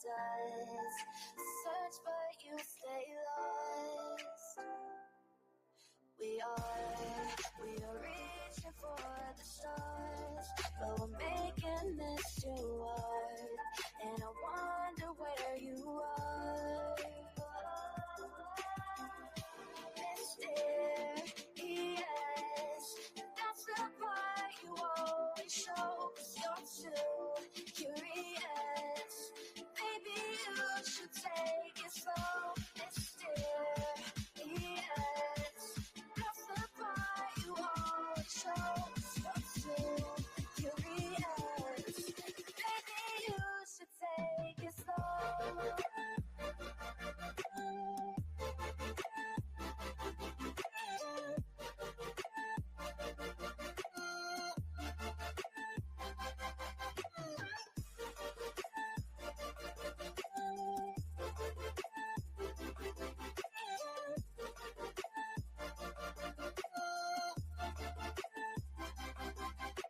does. Search but you stay lost. We are reaching for the stars, but we're making this too hard. And I wonder where you are. Mysterious, that's the part you always show. 'Cause you're too curious. Maybe you should take it slow. Mysterious, that's the part you always show. 'Cause you're too curious. Maybe you should take it slow.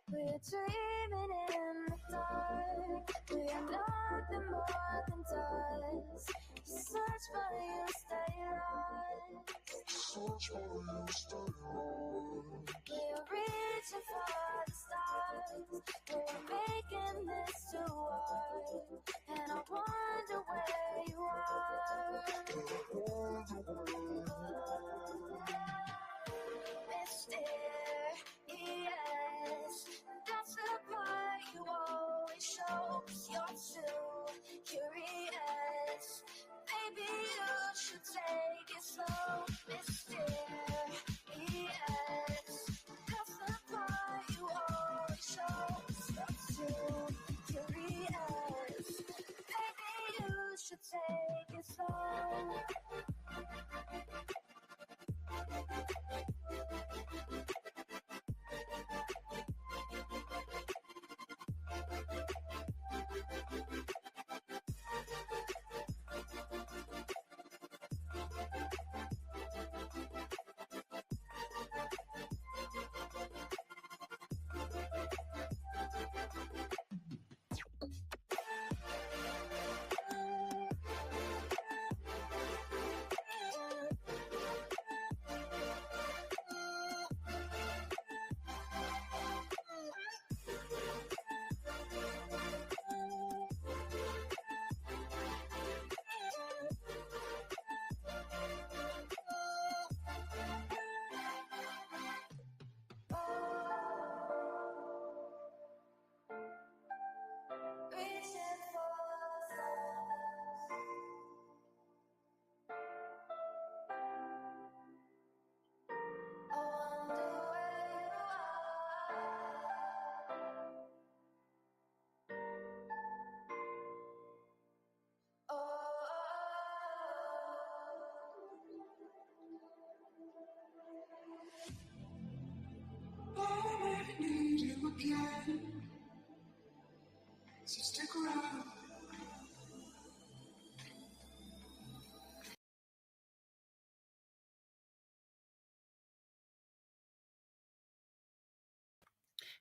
We're dreaming in the dark. We are nothing more than dust. Search but you stay lost. Search but you stay lost. We're reaching for the stars. We're making this too hard. And I wonder where you are. Mysterious, that's the part you always show. 'Cause you're too curious. Maybe you should take it slow. Mysterious, that's the part you always show. 'Cause you're too curious. Maybe you should take it slow. Reaching for the stars. I wonder where you are. I need you again, so stick around.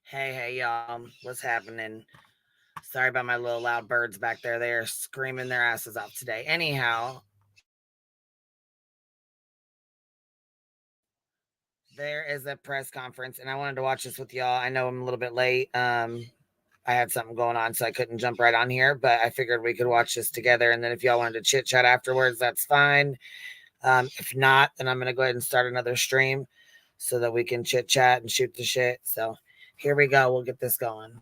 Hey, y'all. What's happening? Sorry about my little loud birds back there. They're screaming their asses off today. Anyhow, there is a press conference, and I wanted to watch this with y'all. I know I'm a little bit late. I had something going on, so I couldn't jump right on here, but I figured we could watch this together. And then if y'all wanted to chit chat afterwards, that's fine. If not, then I'm going to go ahead and start another stream so that we can chit chat and shoot the shit. So here we go. We'll get this going.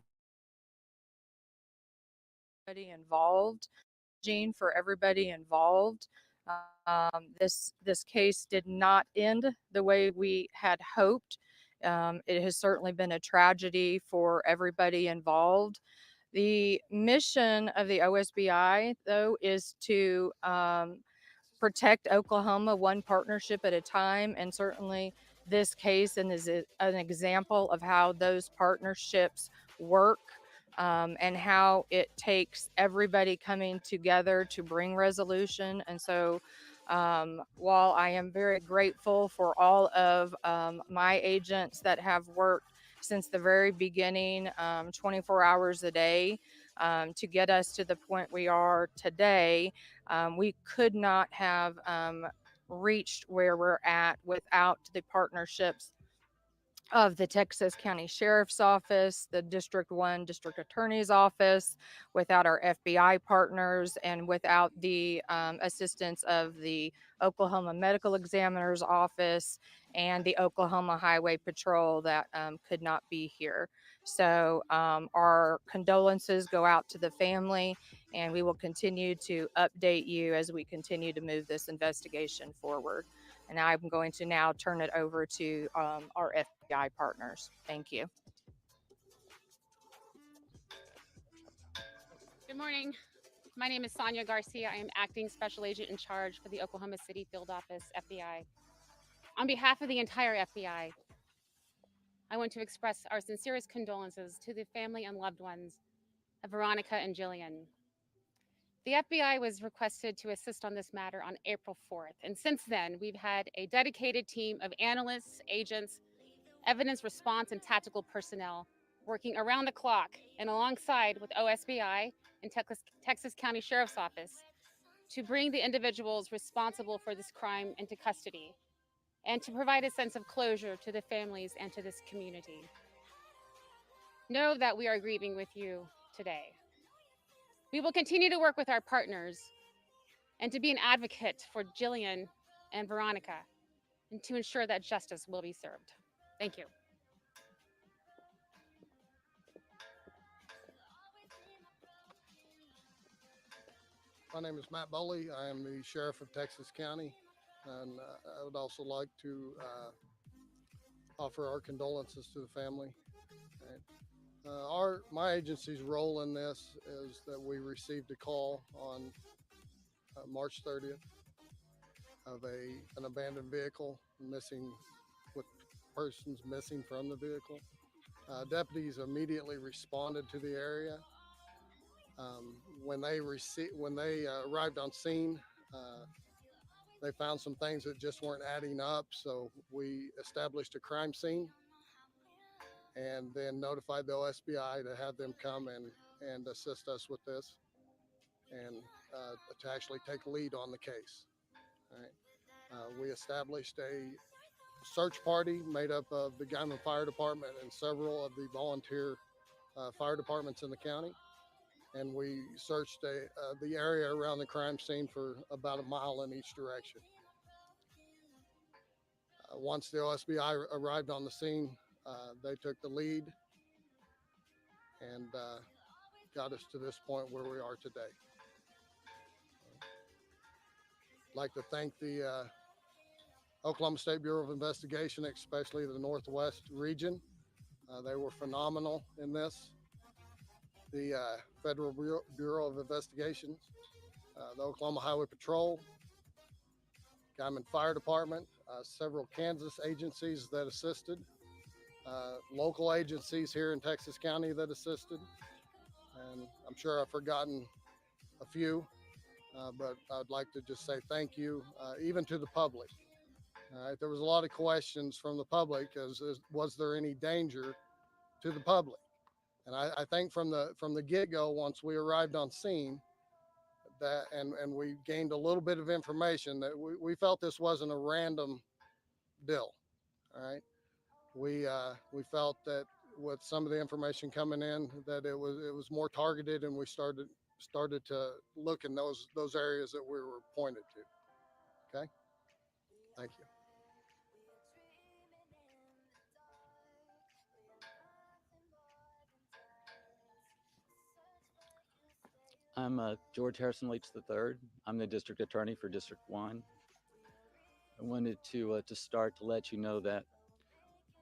Involved, Gene, for everybody involved. This case did not end the way we had hoped. It has certainly been a tragedy for everybody involved. The mission of the OSBI, though, is to protect Oklahoma one partnership at a time, and certainly this case is an example of how those partnerships work. And how it takes everybody coming together to bring resolution. And so while I am very grateful for all of my agents that have worked since the very beginning, 24 hours a day, to get us to the point we are today. We could not have reached where we're at without the partnerships of the Texas County Sheriff's Office, the District 1 District Attorney's Office, without our FBI partners, and without the assistance of the Oklahoma Medical Examiner's Office and the Oklahoma Highway Patrol that could not be here. So our condolences go out to the family, and we will continue to update you as we continue to move this investigation forward. And I'm going to now turn it over to our FBI partners. Thank you. Good morning. My name is Sonia Garcia. I am Acting Special Agent in Charge for the Oklahoma City Field Office, FBI. On behalf of the entire FBI, I want to express our sincerest condolences to the family and loved ones of Veronica and Jillian. The FBI was requested to assist on this matter on April 4th, and since then, we've had a dedicated team of analysts, agents, evidence response, and tactical personnel working around the clock and alongside with OSBI and Texas County Sheriff's Office to bring the individuals responsible for this crime into custody and to provide a sense of closure to the families and to this community. Know that we are grieving with you today. We will continue to work with our partners and to be an advocate for Jillian and Veronica and to ensure that justice will be served. Thank you. My name is Matt Boley. I am the Sheriff of Texas County, and I would also like to offer our condolences to the family. My agency's role in this is that we received a call on March 30th of an abandoned vehicle with persons missing from the vehicle. Deputies immediately responded to the area. When they arrived on scene, they found some things that just weren't adding up. So we established a crime scene and then notified the OSBI to have them come and assist us with this and to actually take lead on the case. All right. We established a search party made up of the Guyman Fire Department and several of the volunteer fire departments in the county. And we searched the area around the crime scene for about a mile in each direction. Once the OSBI arrived on the scene, they took the lead and got us to this point where we are today. I'd like to thank the Oklahoma State Bureau of Investigation, especially the Northwest region. They were phenomenal in this. The Federal Bureau of Investigation, the Oklahoma Highway Patrol, Guyman Fire Department, several Kansas agencies that assisted, local agencies here in Texas County that assisted, and I'm sure I've forgotten a few, but I'd like to just say thank you, even to the public. There was a lot of questions from the public as was there any danger to the public? And I think from the get-go, once we arrived on scene, that and we gained a little bit of information that we felt this wasn't a random deal. All right, we felt that with some of the information coming in that it was more targeted, and we started to look in those areas that we were pointed to. Okay, thank you. I'm George Harrison Leach III. I'm the District Attorney for District 1. I wanted to start to let you know that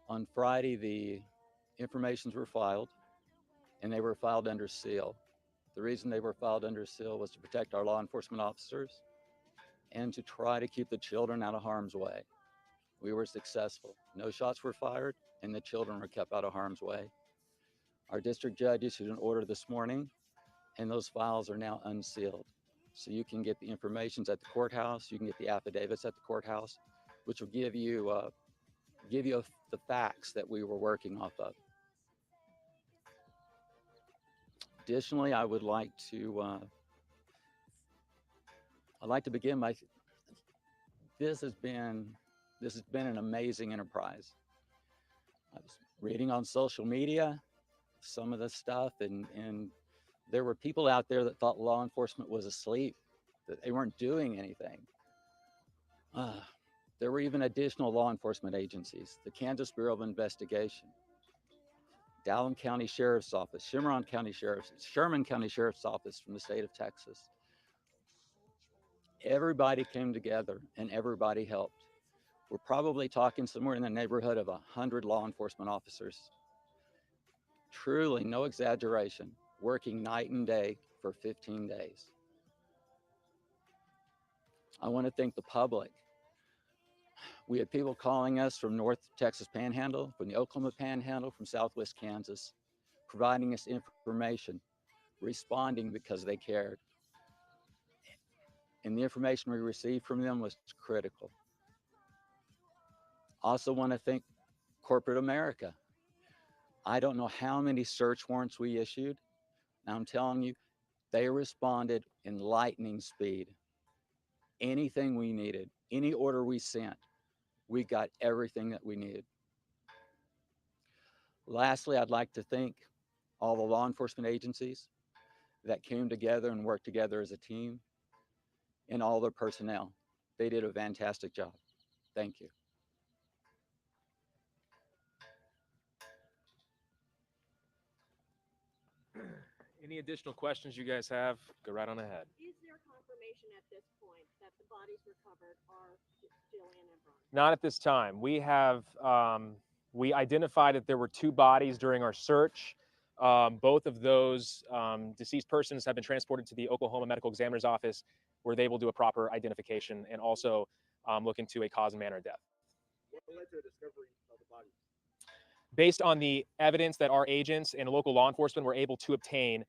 on Friday, the informations were filed, and they were filed under seal. The reason they were filed under seal was to protect our law enforcement officers and to try to keep the children out of harm's way. We were successful. No shots were fired, and the children were kept out of harm's way. Our district judge issued an order this morning, and those files are now unsealed. So you can get the informations at the courthouse, you can get the affidavits at the courthouse, which will give you the facts that we were working off of. Additionally, I'd like to begin by, this has been an amazing enterprise. I was reading on social media some of the stuff, and there were people out there that thought law enforcement was asleep, that they weren't doing anything. There were even additional law enforcement agencies, the Kansas Bureau of Investigation, Dallam County Sheriff's Office, Sherman County Sheriff's Office from the state of Texas. Everybody came together and everybody helped. We're probably talking somewhere in the neighborhood of 100 law enforcement officers. Truly, no exaggeration, working night and day for 15 days. I want to thank the public. We had people calling us from North Texas Panhandle, from the Oklahoma Panhandle, from Southwest Kansas, providing us information, responding because they cared. And the information we received from them was critical. Also want to thank corporate America. I don't know how many search warrants we issued. And I'm telling you, they responded in lightning speed. Anything we needed, any order we sent, we got everything that we needed. Lastly, I'd like to thank all the law enforcement agencies that came together and worked together as a team, and all their personnel. They did a fantastic job. Thank you. Any additional questions you guys have, go right on ahead. Is there confirmation at this point that the bodies recovered are Jillian and Veronica? Not at this time. We have, we identified that there were 2 bodies during our search. Both of those deceased persons have been transported to the Oklahoma Medical Examiner's Office, where they will do a proper identification and also look into a cause and manner of death. What led to the discovery of the bodies? Based on the evidence that our agents and local law enforcement were able to obtain,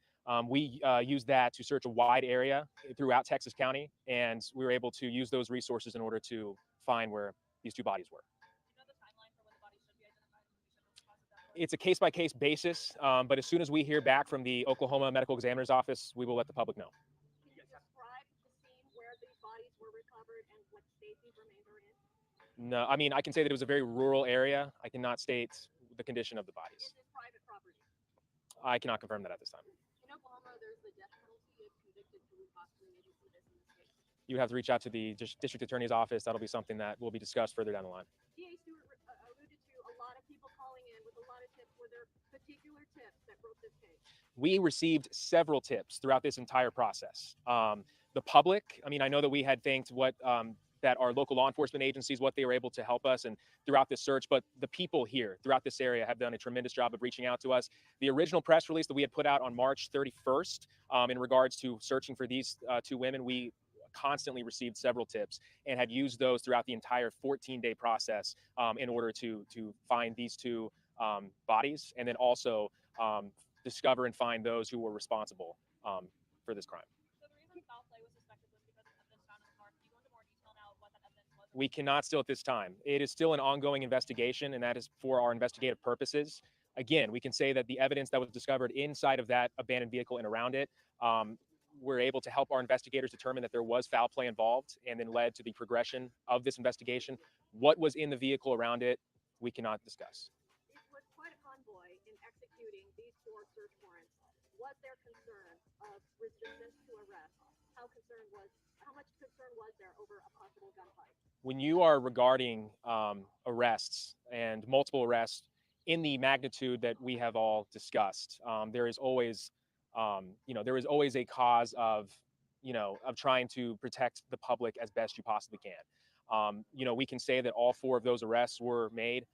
we used that to search a wide area throughout Texas County, and we were able to use those resources in order to find where these 2 bodies were. It's a case-by-case basis, but as soon as we hear back from the Oklahoma Medical Examiner's Office, we will let the public know. Can you describe the scene where these bodies were recovered and what state these remains are in? No, I mean, I can say that it was a very rural area. I cannot state the condition of the bodies. Is this private property? I cannot confirm that at this time. In Oklahoma, there's the death penalty if convicted who possibly maybe see this in the state. You have to reach out to the district attorney's office. That'll be something that will be discussed further down the line. DA Stewart alluded to a lot of people calling in with a lot of tips. Were there particular tips that broke this case? We received several tips throughout this entire process. The public, I mean, I know that we had thanked what that our local law enforcement agencies, what they were able to help us and throughout this search, but the people here throughout this area have done a tremendous job of reaching out to us. The original press release that we had put out on March 31st in regards to searching for these 2 women, we constantly received several tips and had used those throughout the entire 14-day process in order to find these 2 bodies, and then also discover and find those who were responsible for this crime. So the reason foul play was suspected was because of evidence found in the car. Can you go into more detail now what that evidence was? We cannot still at this time. It is still an ongoing investigation, and that is for our investigative purposes. Again, we can say that the evidence that was discovered inside of that abandoned vehicle and around it, we're able to help our investigators determine that there was foul play involved, and then led to the progression of this investigation. What was in the vehicle around it, we cannot discuss. It was quite a convoy in executing these 4 search warrants. Was there concern of resistance to arrest? How much concern was there over a possible gunfight? When you are regarding arrests and multiple arrests in the magnitude that we have all discussed, there is always, there is always a cause of, of trying to protect the public as best you possibly can. We can say that all 4 of those arrests were made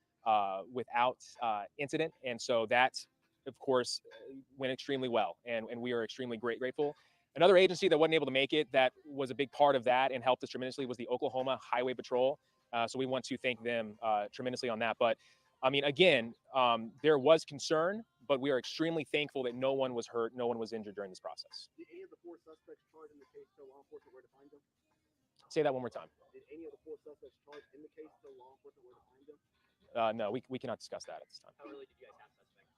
without incident, and so that, of course, went extremely well, and we are extremely grateful. Another agency that wasn't able to make it, that was a big part of that and helped us tremendously, was the Oklahoma Highway Patrol. So we want to thank them tremendously on that. But I mean, again, there was concern, but we are extremely thankful that no one was hurt, no one was injured during this process. Did any of the 4 suspects charged in the case tell law enforcement where to find them? Say that one more time. Did any of the 4 suspects charged in the case tell law enforcement where to find them? No, we cannot discuss that at this time. How early did you guys have suspects?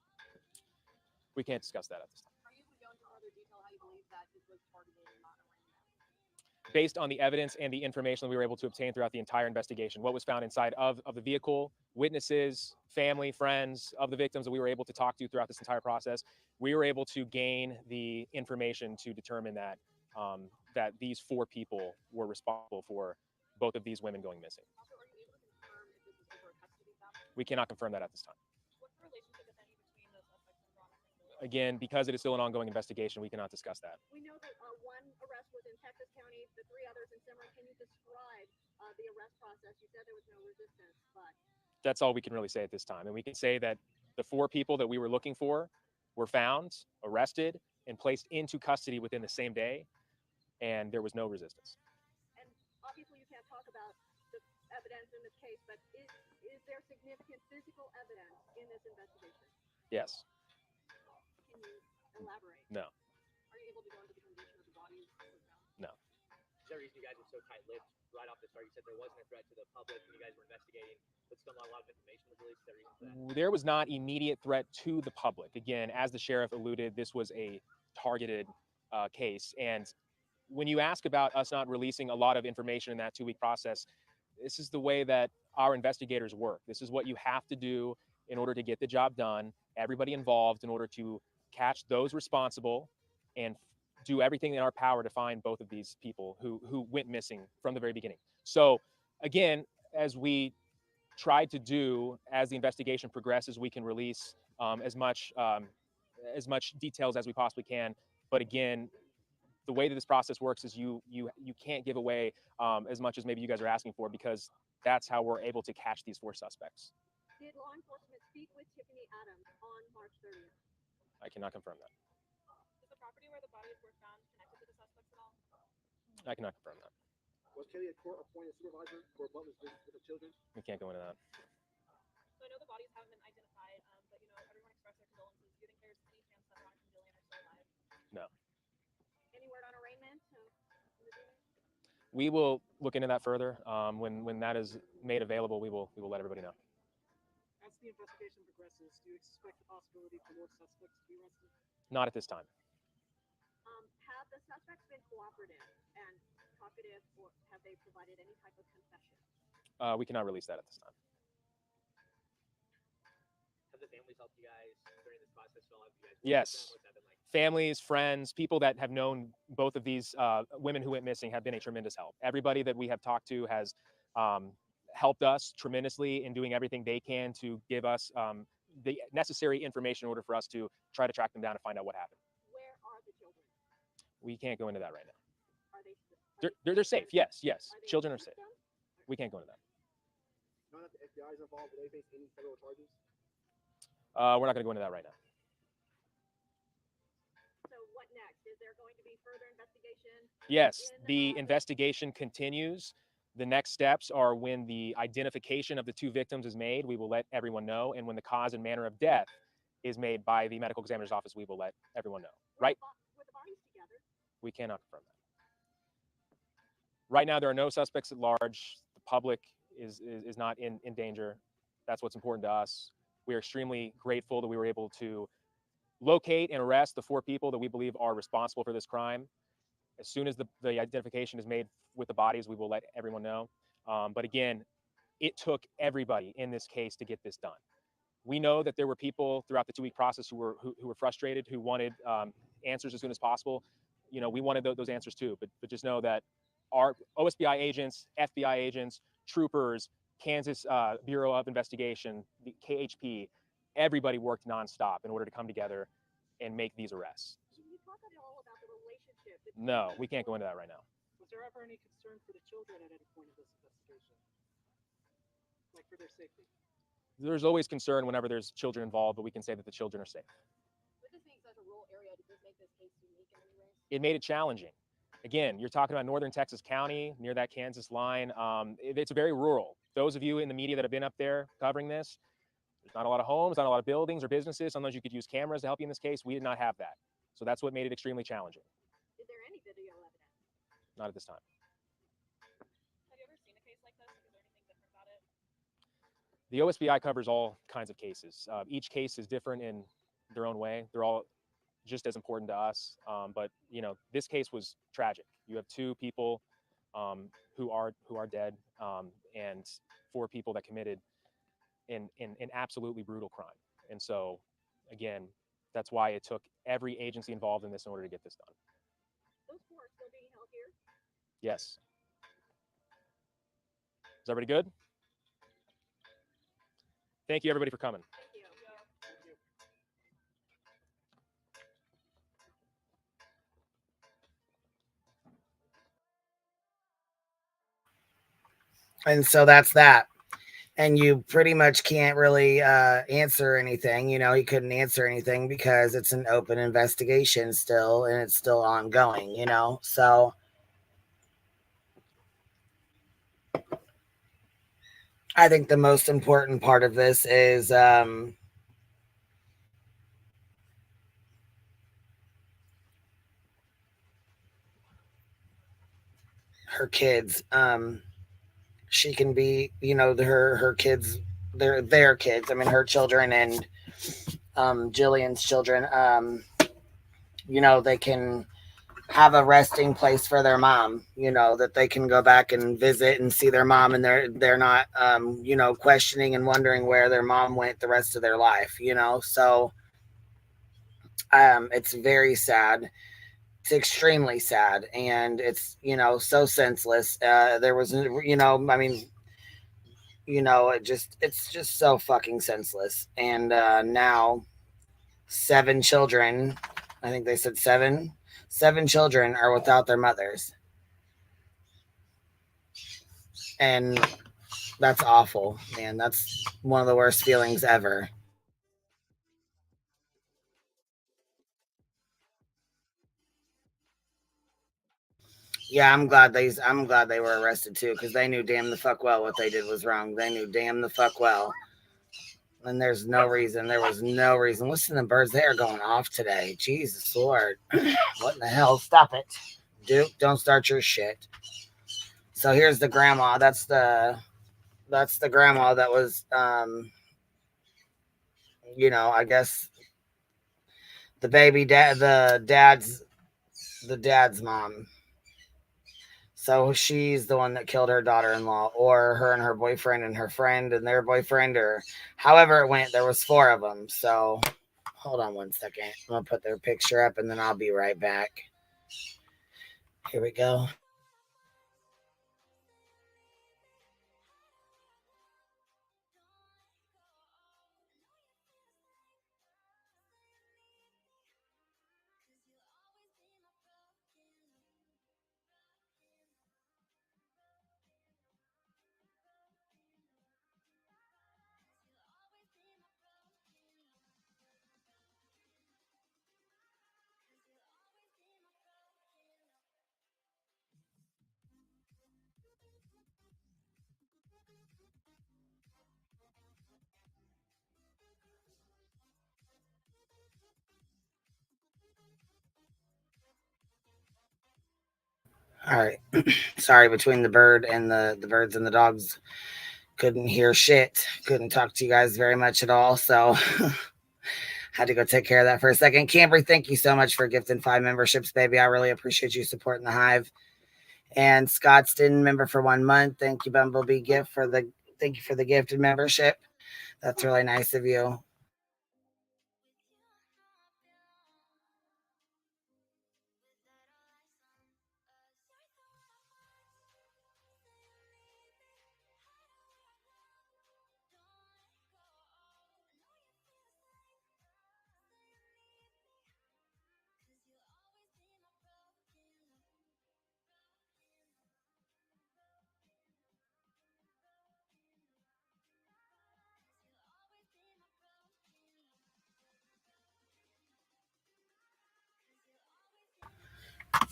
We can't discuss that at this time. Are you able to go tell how you believe that it was targeted and not a random act? Based on the evidence and the information that we were able to obtain throughout the entire investigation, what was found inside of the vehicle, witnesses, family, friends of the victims that we were able to talk to throughout this entire process, we were able to gain the information to determine that that these 4 people were responsible for both of these women going missing. Also, are you able to confirm if this was over a custody battle? We cannot confirm that at this time. What's the relationship, if any, between the suspects and Veronica and Jillian? Again, because it is still an ongoing investigation, we cannot discuss that. We know that one arrest was in Texas County, the 3 others in Cimarron. Can you describe the arrest process? You said there was no resistance, but That's all we can really say at this time. And we can say that the 4 people that we were looking for were found, arrested, and placed into custody within the same day, and there was no resistance. and obviously you can't talk about the evidence in this case, but is there significant physical evidence in this investigation? Yes. Can you elaborate? No. Are you able to go into the condition of the bodies that were found? No. Is there a reason you guys were so tight-lipped right off the start? You said there wasn't a threat to the public when you guys were investigating, but still not a lot of information was released. Is there a reason for that? There was not immediate threat to the public. Again, as the sheriff alluded, this was a targeted case. And when you ask about us not releasing a lot of information in that 2-week process, this is the way that our investigators work. This is what you have to do in order to get the job done, everybody involved, in order to catch those responsible and do everything in our power to find both of these people who went missing from the very beginning. So again, as we tried to do, as the investigation progresses, we can release as much details as we possibly can. But again, the way that this process works is you can't give away as much as maybe you guys are asking for, because that's how we're able to catch these 4 suspects. Did law enforcement speak with Tiffany Adams on March 30th? I cannot confirm that. Is the property where the bodies were found connected to the suspects at all? I cannot confirm that. Was Kelley a court-appointed supervisor for Butler's business with the children? We can't go into that. So I know the bodies haven't been identified, but everyone expressed their condolences. Do you think there's any chance that Veronica and Jillian are still alive? No. Any word on arraignment? We will look into that further. When that is made available, we will let everybody know. As the investigation progresses, do you expect the possibility for more suspects to be arrested? Not at this time. Have the suspects been cooperative and talkative, or have they provided any type of confession? We cannot release that at this time. Have the families helped you guys during this process? Have you guys Yes. what's that been like? Families, friends, people that have known both of these women who went missing have been a tremendous help. Everybody that we have talked to has helped us tremendously in doing everything they can to give us the necessary information in order for us to try to track them down and find out what happened. Where are the children? We can't go into that right now. Are they? They're safe. Yes, yes. Are they Children are with safe. them? We can't go into that. Now that the FBI is involved, will they face any federal charges? We're not going to go into that right now. So what next? Is there going to be further investigation? Yes, in, the investigation continues. The next steps are when the identification of the 2 victims is made, we will let everyone know. And when the cause and manner of death is made by the medical examiner's office, we will let everyone know. Right? Were the bodies together? We cannot confirm that. Right now, there are no suspects at large. The public is not in danger. That's what's important to us. We are extremely grateful that we were able to locate and arrest the 4 people that we believe are responsible for this crime. As soon as the identification is made with the bodies, we will let everyone know. But again, it took everybody in this case to get this done. We know that there were people throughout the 2-week process who were frustrated, who wanted answers as soon as possible. We wanted those answers too. But just know that our OSBI agents, FBI agents, troopers, Kansas Bureau of Investigation, the KHP, everybody worked nonstop in order to come together and make these arrests. Can you talk at all about the relationship? No, we can't go into that right now. Was there ever any concern for the children at any point in this investigation? Like for their safety? There's always concern whenever there's children involved, but we can say that the children are safe. With this being such a rural area, does this make this case unique in any way? It made it challenging. Again, you're talking about northern Texas County, near that Kansas line. It's very rural. Those of you in the media that have been up there covering this, there's not a lot of homes, not a lot of buildings or businesses. Sometimes you could use cameras to help you in this case. We did not have that. So that's what made it extremely challenging. Is there any video evidence? Not at this time. Have you ever seen a case like this? Is there anything different about it? The OSBI covers all kinds of cases. Each case is different in their own way. They're all just as important to us. But you know, this case was tragic. You have 2 people who are dead, and 4 people that committed an absolutely brutal crime. And so, again, that's why it took every agency involved in this in order to get this done. Those 4 are still being held here? Yes. Is everybody good? Thank you, everybody, for coming. Thank you. And so that's that. And you pretty much can't really answer anything. You know, he couldn't answer anything because it's an open investigation still, and it's still ongoing, you know. So I think the most important part of this is her kids. She can be, you know, her kids, their kids. I mean, her children and Jillian's children. You know, they can have a resting place for their mom, you know, that they can go back and visit and see their mom, and they're not you know, questioning and wondering where their mom went the rest of their life, you know. So it's very sad. It's extremely sad, and it's, you know, so senseless. There was, you know, I mean, you know, it's just so fucking senseless. And now 7 children, I think they said 7 children are without their mothers. And that's awful, man. That's one of the worst feelings ever. Yeah, I'm glad they were arrested too, because they knew damn the fuck well what they did was wrong. They knew damn the fuck well. And there was no reason. Listen to the birds, they are going off today. Jesus Lord. What in the hell? Stop it. Duke, don't start your shit. So here's the grandma. That's the grandma that was you know, I guess the dad's mom. So she's the one that killed her daughter-in-law, or her and her boyfriend and her friend and their boyfriend, or however it went. There was 4 of them. So hold on one second. I'm gonna put their picture up and then I'll be right back. Here we go. All right. Sorry, between the birds and the dogs, couldn't hear shit. Couldn't talk to you guys very much at all. So had to go take care of that for a second. Camry, thank you so much for gifting 5 memberships, baby. I really appreciate you supporting the Hive. And Scottston, member for 1 month. Thank you, Bumblebee thank you for the gifted membership. That's really nice of you.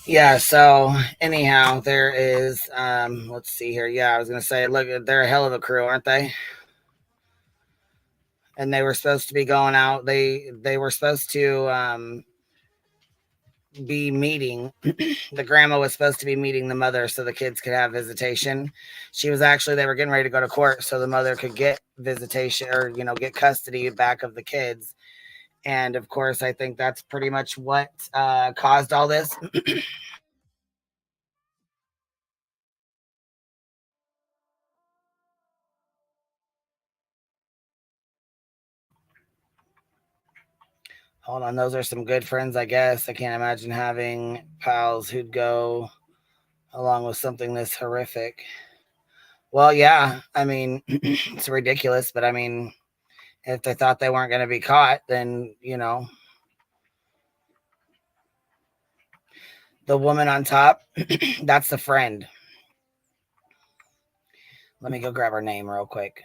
Yeah, so anyhow, there is let's see here. Yeah, I was gonna say, look, they're a hell of a crew, aren't they? And they were supposed to be going out. They were supposed to be meeting. The grandma was supposed to be meeting the mother so the kids could have visitation. They were getting ready to go to court so the mother could get visitation, or, you know, get custody back of the kids. And of course, I think that's pretty much what caused all this. Hold on, those are some good friends, I guess. I can't imagine having pals who'd go along with something this horrific. Well, yeah, I mean, it's ridiculous, but I mean, if they thought they weren't going to be caught, then, the woman on top, that's the friend. Let me go grab her name real quick.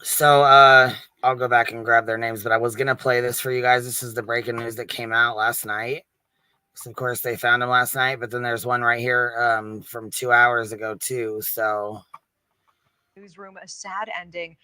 So I'll go back and grab their names, but I was gonna play this for you guys. This is the breaking news that came out last night. So of course they found him last night, but then there's one right here from 2 hours ago too. So newsroom, a sad ending.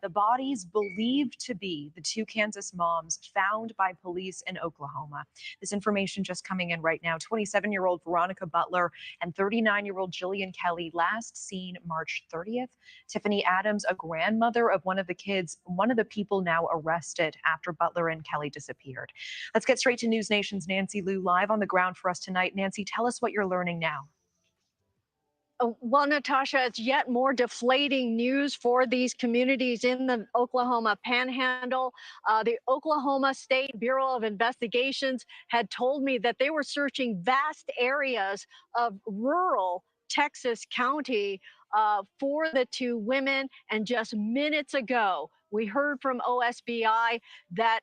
The bodies believed to be the two Kansas moms found by police in Oklahoma. This information just coming in right now. 27-year-old Veronica Butler and 39-year-old Jillian Kelley, last seen March 30th. Tiffany Adams, a grandmother of one of the kids, one of the people now arrested after Butler and Kelley disappeared. Let's get straight to News Nation's Nancy Liu live on the ground for us tonight. Nancy, tell us what you're learning now. Well, Natasha, it's yet more deflating news for these communities in the Oklahoma Panhandle. The Oklahoma State Bureau of Investigations had told me that they were searching vast areas of rural Texas County for the two women. And just minutes ago, we heard from OSBI that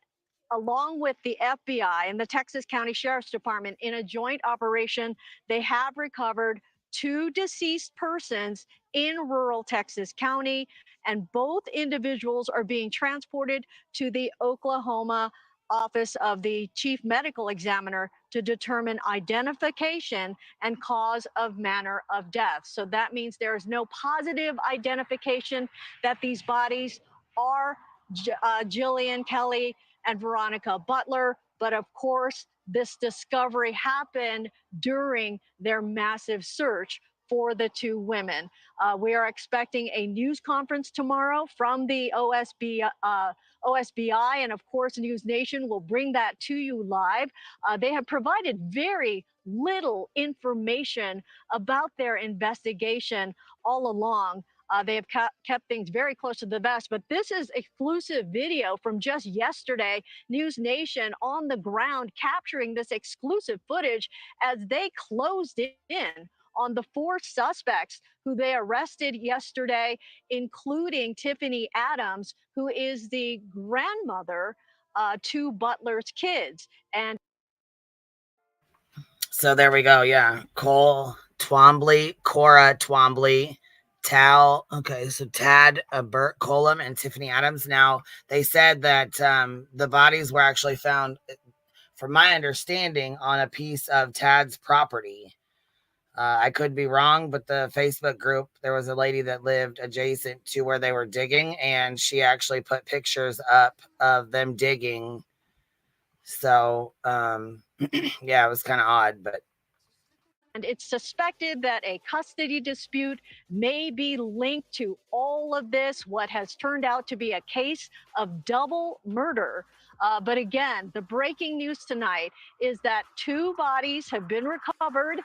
along with the FBI and the Texas County Sheriff's Department in a joint operation, they have recovered two deceased persons in rural Texas County, and both individuals are being transported to the Oklahoma Office of the Chief Medical Examiner to determine identification and cause of manner of death. So that means there is no positive identification that these bodies are Jillian Kelley and Veronica Butler. But of course, this discovery happened during their massive search for the two women. We are expecting a news conference tomorrow from the OSBI, and of course, News Nation will bring that to you live. They have provided very little information about their investigation all along. They have kept things very close to the vest, but this is exclusive video from just yesterday. News Nation on the ground capturing this exclusive footage as they closed in on the four suspects who they arrested yesterday, including Tiffany Adams, who is the grandmother to Butler's kids. And so there we go. Yeah, Cora Twombly, Okay, so Tad Burt Colum and Tiffany Adams. Now they said that the bodies were actually found, from my understanding, on a piece of Tad's property. I could be wrong, but the Facebook group, there was a lady that lived adjacent to where they were digging, and she actually put pictures up of them digging. So, yeah, it was kind of odd, but. And it's suspected that a custody dispute may be linked to all of this, what has turned out to be a case of double murder. But again, the breaking news tonight is that two bodies have been recovered.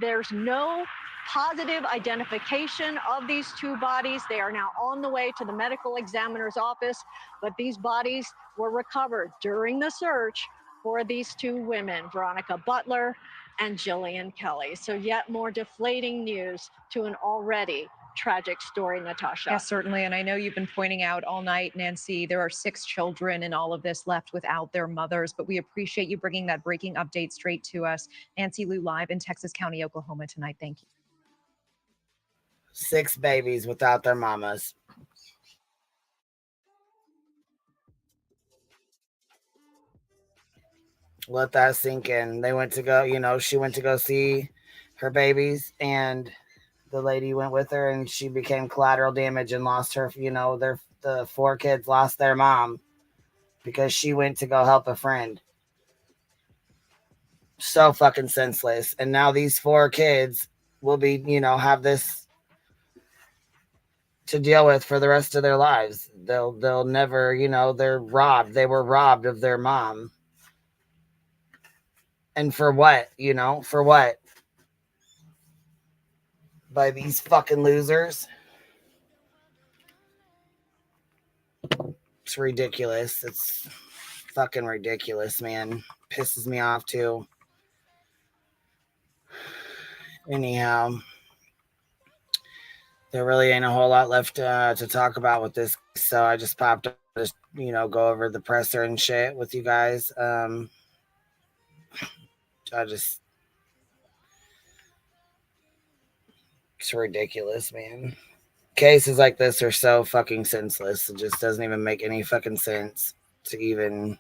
There's no positive identification of these two bodies. They are now on the way to the medical examiner's office, but these bodies were recovered during the search for these two women, Veronica Butler and Jillian Kelley. So yet more deflating news to an already tragic story, Natasha. Yes, certainly. And I know you've been pointing out all night, Nancy, there are 6 children in all of this left without their mothers, but we appreciate you bringing that breaking update straight to us. Nancy Liu live in Texas County, Oklahoma tonight. Thank you. 6 babies without their mamas. Let that sink in. They went to go, she went to go see her babies, and the lady went with her, and she became collateral damage and lost her, the 4 kids lost their mom because she went to go help a friend. So fucking senseless. And now these 4 kids will be, have this to deal with for the rest of their lives. They'll never, they're robbed. They were robbed of their mom. And for what? For what? By these fucking losers. It's ridiculous. It's fucking ridiculous, man. Pisses me off too. Anyhow, there really ain't a whole lot left to talk about with this, so I just popped up to go over the presser and shit with you guys. It's ridiculous, man. Cases like this are so fucking senseless. It just doesn't even make any fucking sense to even.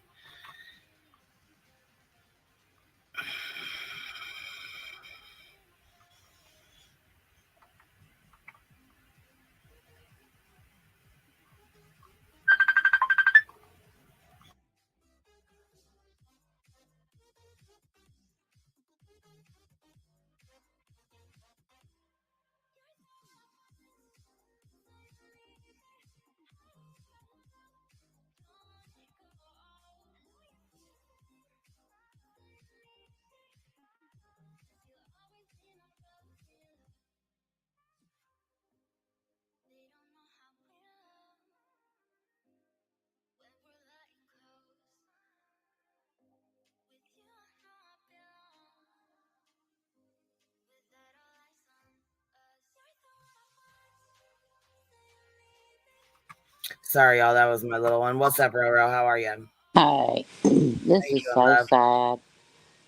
Sorry, y'all. That was my little one. What's up, Roro? How are you? Hi. This is so love? sad.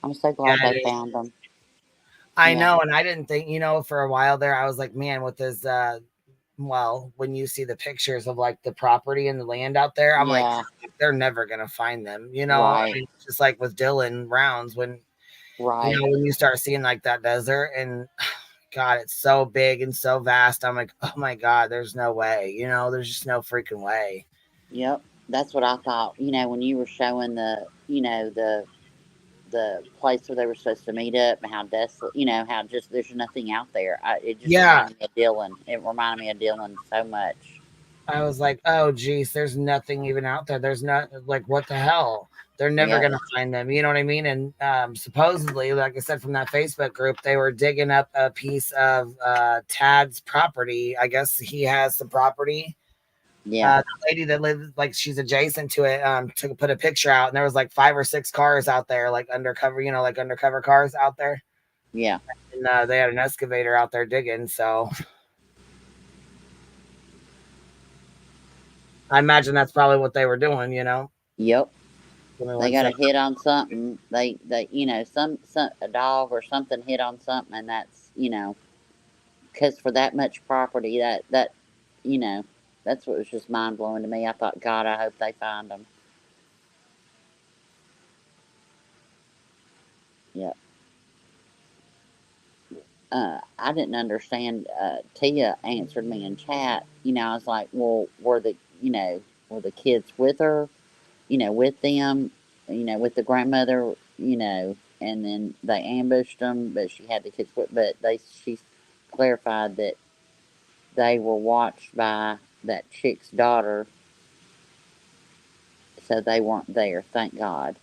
I'm so glad Yeah, they found them. I Yeah. know, and I didn't think, for a while there, I was like, man, with this, when you see the pictures of like the property and the land out there, I'm like, Yeah. they're never gonna find them, I Right. mean, just like with Dylan Rounds, when Right. when you start seeing like that desert and God, it's so big and so vast. I'm like, oh my God, there's no way, there's just no freaking way. Yep. That's what I thought. When you were showing the place where they were supposed to meet up and how desolate, how just there's nothing out there. It just reminded me of Dylan. It reminded me of Dylan so much. I was like, oh geez, there's nothing even out there. There's not, like, what the hell? They're never gonna find them. You know what I mean? And supposedly, like I said, from that Facebook group, they were digging up a piece of Tad's property. I guess he has some property. Yeah. The lady that lives, like, she's adjacent to it, put a picture out, and there was like 5 or 6 cars out there, like undercover, like undercover cars out there. Yeah. And they had an excavator out there digging, so I imagine that's probably what they were doing, Yep. They got a hit on something. They some a dog or something hit on something, and that's because for that much property, that that's what was just mind blowing to me. I thought, God, I hope they find them. Yep. I didn't understand. Tia answered me in chat. I was like, well, were the kids with her? With them? With the grandmother? And then they ambushed them, but she had the kids with. But she clarified that they were watched by that chick's daughter, so they weren't there. Thank God.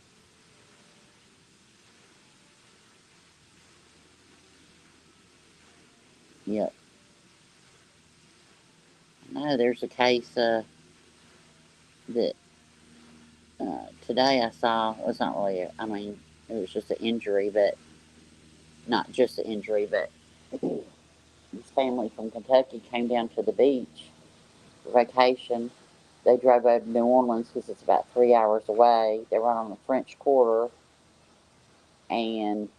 Yep. No, there's a case that today I saw was not really. It was just an injury, but not just an injury, but this family from Kentucky came down to the beach for vacation. They drove over to New Orleans because it's about 3 hours away. They were on the French Quarter, and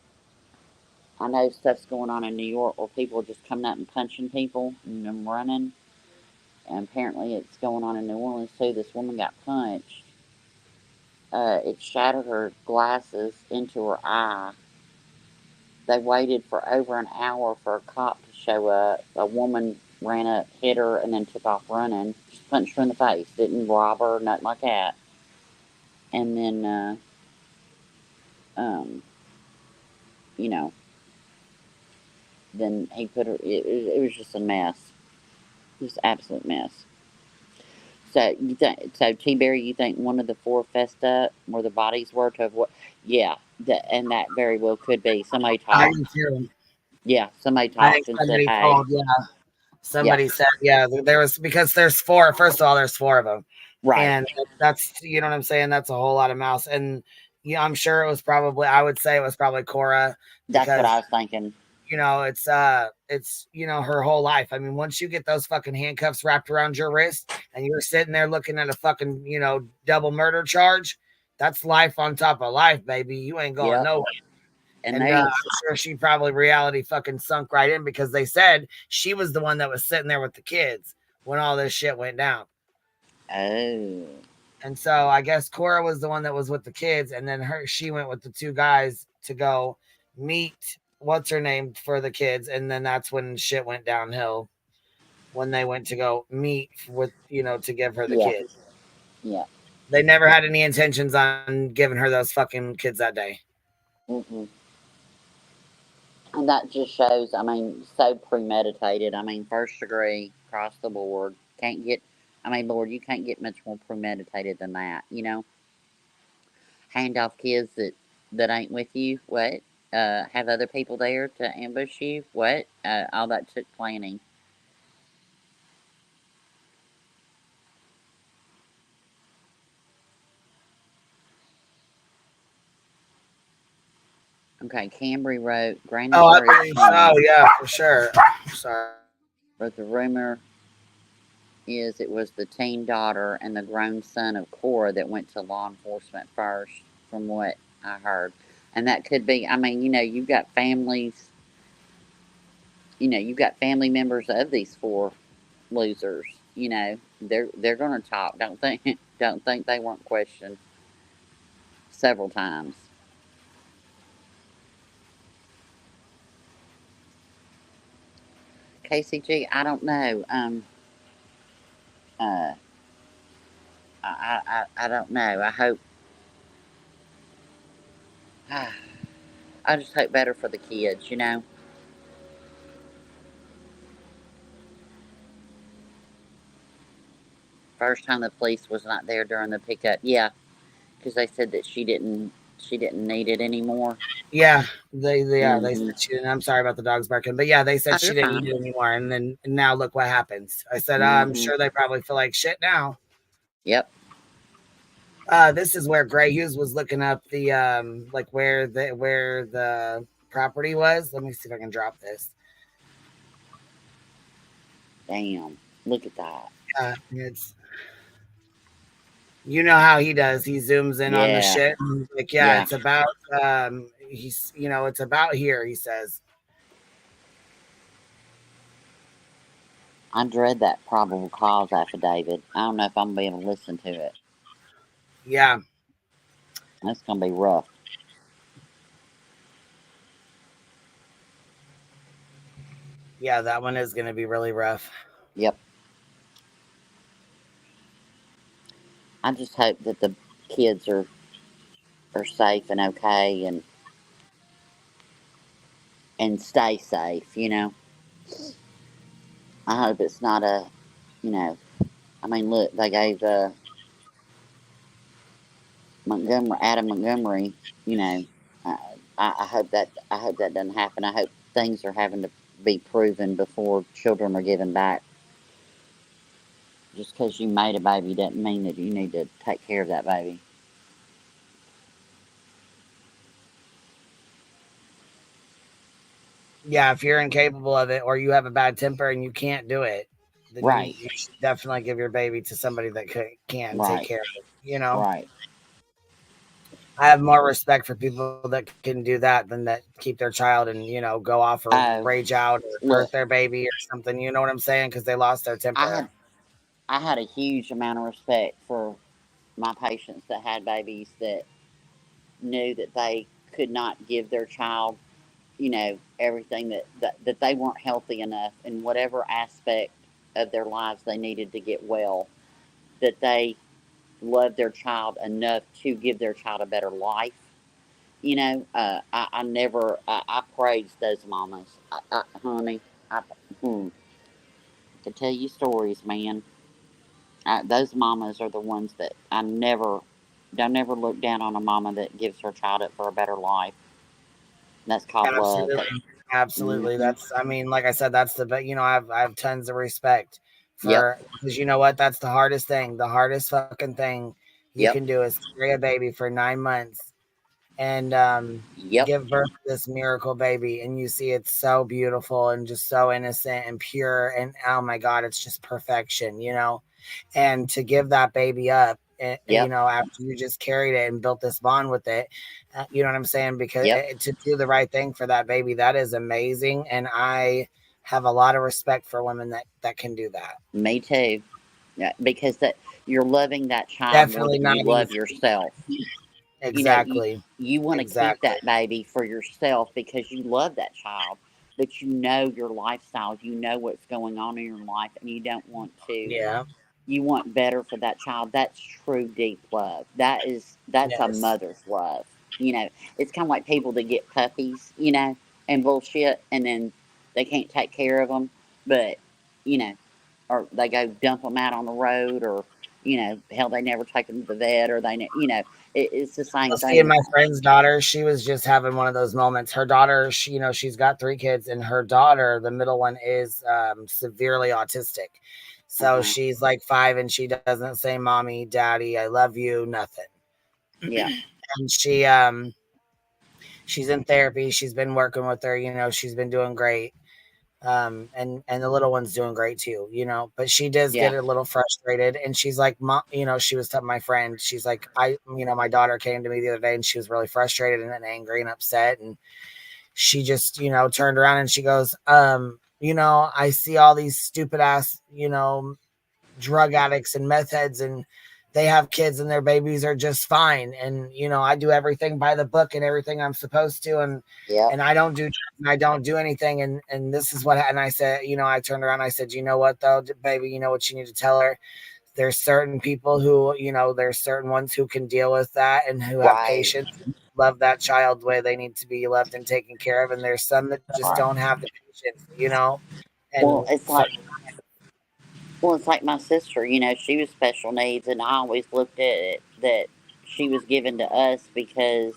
I know stuff's going on in New York where people are just coming out and punching people and them running. And apparently it's going on in New Orleans too. This woman got punched. It shattered her glasses into her eye. They waited for over an hour for a cop to show up. A woman ran up, hit her, and then took off running. Just punched her in the face. Didn't rob her, nothing like that. And then, you know, then he put her. It was just a mess. It was an absolute mess. So you think? So T. Berry, you think one of the four fessed up where the bodies were to avoid? Yeah, and that very well could be. Somebody I talked. didn't hear him. Yeah, somebody I think talked and said, somebody "Hey, told, yeah. Somebody said, yeah, there was, because there's four. First of all, there's four of them. right, And that's, you know what I'm saying? That's a whole lot of mouse. And yeah, I'm sure it was probably, I would say it was probably Cora. that's what Because, I was thinking." you know, it's, you know, her whole life. I mean, once you get those fucking handcuffs wrapped around your wrist and you're sitting there looking at a fucking, you know, double murder charge, that's life on top of life, baby. You ain't going Yep. nowhere. And And they, I'm sure she probably reality fucking sunk right in because they said she was the one that was sitting there with the kids when all this shit went down. oh, And so I guess Cora was the one that was with the kids, and then she went with the two guys to go meet what's her name for the kids, and then that's when shit went downhill when they went to go meet with, you know, to give her the yeah, kids. yeah. They never had any intentions on giving her those fucking kids that day. Mm-mm. And that just shows, I mean, so premeditated. I mean, first degree across the board. Can't get, I mean, Lord, you can't get much more premeditated than that. You know, hand off kids that ain't with you. What? Have other people there to ambush you. What? All that took planning. Okay, Cambry wrote, granted Oh, for his son, yeah, for sure. Sorry. but the rumor is it was the teen daughter and the grown son of Cora that went to law enforcement first, from what I heard. And that could be, I mean, you know, you've got families, you know, you've got family members of these four losers. You know, they're gonna talk. Don't think they weren't questioned several times. KCG, I don't know. Uh, I don't know. I hope. I just hope better for the kids. You know. First time the police was not there during the pickup. Yeah, because they said that she didn't need it anymore. Yeah, they Mm-hmm. said she didn't. I'm sorry about the dogs barking, but yeah, they said Oh, she you're didn't fine. need it anymore. And then now look what happens. I said, I'm Mm-hmm. sure they probably feel like shit now. Yep. This is where Gray Hughes was looking up the like where the property was. Let me see if I can drop this. Damn. Look at that. It's, you know how he does. He zooms in on the Yeah. shit. Like, yeah, Yeah. it's about he's, you know, it's about here, he says. I dread that probable cause affidavit. I don't know if I'm gonna be able to listen to it. Yeah. That's gonna be rough. Yeah, that one is gonna be really rough. Yep. I just hope that the kids are safe and okay and stay safe, you know. I hope it's not a, you know, I mean, look, they gave Adam Montgomery, you know, I hope that doesn't happen. I hope things are having to be proven before children are given back. Just because you made a baby doesn't mean that you need to take care of that baby. Yeah, if you're incapable of it or you have a bad temper and you can't do it, then Right. you should definitely give your baby to somebody that can take Right. care of it. Right. I have more respect for people that can do that than that keep their child and, go off or Oh, rage out or look, hurt their baby or something. You know what I'm saying? Because they lost their I temper. had I had a huge amount of respect for my patients that had babies that knew that they could not give their child, everything that they weren't healthy enough in whatever aspect of their lives they needed to get well, that they loved their child enough to give their child a better life. I never, I praise those mamas. Honey, I can tell you stories, man. Those mamas are the ones that don't never look down on a mama that gives her child up for a better life. That's called love. Absolutely. Absolutely. Mm-hmm. That's, I mean, like I said, that's I have tons of respect Yep. because you know what? That's the hardest thing. The hardest fucking thing you Yep. can do is carry a baby for 9 months and Yep. give birth to this miracle baby. And you see it's so beautiful and just so innocent and pure. And oh my God, it's just perfection. And to give that baby up, Yep. after you just carried it and built this bond with it, you know what I'm saying? Because Yep. to do the right thing for that baby, that is amazing. And I have a lot of respect for women that can do that. Me too. Yeah, because that you're loving that child more Definitely than not you love easy. yourself. You know, you, Exactly. you want to keep Exactly. that baby for yourself because you love that child, but you know your lifestyle, you know what's going on in your life, and you don't want to. Yeah. You want better for that child. That's true deep love. That's a Yes. mother's love. It's kind of like people that get puppies, and bullshit, and then they can't take care of them, but you know, or they go dump them out on the road, or hell, they never take them to the vet, or it's the same Well, see, thing. my friend's daughter, she was just having one of those moments. Her daughter, she's got 3 kids, and her daughter, the middle one, is severely autistic. Uh So huh. she's like 5, and she doesn't say "mommy," "daddy," "I love you," nothing. Yeah. And she's in therapy. She's been working with her. She's been doing great. And the little one's doing great too. But she does Yeah. get a little frustrated, and she's like, Mom, she was telling my friend, she's like, my daughter came to me the other day, and she was really frustrated and angry and upset, and she just turned around and she goes, I see all these stupid ass drug addicts and meth heads, and they have kids and their babies are just fine, and I do everything by the book and everything I'm supposed to, and Yep. I don't do anything, and this is what. And I said, I turned around, I said, you know what though, baby, you know what you need to tell her. There's certain people who, there's certain ones who can deal with that and who have Right. patience, love that child the way they need to be loved and taken care of, and there's some that just Right. don't have the patience, Well, and it's like my sister. She was special needs, and I always looked at it that she was given to us because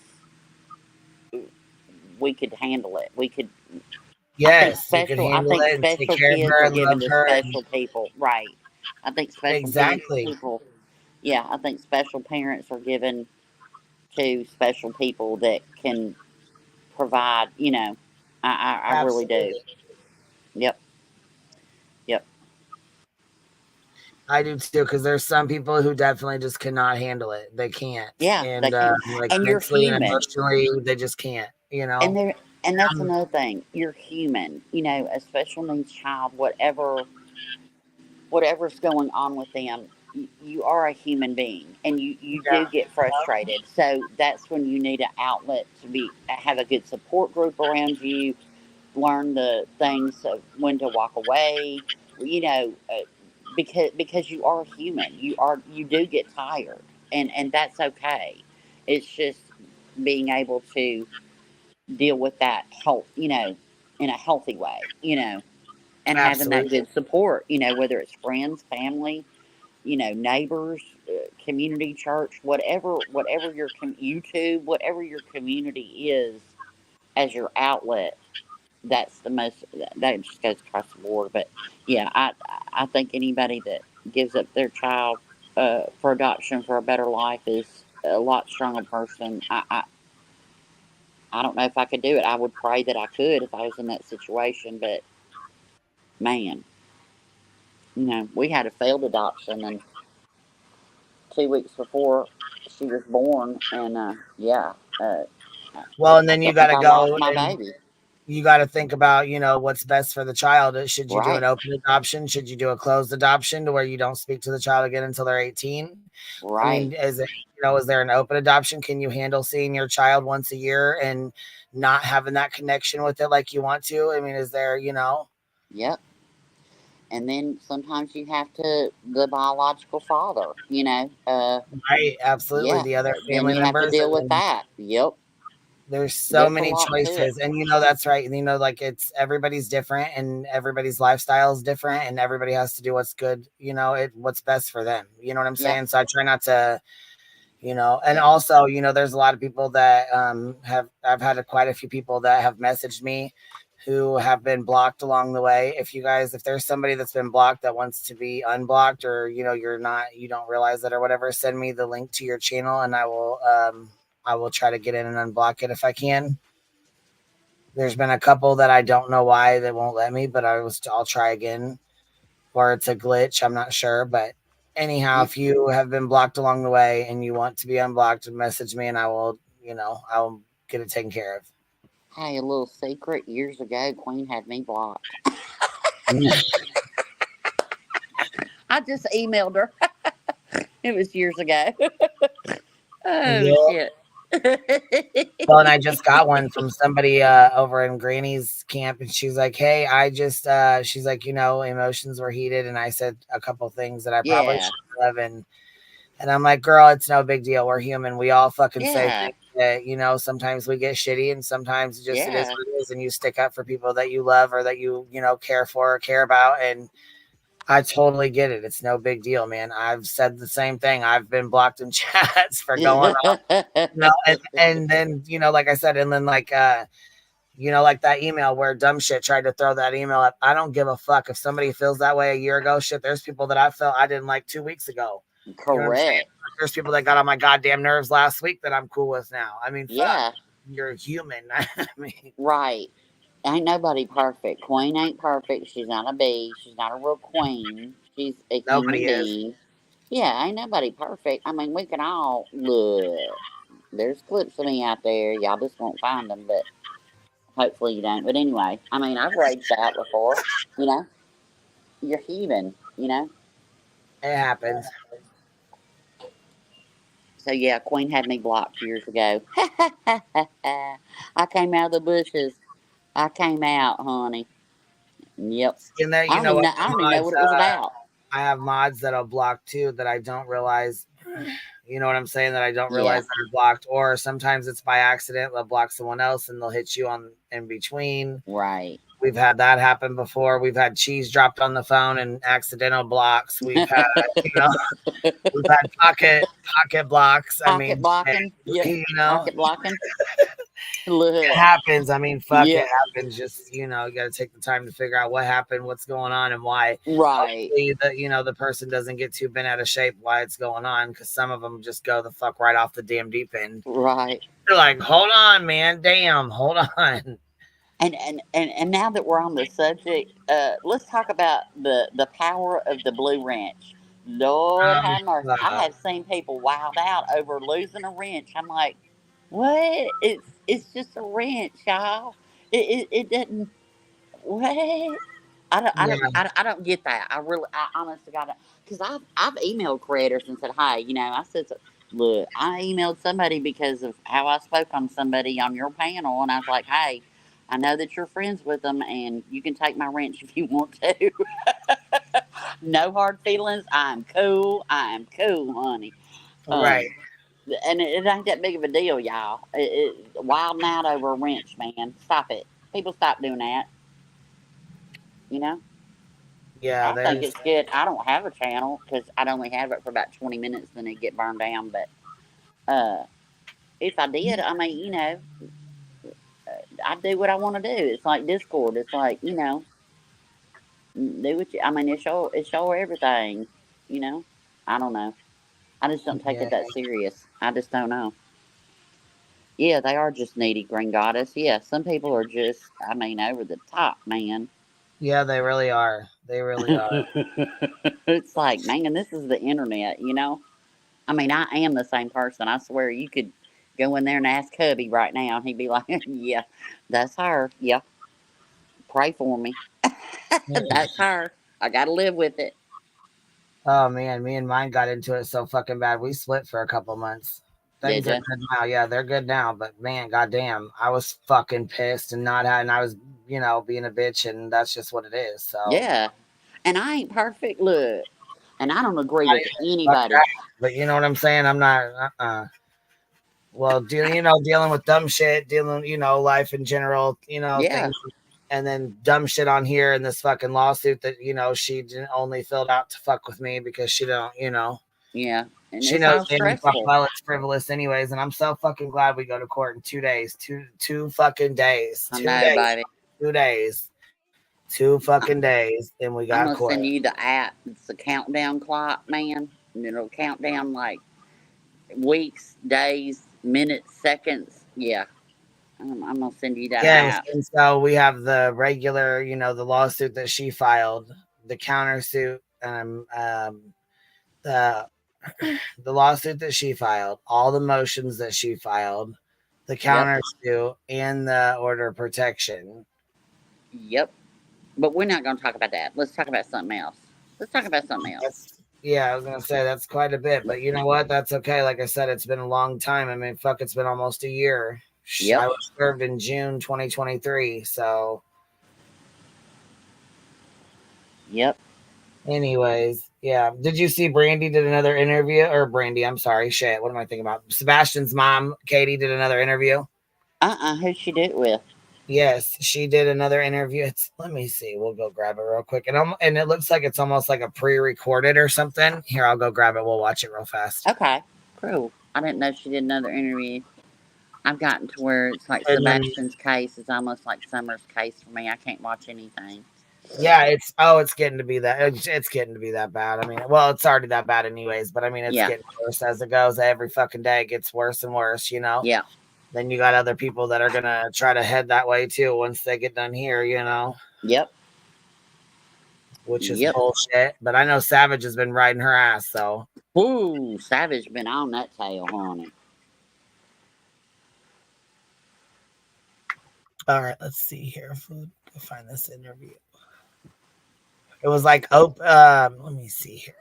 we could handle it. We could. yes, you could I handle think it and take special care of kids her are and love given to her. special people. Right. I think special Exactly. people. Yeah, I think special parents are given to special people that can provide. I really do. Absolutely. Yep. Yep. I do too, because there's some people who definitely just cannot handle it. They can't. Yeah, they And can. like And you're mentally and human. emotionally, they just can't. And there, and that's Um, another thing. You're human. A special needs child, whatever's going on with them, you are a human being, and you do yeah, get frustrated. So that's when you need an outlet to have a good support group around you. Learn the things of when to walk away. You know, uh, because you are human. You do get tired, and that's okay. It's just being able to deal with that health, in a healthy way, and having that absolutely. good support, whether it's friends, family, neighbors, community church, whatever your YouTube, whatever your community is as your outlet. That's the most. That just goes across the board. But yeah, I think anybody that gives up their child for adoption for a better life is a lot stronger person. I don't know if I could do it. I would pray that I could if I was in that situation, but man, we had a failed adoption, and 2 weeks before she was born, and yeah, uh, Well, and I then you felt got like to I lost go my and baby. you got to think about, what's best for the child. Should you do Right, an open adoption? Should you do a closed adoption to where you don't speak to the child again until they're 18? I right. mean, is there an open adoption? Can you handle seeing your child once a year and not having that connection with it like you want to? I mean, is there, Yep. And then sometimes you have to the biological father. right? Absolutely. Yeah. The other Then family you have to members. deal And with then that. Yep. there's so There's a many lot to it. choices. And that's right. And like it's everybody's different and everybody's lifestyle is different and everybody has to do what's good, what's best for them. You know what I'm Yeah. saying? So I try not to, and also, there's a lot of people that I've had quite a few people that have messaged me who have been blocked along the way. If there's somebody that's been blocked that wants to be unblocked, or you don't realize that or whatever, send me the link to your channel and I will try to get in and unblock it if I can. There's been a couple that I don't know why they won't let me, but I'll try again, or it's a glitch. I'm not sure, but anyhow, if you have been blocked along the way and you want to be unblocked, message me and I will get it taken care of. Hey, a little secret. Years ago, Queen had me blocked. I just emailed her. It was years ago. Oh, Yeah. shit. Well, and I just got one from somebody over in Granny's camp, and she's like, "Hey, I just," she's like, emotions were heated, and I said a couple things that I probably Yeah. shouldn't have, and I'm like, "Girl, it's no big deal. We're human. We all fucking say Yeah. things that sometimes we get shitty, and sometimes it is Yeah. what it is, and you stick up for people that you love or that you care for or care about, and I totally get it. It's no big deal, man. I've said the same thing. I've been blocked in chats for going on, and then like I said, and then like like that email where dumb shit tried to throw that email up. I don't give a fuck if somebody feels that way a year ago. Shit, there's people that I felt I didn't like 2 weeks ago. Correct. You know what I'm saying? There's people that got on my goddamn nerves last week that I'm cool with now. I mean, yeah. Fuck, you're human. I mean, right. Ain't nobody perfect. Queen ain't perfect. She's not a bee. She's not a real queen. She's a human being. Yeah, ain't nobody perfect. I mean, we can all look. There's clips of me out there. Y'all just won't find them, but hopefully you don't. But anyway, I mean, I've raged out before. You're human. It happens. So yeah, Queen had me blocked years ago. I came out of the bushes. I came out, honey. Yep. In there, I don't even know what it was about. I have mods that'll block too that I don't realize. You know what I'm saying? That I don't realize that are blocked, or sometimes it's by accident. They'll block someone else and they'll hit you on in between. Right. We've had that happen before. We've had cheese dropped on the phone and accidental blocks. We've had, we've had pocket blocks. Pocket blocking. Yeah. Pocket blocking. It happens. I mean, fuck, Yeah. it happens. Just you got to take the time to figure out what happened, what's going on, and why. Right. Hopefully the person doesn't get too bent out of shape why it's going on, because some of them just go the fuck right off the damn deep end. Right. They're like, hold on, man, damn, hold on. And now that we're on the subject, let's talk about the power of the Blue Wrench. Lord have mercy. I have seen people wild out over losing a wrench. I'm like, what? It's just a wrench, y'all. It doesn't. What? I don't get that. I honestly got it, because I've emailed creators and said, hi, I said, look, I emailed somebody because of how I spoke on somebody on your panel, and I was like, hey, I know that you're friends with them, and you can take my wrench if you want to. No hard feelings. I'm cool, honey. Right. And it ain't that big of a deal, y'all. Wilding out over a wrench, man. Stop it. People stop doing that. Yeah, I think it's good. I don't have a channel because I'd only have it for about 20 minutes, then it'd get burned down. But if I did, I mean, I do what I want to do. It's like Discord. It's like, do what you. I mean, it's your everything. I don't know. I just don't take it that serious. I just don't know. Yeah, they are just needy, Green Goddess. Yeah, some people are just, I mean, over the top, man. Yeah, they really are. They really are. It's like, man, this is the internet, you know? I mean, I am the same person. I swear you could go in there and ask hubby right now, and he'd be like, yeah, that's her. Yeah, pray for me. That's her. I got to live with it. Oh man, me and mine got into it so fucking bad. We split for a couple months. Did Things are you? good now. Yeah, they're good now. But man, goddamn, I was fucking pissed and not having. I was, being a bitch, and that's just what it is. So Yeah. And I ain't perfect. Look, and I don't agree not with even fuck anybody. that. But you know what I'm saying? I'm not. Well, dealing with dumb shit, life in general, Yeah. things, and then dumb shit on here and this fucking lawsuit that she didn't only filled out to fuck with me because she don't, Yeah. And she it's knows all damn fuck stressful. well it's frivolous anyways, and I'm so fucking glad we go to court in 2 days, two fucking days, I know, baby. 2 days, 2 fucking days, and we I'm got going to court. send you the app. It's the countdown clock, man. And it'll count down like weeks, days, minutes, seconds. Yeah. I'm going to send you that Yes, app. and so we have the regular, the lawsuit that she filed, the countersuit, the the lawsuit that she filed, all the motions that she filed, the Yep. countersuit, and the order of protection. Yep. But we're not going to talk about that. Let's talk about something else. Let's talk about something else. Yeah, I was gonna say that's quite a bit, but you know what? That's okay. Like I said, it's been a long time. I mean, fuck, it's been almost a year. Yep. I was served in June 2023. So, Yep. anyways, yeah. Did you see Brandy did another interview? Or Brandy, I'm sorry, shit. What am I thinking about? Sebastian's mom, Katie, did another interview. Who'd she do it with? Yes, she did another interview. Let me see. We'll go grab it real quick. And it looks like it's almost like a pre-recorded or something. Here, I'll go grab it. We'll watch it real fast. Okay. Cool. I didn't know she did another interview. I've gotten to where it's like Sebastian's case is almost like Summer's case for me. I can't watch anything. Yeah, it's getting to be that it's getting to be that bad. I mean, well, it's already that bad anyways, but I mean, it's getting worse as it goes. Every fucking day it gets worse and worse, Yeah. Then you got other people that are gonna try to head that way too once they get done here, Yep. Which is bullshit. But I know Savage has been riding her ass, so. Ooh, Savage been on that tail, honey. All right, let's see here. We'll find this interview. It was like, let me see here.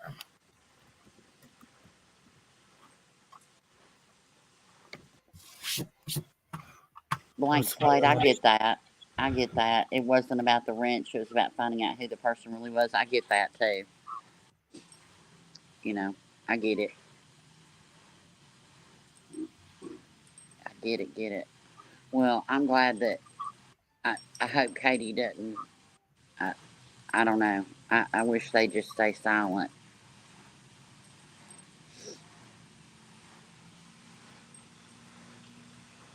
Blank slate, I get that. I get that. It wasn't about the wrench. It was about finding out who the person really was. I get that too. I get it. I get it. Well, I'm glad that I hope Katie doesn't. I don't know. I wish they just stay silent.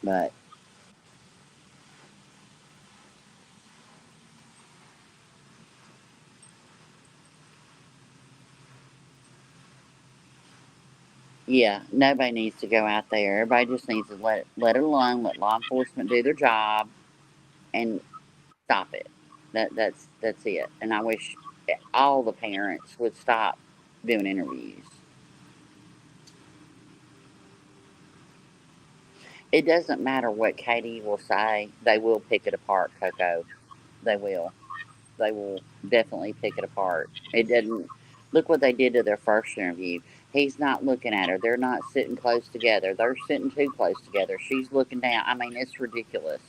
But yeah, nobody needs to go out there. Everybody just needs to let it alone. Let law enforcement do their job, and stop it. That's it. And I wish all the parents would stop doing interviews. It doesn't matter what Katie will say; they will pick it apart, Coco. They will. They will definitely pick it apart. It doesn't. Look what they did to their first interview. He's not looking at her. They're not sitting close together. They're sitting too close together. She's looking down. I mean, it's ridiculous.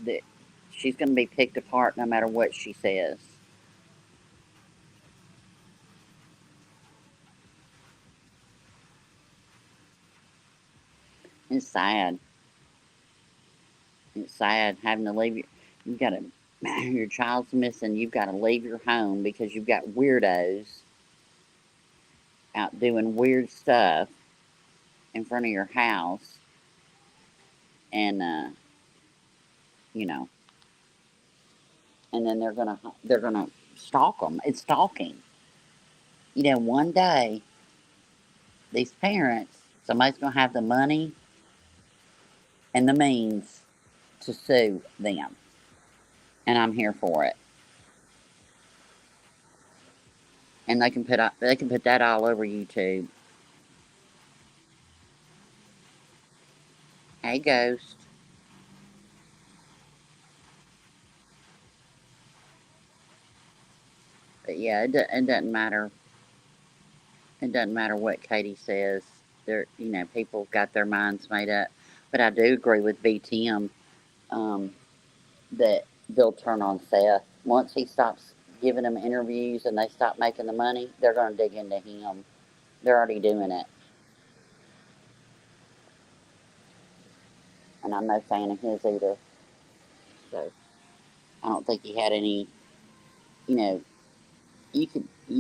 That she's going to be picked apart no matter what she says. It's sad. It's sad having to leave you've got to, your child's missing, you've got to leave your home because you've got weirdos out doing weird stuff in front of your house. And, and then they're gonna stalk them. It's stalking. You know, one day, these parents, somebody's going to have the money and the means to sue them. And I'm here for it. And they can put that all over YouTube. Hey, Ghost. But yeah, it doesn't matter. It doesn't matter what Katie says. People got their minds made up. But I do agree with BTM that they'll turn on Seth. Once he stops giving them interviews and they stop making the money, they're going to dig into him. They're already doing it. And I'm no fan of his either. So I don't think he had any, you know, you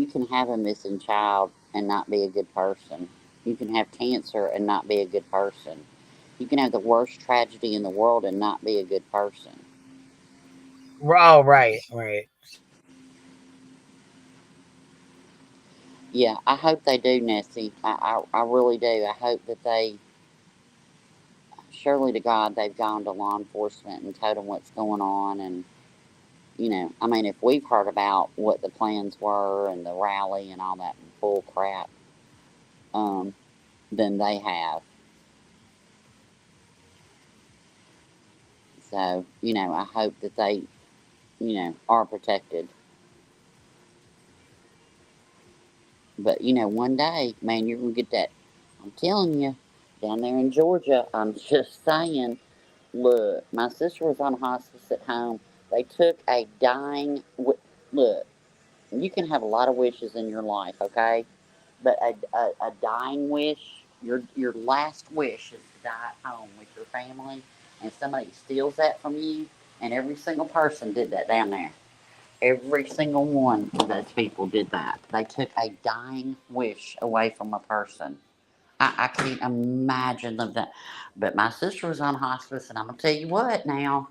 can have a missing child and not be a good person. You can have cancer and not be a good person. You can have the worst tragedy in the world and not be a good person. Oh, right. Yeah, I hope they do, Nessie. I really do. I hope that they, surely to God, they've gone to law enforcement and told them what's going on. And, I mean, if we've heard about what the plans were and the rally and all that bull crap, then they have. So, I hope that they, are protected. But, one day, man, you're going to get that. I'm telling you, down there in Georgia, I'm just saying, look, my sister was on hospice at home. They took a dying, look, you can have a lot of wishes in your life, okay? But a dying wish, your last wish is to die at home with your family, and somebody steals that from you, and every single person did that down there. Every single one of those people did that. They took a dying wish away from a person. I can't imagine that. But my sister was on hospice, and I'm going to tell you what now.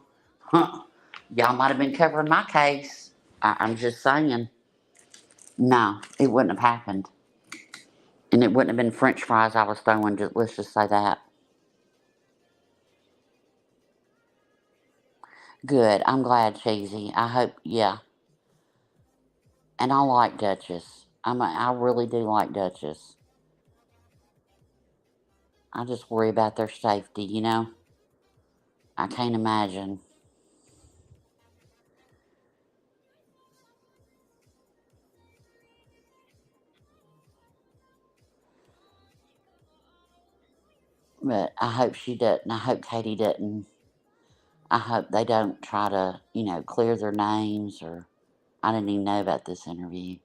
Y'all might have been covering my case. I'm just saying. No, it wouldn't have happened. And it wouldn't have been French fries I was throwing. Let's just say that. Good. I'm glad, Cheesy. I hope, yeah. And I like Duchess. I really do like Duchess. I just worry about their safety, I can't imagine. But I hope she doesn't. I hope Katie doesn't. I hope they don't try to, clear their names or. I didn't even know about this interview.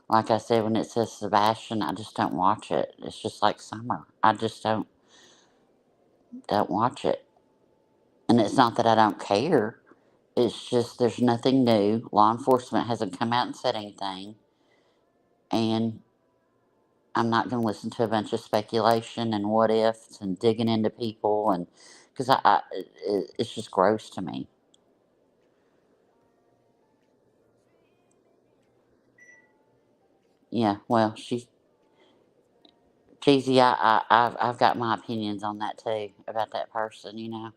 Like I said, when it says Sebastian, I just don't watch it. It's just like Summer. I just don't watch it. And it's not that I don't care. It's just there's nothing new. Law enforcement hasn't come out and said anything. And I'm not going to listen to a bunch of speculation and what ifs and digging into people. And because it's just gross to me. Yeah, well, cheesy. I've got my opinions on that too, about that person, And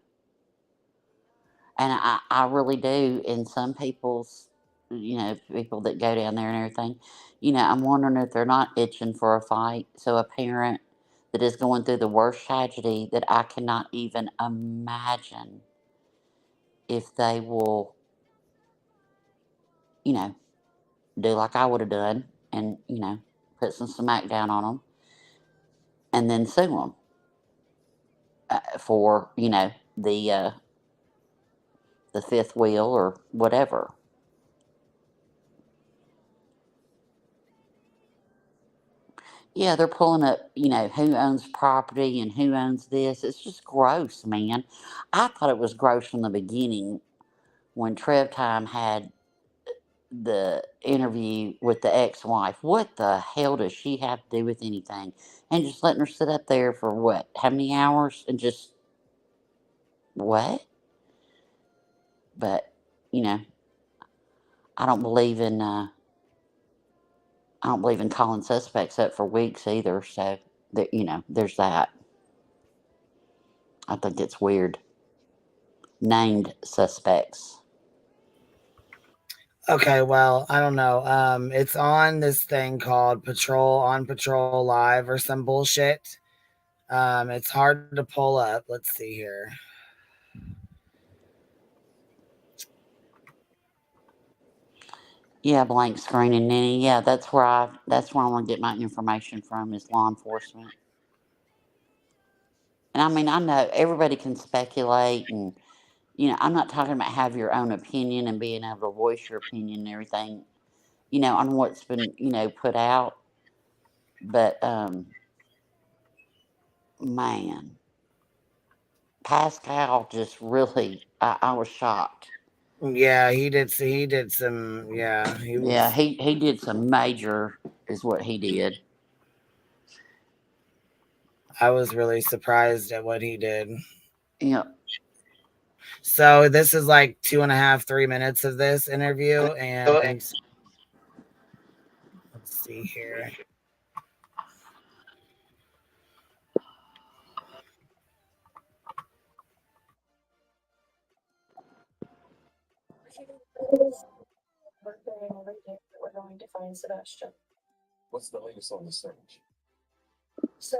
I really do. And some people's, people that go down there and everything, I'm wondering if they're not itching for a fight. So a parent that is going through the worst tragedy that I cannot even imagine if they will, do like I would have done and, put some smack down on them and then sue them for, the fifth wheel or whatever. Yeah, they're pulling up, who owns property and who owns this. It's just gross, man. I thought it was gross from the beginning when Trev Time had the interview with the ex-wife. What the hell does she have to do with anything? And just letting her sit up there for what? How many hours? And just, what? But, I don't believe in calling suspects up for weeks either. So that there's that. I think it's weird. Named suspects. Okay, well, I don't know. It's on this thing called On Patrol Live or some bullshit. It's hard to pull up. Let's see here. Yeah, blank screen and Ninny. Yeah, that's where I want to get my information from is law enforcement. And I mean, I know everybody can speculate, and I'm not talking about have your own opinion and being able to voice your opinion and everything, on what's been put out. But man, Pascal just really, I was shocked. Yeah, he did some. Yeah, he was. Yeah, he did some major, is what he did. I was really surprised at what he did. Yeah. So this is like 2.5, 3 minutes of this interview, and let's see here. We're going to find Sebastian. What's the latest on the search? So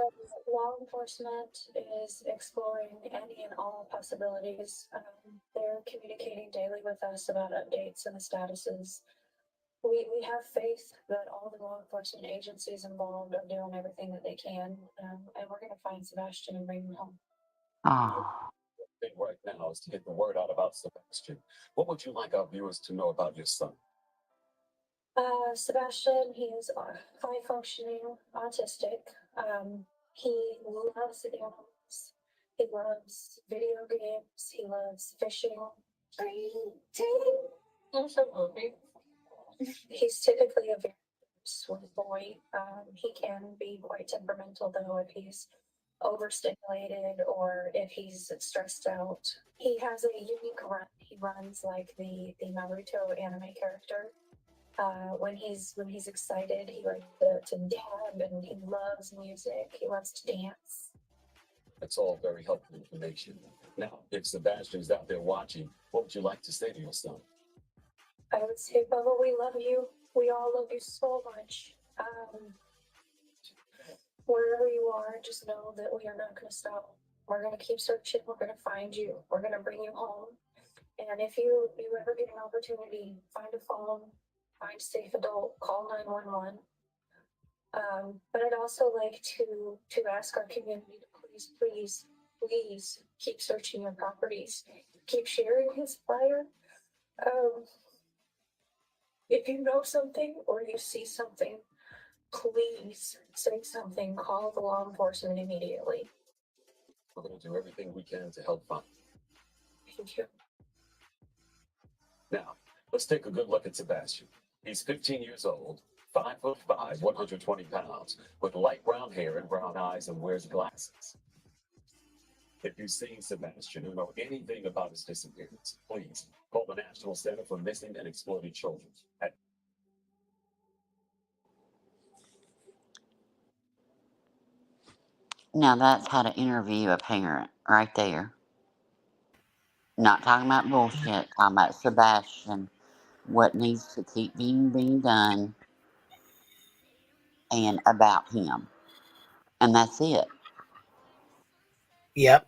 law enforcement is exploring any and all possibilities. They're communicating daily with us about updates and the statuses. We have faith that all the law enforcement agencies involved are doing everything that they can, and we're going to find Sebastian and bring him home. Oh. The thing right now is to get the word out about Sebastian. What would you like our viewers to know about your son? Sebastian, he is high functioning autistic. He loves animals. He loves video games. He loves fishing. He's typically a very sweet boy. He can be quite temperamental though if he's overstimulated or if he's stressed out. He has a unique run. He runs like the Naruto anime character. When he's excited, he likes to dab, and he loves music. He loves to dance. That's all very helpful information. Now, if Sebastian's out there watching, what would you like to say to your son? I would say, Bubba, we love you. We all love you so much. Wherever you are, just know that we are not going to stop. We're going to keep searching. We're going to find you. We're going to bring you home. And if you ever get an opportunity, find a phone, find a safe adult, call 911. But I'd also like to ask our community to please keep searching your properties. Keep sharing his flyer. If you know something or you see something, please say something. Call the law enforcement immediately. We're going to do everything we can to help find him. Thank you. Now, let's take a good look at Sebastian. He's 15 years old, 5'5", 120 pounds, with light brown hair and brown eyes, and wears glasses. If you've seen Sebastian or know anything about his disappearance, please call the National Center for Missing and Exploited Children. Now that's how to interview a parent right there. Not talking about bullshit, talking about Sebastian, what needs to keep being done, and about him. And that's it. Yep.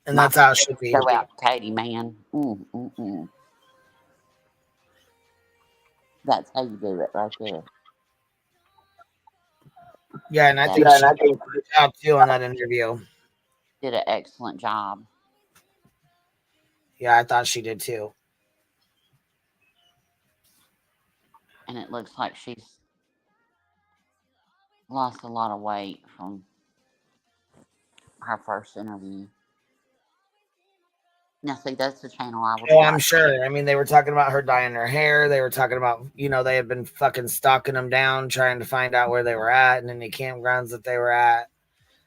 And that's how it should be. Go out, Katie, man. That's how you do it right there. Yeah, and I think she did a good job too on that interview. Did an excellent job. Yeah, I thought she did too. And it looks like she's lost a lot of weight from her first interview. Now, see, that's the channel I would watch. I'm sure. I mean, they were talking about her dyeing her hair. They were talking about, they had been fucking stalking them down, trying to find out where they were at and any campgrounds that they were at.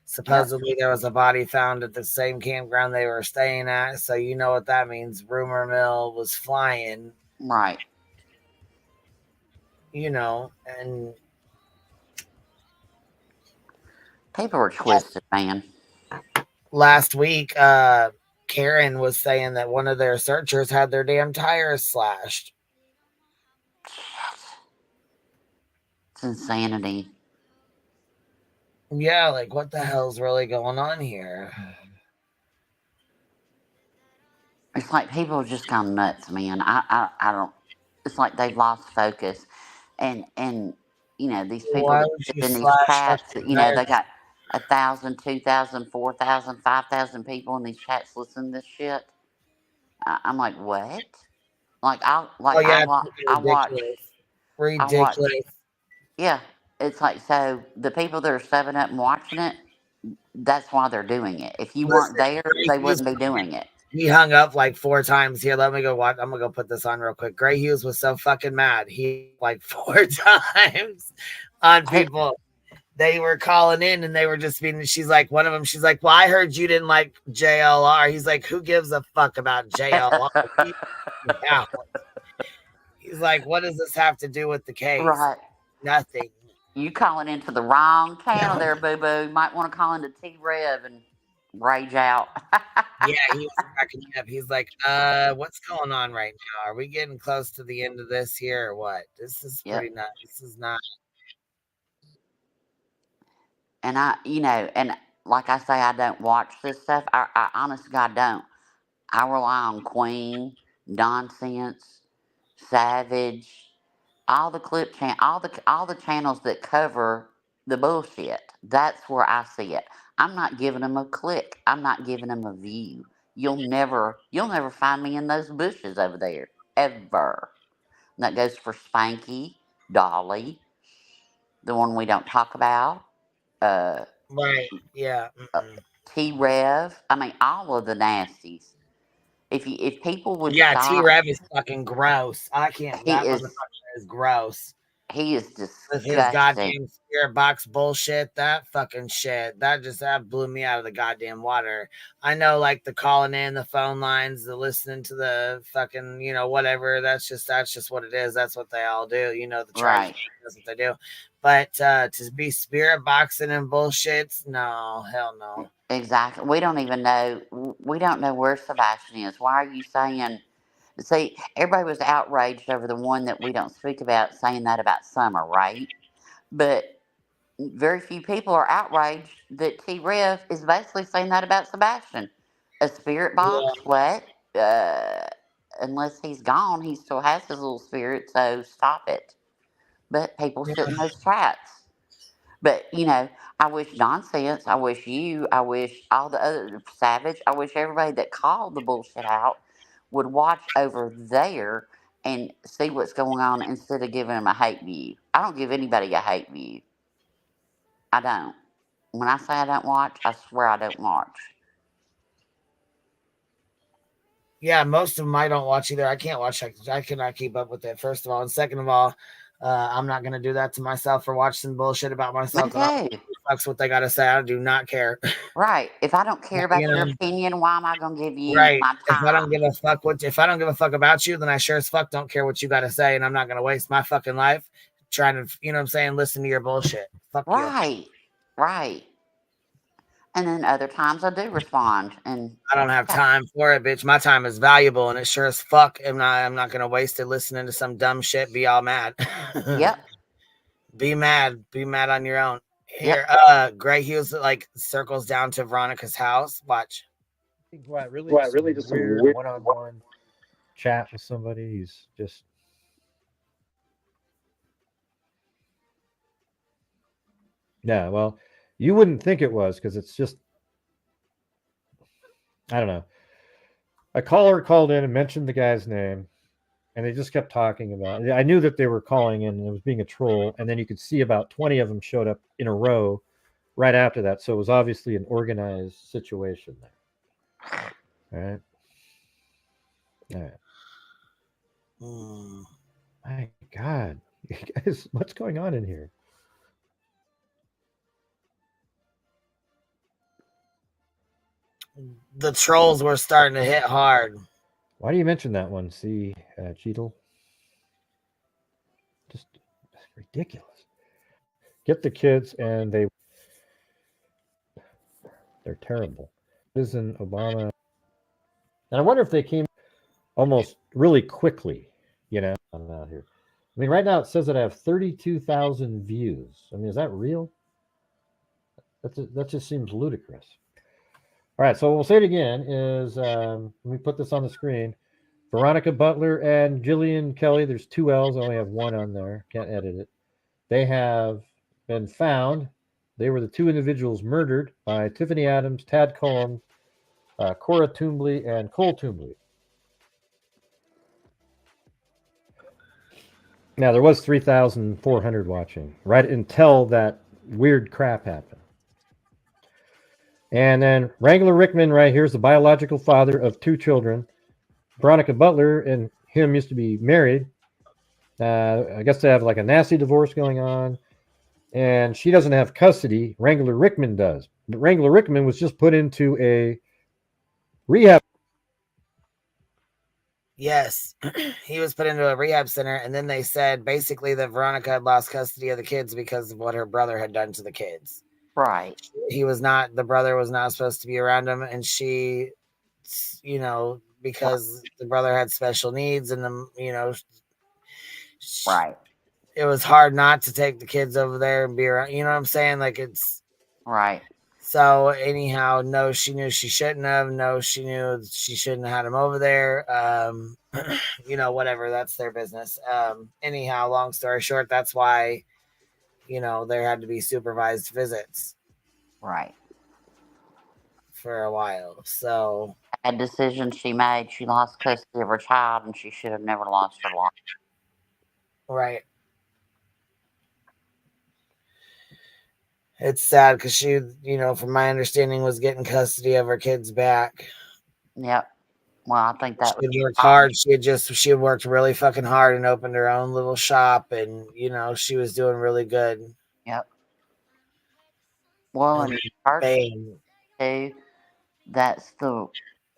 Supposedly, there was a body found at the same campground they were staying at. So you know what that means. Rumor mill was flying. Right. you know, and People are twisted, man. last week, Karen was saying that one of their searchers had their damn tires slashed. It's insanity. Yeah, like what the hell's really going on here? It's like people have just gone nuts, man. I don't. It's like they've lost focus, and these people Why that would you live in these slash chats. fucking They tires? got 1,000, 2,000, 4,000, 5,000 people in these chats listening to this shit. I'm like, what? Like Oh yeah, it's I fucking watch ridiculous. I watch. Ridiculous. Yeah, it's like, so the people that are 7 up and watching it, that's why they're doing it. If you weren't Listen, there, Gray they Hughes, wouldn't be doing it. he hung up like 4 times. Here, let me go watch. I'm gonna go put this on real quick. Gray Hughes was so fucking mad. He like 4 times on Hey, people. They were calling in and they were just being, she's like, one of them, she's like, well, I heard you didn't like JLR. He's like, who gives a fuck about JLR? Yeah. He's like, what does this have to do with the case? right. Nothing. You calling into the wrong channel there, boo boo. You might want to call into T Rev and rage out. Yeah, he was cracking me up. He's like, what's going on right now? Are we getting close to the end of this here or what? This is Yep. pretty nuts. This is not. And and like I say, I don't watch this stuff. I honest to God don't. I rely on Queen, Nonsense, Savage, all the all the channels that cover the bullshit. That's where I see it. I'm not giving them a click. I'm not giving them a view. You'll never find me in those bushes over there ever. And that goes for Spanky, Dolly, the one we don't talk about, uh, Right. Yeah. T Rev. I mean, all of the nasties. If people would Yeah, T stop, Rev is fucking gross. I can't. he That is motherfucker is gross. he is With his disgusting. goddamn spirit box bullshit, that fucking shit, that blew me out of the goddamn water. I know, like the calling in, the phone lines, the listening to the fucking, whatever. That's just what it is. That's what they all do. The charge. Right. That's what they do. But to be spirit boxing and bullshits, no, hell no. Exactly. We don't even know. We don't know where Sebastian is. Why are you saying? See, everybody was outraged over the one that we don't speak about saying that about Summer, right? But very few people are outraged that T Rev is basically saying that about Sebastian. A spirit Yeah, box? What? Uh, unless he's gone, he still has his little spirit, so stop it. But people sit in yeah, those chats. But I wish Nonsense, I wish you, I wish all the other Savage, I wish everybody that called the bullshit out would watch over there and see what's going on instead of giving them a hate view. I don't give anybody a hate view. I don't. When I say I don't watch, I swear I don't watch. yeah. Most of them I don't watch either. I can't watch. I cannot keep up with it. First of all, and second of all, I'm not gonna do that to myself or watch some bullshit about Me myself. And too. fucks what they gotta say. I do not care. Right. If I don't care you about your know, opinion, why am I going to give you right? my time? If I don't give a fuck about you, then I sure as fuck don't care what you gotta say, and I'm not gonna waste my fucking life trying to, what I'm saying, listen to your bullshit. Fuck you. Right. Right. And then other times I do respond. And I don't have yeah, time for it, bitch. My time is valuable, and it sure as fuck I'm not gonna waste it listening to some dumb shit. Be all mad. yep. Be mad. Be mad on your own. Yep. Here, Gray Hughes like circles down to Veronica's house. Watch. Right, really just some weird one-on-one chat with somebody. He's just well, you wouldn't think it was because it's just I don't know. A caller called in and mentioned the guy's name, and they just kept talking about it. I knew that they were calling in and it was being a troll, and then you could see about 20 of them showed up in a row right after that. So it was obviously an organized situation there. All right. All right. My God, you guys, what's going on in here? The trolls were starting to hit hard. Why do you mention that one? See, Cheetle? Just ridiculous. Get the kids, and they're terrible. Citizen Obama, and I wonder if they came almost really quickly. I'm out here. I mean, right now it says that I have 32,000 views. I mean, is that real? That just seems ludicrous. All right, so we'll say it again. Let me put this on the screen. Veronica Butler and Jillian Kelley. There's 2 L's. I only have 1 on there. Can't edit it. They have been found. They were the 2 individuals murdered by Tiffany Adams, Tad Cohen, Cora Toombley, and Cole Toombley. Now, there was 3,400 watching right until that weird crap happened. And then Wrangler Rickman right here is the biological father of 2 children. Veronica Butler and him used to be married. I guess they have like a nasty divorce going on. And she doesn't have custody. Wrangler Rickman does. But Wrangler Rickman was just put into a rehab. Yes, he was put into a rehab center, and then they said basically that Veronica had lost custody of the kids because of what her brother had done to the kids. Right. The brother was not supposed to be around him, and she, because the brother had special needs, and right. It was hard not to take the kids over there and be around. You know what I'm saying? Like, it's right. So anyhow, no, she knew she shouldn't have. No, she knew she shouldn't have had him over there. Whatever. That's their business. Anyhow, long story short, that's why, there had to be supervised visits. Right. For a while. So. A decision she made. She lost custody of her child, and she should have never lost her life. Right. It's sad because she, from my understanding, was getting custody of her kids back. Yep. Well, I think that she worked hard. She had worked really fucking hard and opened her own little shop, and she was doing really good. Yep. Well, and too, that's the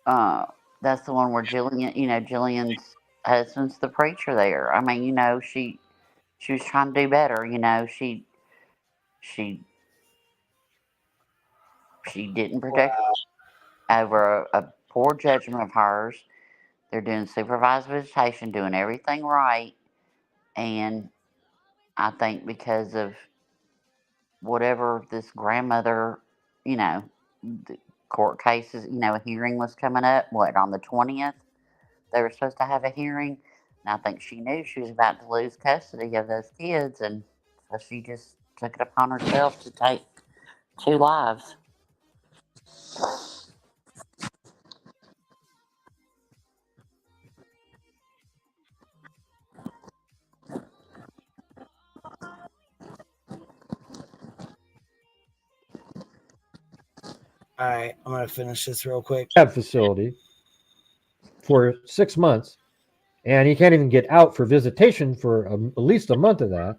one where Jillian's husband's the preacher there. I mean, she was trying to do better. She didn't protect her over a poor judgment of hers. They're doing supervised visitation, doing everything right. And I think because of whatever this grandmother, the court cases, a hearing was coming up, on the 20th? They were supposed to have a hearing. And I think she knew she was about to lose custody of those kids. And so she just took it upon herself to take 2 lives. All right, I'm going to finish this real quick. Facility for 6 months, and he can't even get out for visitation for at least a month of that.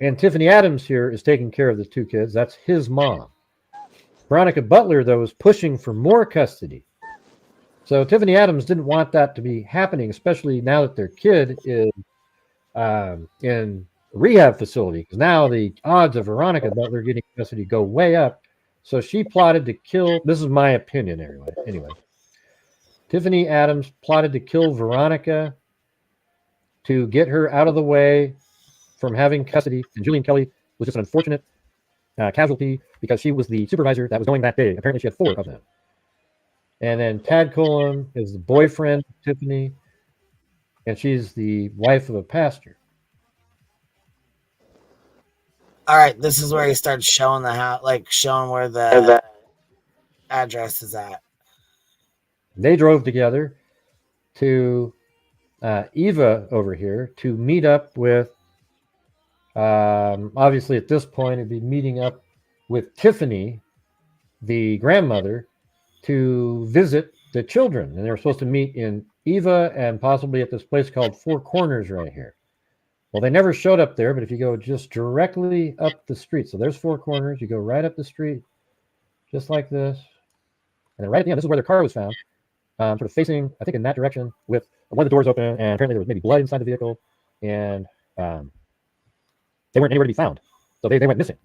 And Tiffany Adams here is taking care of the 2 kids. That's his mom. Veronica Butler, though, is pushing for more custody. So Tiffany Adams didn't want that to be happening, especially now that their kid is in a rehab facility. Because now the odds of Veronica Butler getting custody go way up. So she plotted to kill. This is my opinion, anyway. Tiffany Adams plotted to kill Veronica to get her out of the way from having custody. And Jillian Kelley was just an unfortunate casualty because she was the supervisor that was going that day. Apparently, she had 4 of them. And then Tad Cohen is the boyfriend of Tiffany, and she's the wife of a pastor. All right, this is where he starts showing the house, showing where the address is at. They drove together to Eva over here to meet up with, obviously at this point, it'd be meeting up with Tiffany, the grandmother, to visit the children. And they were supposed to meet in Eva and possibly at this place called Four Corners right here. Well, they never showed up there, but if you go just directly up the street, so there's Four Corners, you go right up the street, just like this. And then right at the end, this is where their car was found, sort of facing, I think, in that direction with one of the doors open, and apparently there was maybe blood inside the vehicle. And They weren't anywhere to be found. So they went missing.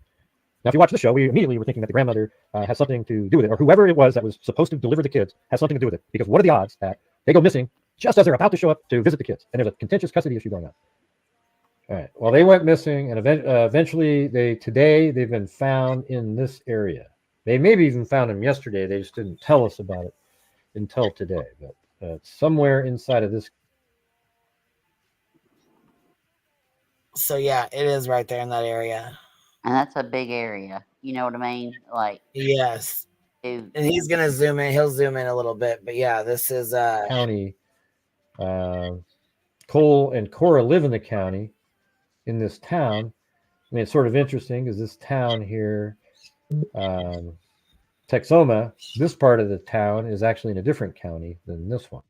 Now, if you watch the show, we immediately were thinking that the grandmother has something to do with it, or whoever it was that was supposed to deliver the kids has something to do with it. Because what are the odds that they go missing just as they're about to show up to visit the kids? And there's a contentious custody issue going on. All right. Well, they went missing, and eventually today they've been found in this area. They maybe even found them yesterday. They just didn't tell us about it until today. But it's somewhere inside of this. So yeah, it is right there in that area. And that's a big area. You know what I mean? Like, yes. And he's gonna zoom in. He'll zoom in a little bit, but yeah, this is county. Cole and Cora live in the county, in this town. I mean, it's sort of interesting because this town here, Texoma, this part of the town is actually in a different county than this one.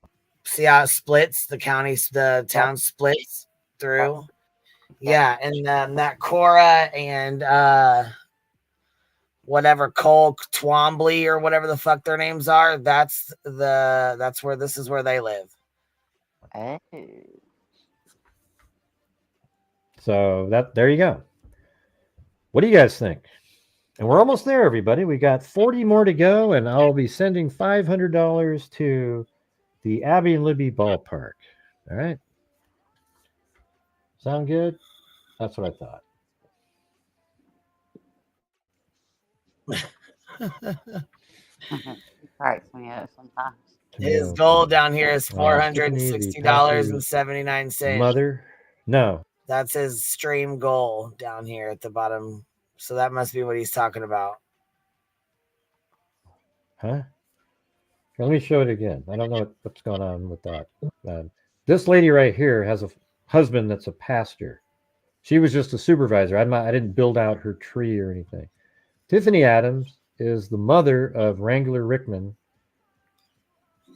See how it splits? The town splits through. Yeah, and that Cora and whatever Cole Twombly or whatever the fuck their names are, that's where this is where they live. So there you go. What do you guys think? And we're almost there, everybody. We got 40 more to go, and I'll be sending $500 to the Abby and Libby ballpark. All right. Sound good? That's what I thought. Right, yeah, sometimes. His goal down here is $460.79. Mother? No. That's his stream goal down here at the bottom. So that must be what he's talking about. Huh? Let me show it again. I don't know what's going on with that. This lady right here has a husband that's a pastor. She was just a supervisor. I didn't build out her tree or anything. Tiffany Adams is the mother of Wrangler Rickman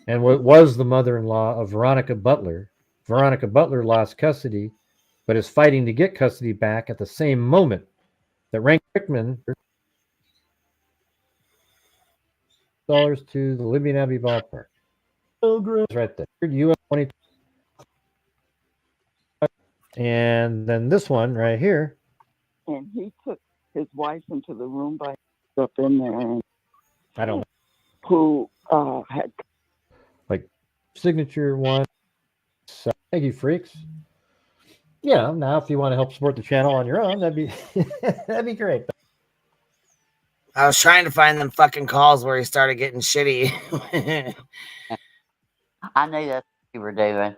and what was the mother-in-law of Veronica Butler. Veronica Butler lost custody, but is fighting to get custody back at the same moment that Wrangler Rickman dollars to the Libby and Abbey ballpark. Right there. US 20. And then this one right here. And he took his wife into the room by up in there. And I don't know. Who had like signature one. So, thank you, freaks. Yeah, now if you want to help support the channel on your own, that'd be great. I was trying to find them fucking calls where he started getting shitty. I knew that's what you were doing.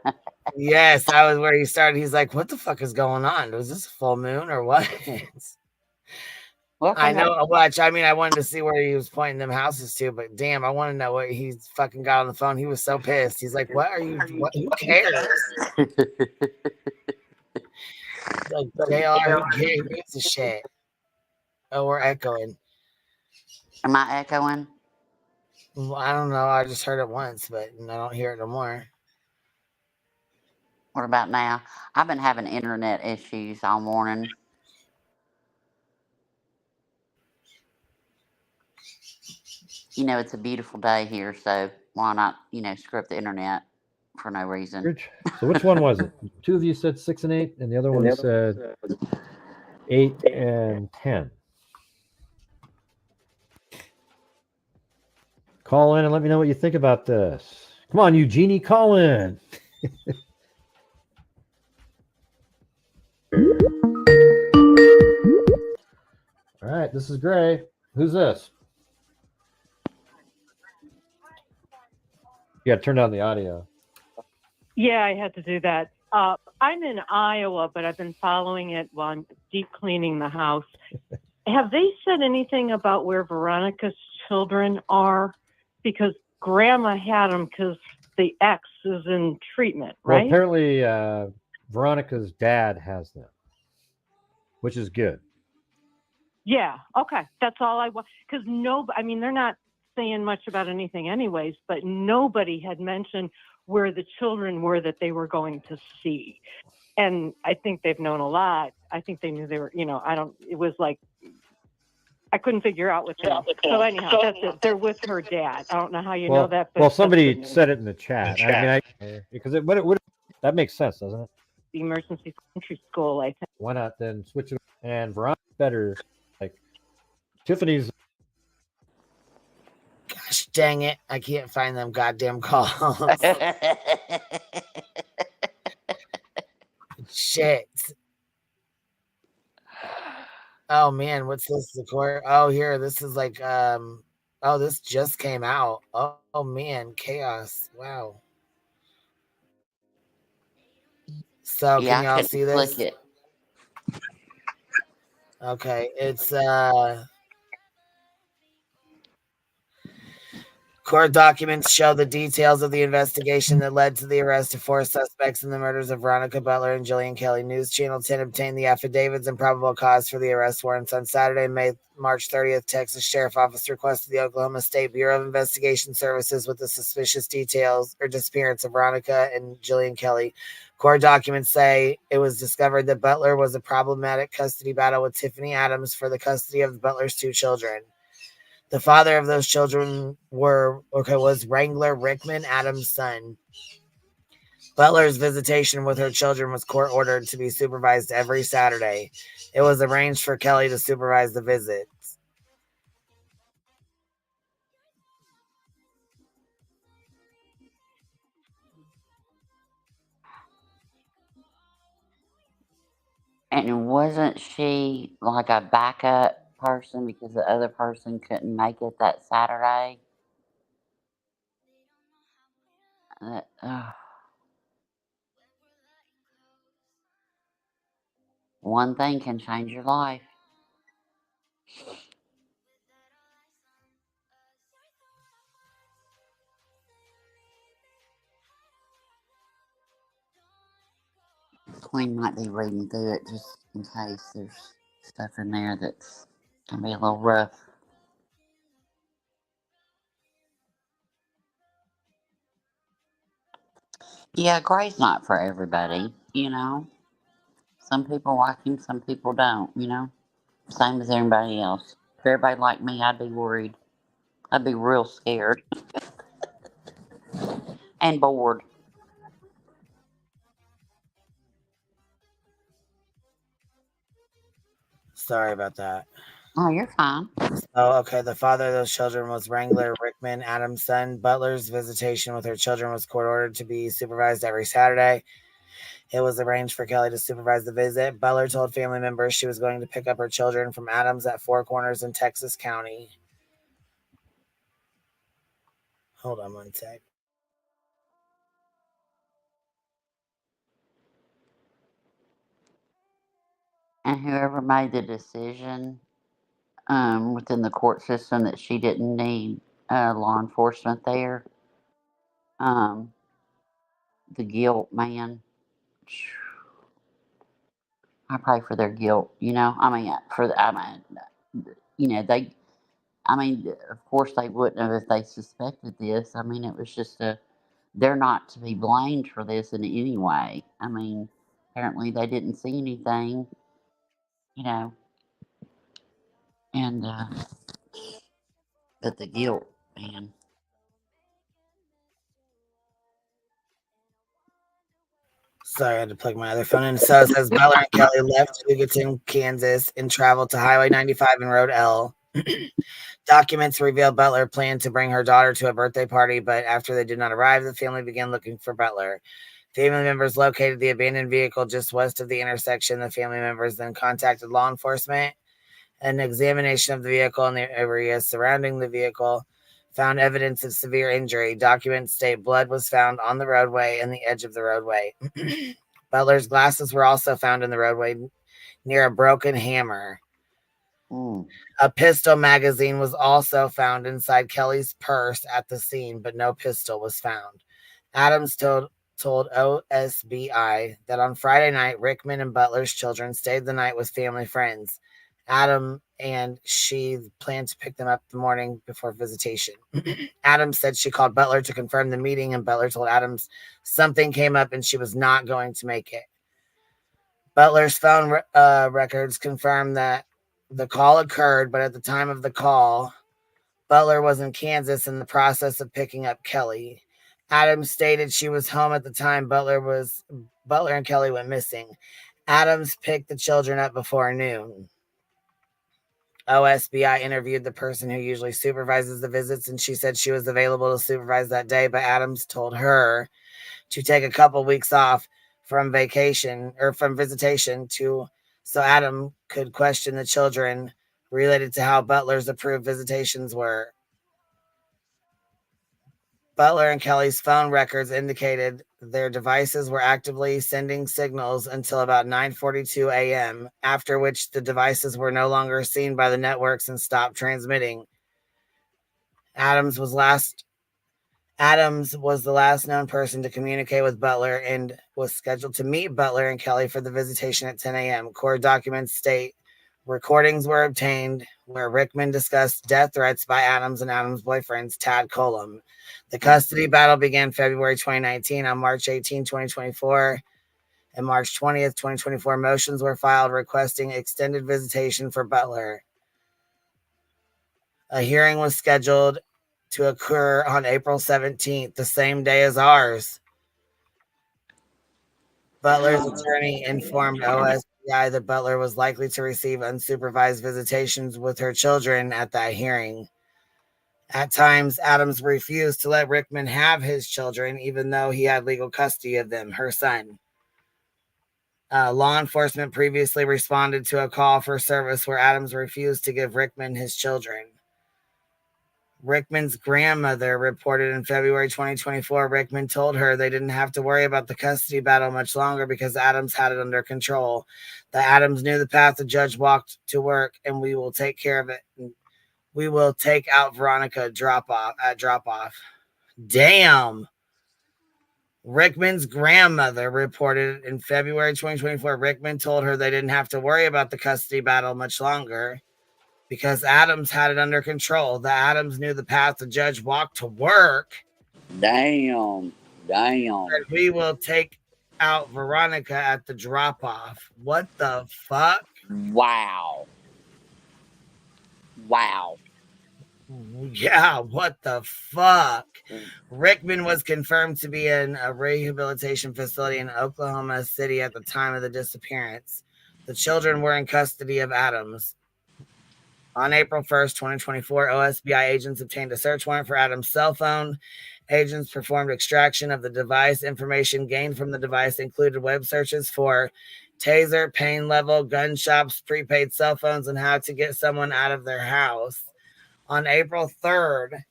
Yes, that was where he started. He's like, what the fuck is going on? Was this a full moon or what? I know. Watch. I mean, I wanted to see where he was pointing them houses to, but damn, I want to know what he fucking got on the phone. He was so pissed. He's like, what are you? What, who cares? Like, JR, who gives a shit? Oh, we're echoing. Am I echoing? Well, I don't know. I just heard it once, but I don't hear it no more. What about now? I've been having internet issues all morning. You know, it's a beautiful day here, so why not, screw up the internet for no reason? So which one was it? Two of you said 6 and 8, and the other one said 8 and 10. Call in and let me know what you think about this. Come on, Eugenie, call in. All right, this is Gray. Who's this? You got to turn down the audio. Yeah, I had to do that. I'm in Iowa, but I've been following it while I'm deep cleaning the house. Have they said anything about where Veronica's children are? Because Grandma had them because the ex is in treatment, right? Well, apparently Veronica's dad has them, which is good. Yeah, okay. That's all I want. Because they're not saying much about anything anyways, but nobody had mentioned where the children were that they were going to see. And I think they've known a lot. I think they knew they were, it was like, I couldn't figure out what them. So anyhow, that's it. They're with her dad. I don't know how you know that. But somebody said it in the chat. Because that makes sense, doesn't it? the emergency elementary school, I think. Why not then switch it? And Veronica better, like Tiffany's. Gosh dang it. I can't find them goddamn calls. Shit. Oh man, what's this? The court? Oh, here. This is like oh, this just came out. Oh man, chaos. Wow. So Yeah, can I y'all couldn't see click this? it. Okay, it's court documents show the details of the investigation that led to the arrest of 4 suspects in the murders of Veronica Butler and Jillian Kelley. News Channel 10 obtained the affidavits and probable cause for the arrest warrants on Saturday, March 30th. Texas Sheriff Office requested the Oklahoma State Bureau of Investigation Services with the suspicious details or disappearance of Veronica and Jillian Kelley. Court documents say it was discovered that Butler was a problematic custody battle with Tiffany Adams for the custody of Butler's 2 children. The father of those children was Wrangler Rickman, Adams' son. Butler's visitation with her children was court ordered to be supervised every Saturday. It was arranged for Kelley to supervise the visits. And wasn't she like a backup person because the other person couldn't make it that Saturday? One thing can change your life. Queen might be reading through it just in case there's stuff in there that's gonna be a little rough. Yeah, Gray's not for everybody, you know. Some people like him, some people don't, you know. Same as everybody else. If everybody liked me, I'd be worried. I'd be real scared and bored. Sorry about that. Oh, you're fine. Oh, okay. The father of those children was Wrangler Rickman, Adams' son. Butler's visitation with her children was court ordered to be supervised every Saturday. It was arranged for Kelley to supervise the visit. Butler told family members she was going to pick up her children from Adams at Four Corners in Texas County. Hold on one sec. And whoever made the decision within the court system that she didn't need law enforcement there, the guilt, man. I pray for their guilt, you know. I mean, you know, of course they wouldn't have if they suspected this. I mean, it was just they're not to be blamed for this in any way. I mean, apparently they didn't see anything, you know, and, but the guilt, man. Sorry, I had to plug my other phone in. So it says Butler and Kelley left Hugoton, Kansas, and traveled to Highway 95 and Road L. Documents reveal Butler planned to bring her daughter to a birthday party, but after they did not arrive, the family began looking for Butler. Family members located the abandoned vehicle just west of the intersection. The family members then contacted law enforcement. An examination of the vehicle and the area surrounding the vehicle found evidence of severe injury. Documents state blood was found on the roadway and the edge of the roadway. Butler's glasses were also found in the roadway near a broken hammer. A pistol magazine was also found inside Kelley's purse at the scene, but no pistol was found. Adams told OSBI that on Friday night, Rickman and Butler's children stayed the night with family friends. Adam and she planned to pick them up the morning before visitation. Adams said she called Butler to confirm the meeting, and Butler told Adams something came up and she was not going to make it. Butler's phone records confirmed that the call occurred, but at the time of the call, Butler was in Kansas in the process of picking up Kelley. Adams stated she was home at the time Butler and Kelley went missing. Adams picked the children up before noon. OSBI interviewed the person who usually supervises the visits, and she said she was available to supervise that day, but Adams told her to take a couple weeks off from vacation or from visitation so Adam could question the children related to how Butler's approved visitations were. Butler and Kelley's phone records indicated their devices were actively sending signals until about 9:42 a.m., after which the devices were no longer seen by the networks and stopped transmitting. Adams was the last known person to communicate with Butler and was scheduled to meet Butler and Kelley for the visitation at 10 a.m. Court documents state recordings were obtained where Rickman discussed death threats by Adams and Adams' boyfriends, Tad Colum. The custody battle began February 2019. On March 18, 2024 and March 20th, 2024, motions were filed requesting extended visitation for Butler. A hearing was scheduled to occur on April 17th, the same day as ours. Butler's attorney informed OSBI that Butler was likely to receive unsupervised visitations with her children at that hearing. At times, Adams refused to let Rickman have his children, even though he had legal custody of them, her son. Law enforcement previously responded to a call for service where Adams refused to give Rickman his children. Rickman's grandmother reported in February 2024, Rickman told her they didn't have to worry about the custody battle much longer because Adams had it under control. That Adams knew the path the judge walked to work, and we will take care of it. We will take out Veronica at drop off. Damn. Rickman's grandmother reported in February 2024, Rickman told her they didn't have to worry about the custody battle much longer because Adams had it under control. The Adams knew the path the judge walked to work. Damn. And we will take out Veronica at the drop-off. What the fuck? Wow. Yeah, what the fuck? Rickman was confirmed to be in a rehabilitation facility in Oklahoma City at the time of the disappearance. The children were in custody of Adams. On April 1st, 2024, OSBI agents obtained a search warrant for Adams' cell phone. Agents performed extraction of the device. Information gained from the device included web searches for taser, pain level, gun shops, prepaid cell phones, and how to get someone out of their house. On April 3rd,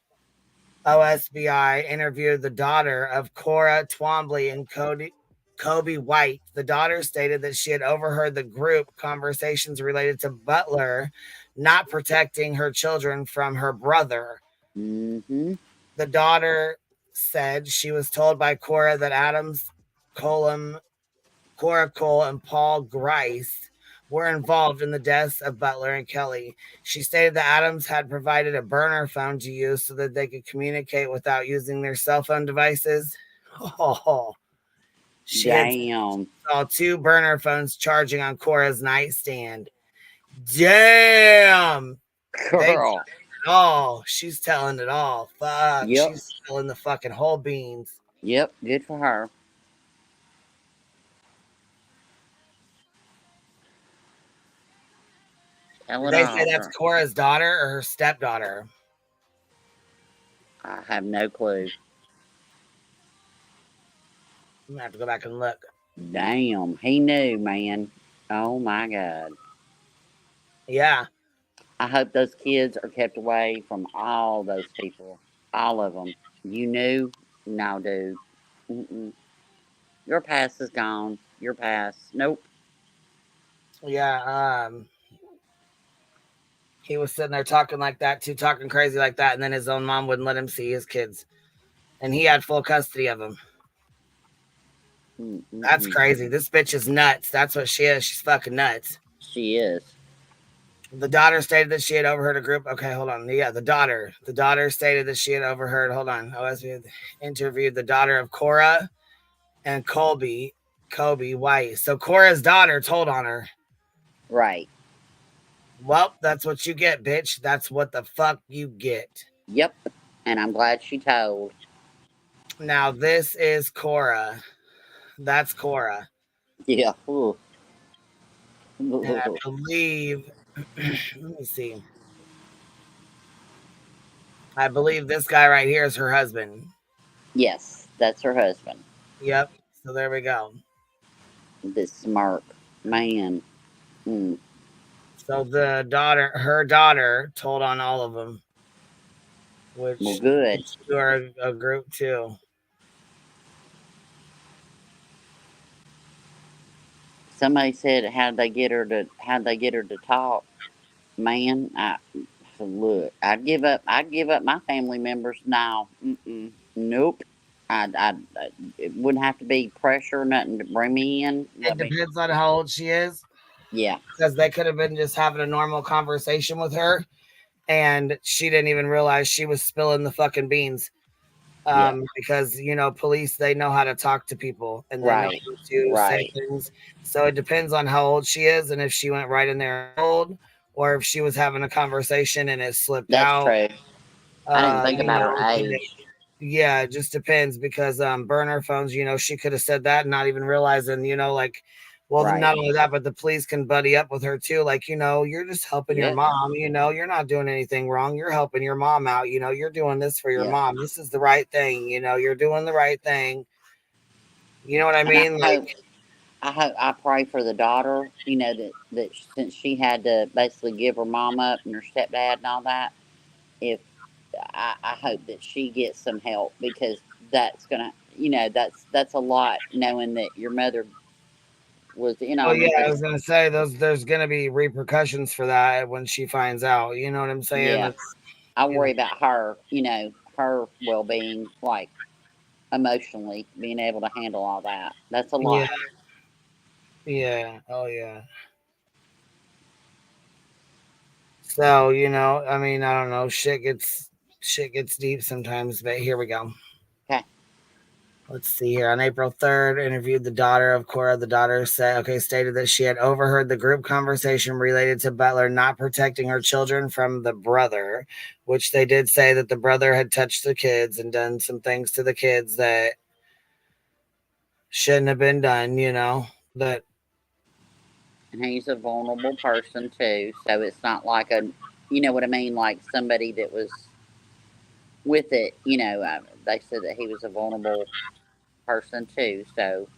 OSBI interviewed the daughter of Cora Twombly and Kobe White. The daughter stated that she had overheard the group conversations related to Butler not protecting her children from her brother. Mm-hmm. The daughter said she was told by Cora that Adams, Cora Cole, and Paul Grice were involved in the deaths of Butler and Kelley. She stated that Adams had provided a burner phone to use so that they could communicate without using their cell phone devices. She saw 2 burner phones charging on Cora's nightstand. Damn. Girl. She's telling it all. Fuck. Yep. She's spilling the fucking whole beans. Yep. Good for her. Did they say that's Cora's daughter or her stepdaughter? I have no clue. I'm gonna have to go back and look. Damn. He knew, man. Oh my God. Yeah. I hope those kids are kept away from all those people. All of them. You knew? No, dude. Mm-mm. Your past is gone. Your past. Nope. Yeah. He was sitting there talking like that too, talking crazy like that, and then his own mom wouldn't let him see his kids. And he had full custody of them. Mm-mm. That's crazy. This bitch is nuts. That's what she is. She's fucking nuts. She is. The daughter stated that she had overheard a group. Okay, hold on. Yeah, the daughter. The daughter stated that she had overheard. Hold on. OSB interviewed the daughter of Cora and Kobe White. So Cora's daughter told on her. Right. Well, that's what you get, bitch. That's what the fuck you get. Yep. And I'm glad she told. Now this is Cora. That's Cora. Yeah. Ooh. And I believe, let me see. I believe this guy right here is her husband. Yes, that's her husband. Yep. So there we go. This smirk, man. Mm. So her daughter, told on all of them, Well, which good. you are a group too. Somebody said, "How'd they get her to talk?" Man, look, I'd give up my family members now. Nope. It wouldn't have to be pressure or nothing to bring me in. It depends on how old she is. Yeah. Because they could have been just having a normal conversation with her, and she didn't even realize she was spilling the fucking beans. Because police, they know how to talk to people and they know Right. how to say things. So it depends on how old she is and if she went right in there old, or if she was having a conversation and it slipped out. That's true. I didn't think about her age. Yeah, it just depends because burner phones, she could have said that and not even realizing, not only that, but the police can buddy up with her too. Like, you're just helping your mom, you're not doing anything wrong. You're helping your mom out. You're doing this for your mom. This is the right thing. You're doing the right thing. You know what I mean? I pray for the daughter, that since she had to basically give her mom up and her stepdad and all that, I hope that she gets some help, because that's gonna, that's a lot, knowing that your mother was in Oh on yeah, I this. was gonna say there's gonna be repercussions for that when she finds out. You know what I'm saying? Yeah. I worry about her, her well being, like emotionally being able to handle all that. That's a lot. Yeah. Oh yeah. So, I mean, I don't know. Shit gets deep sometimes, but here we go. Okay. Let's see here. On April 3rd, interviewed the daughter of Cora. The daughter stated that she had overheard the group conversation related to Butler not protecting her children from the brother, which they did say that the brother had touched the kids and done some things to the kids that shouldn't have been done, that. And he's a vulnerable person too, so it's not like you know what I mean, like somebody that was with it. They said that he was a vulnerable person too. So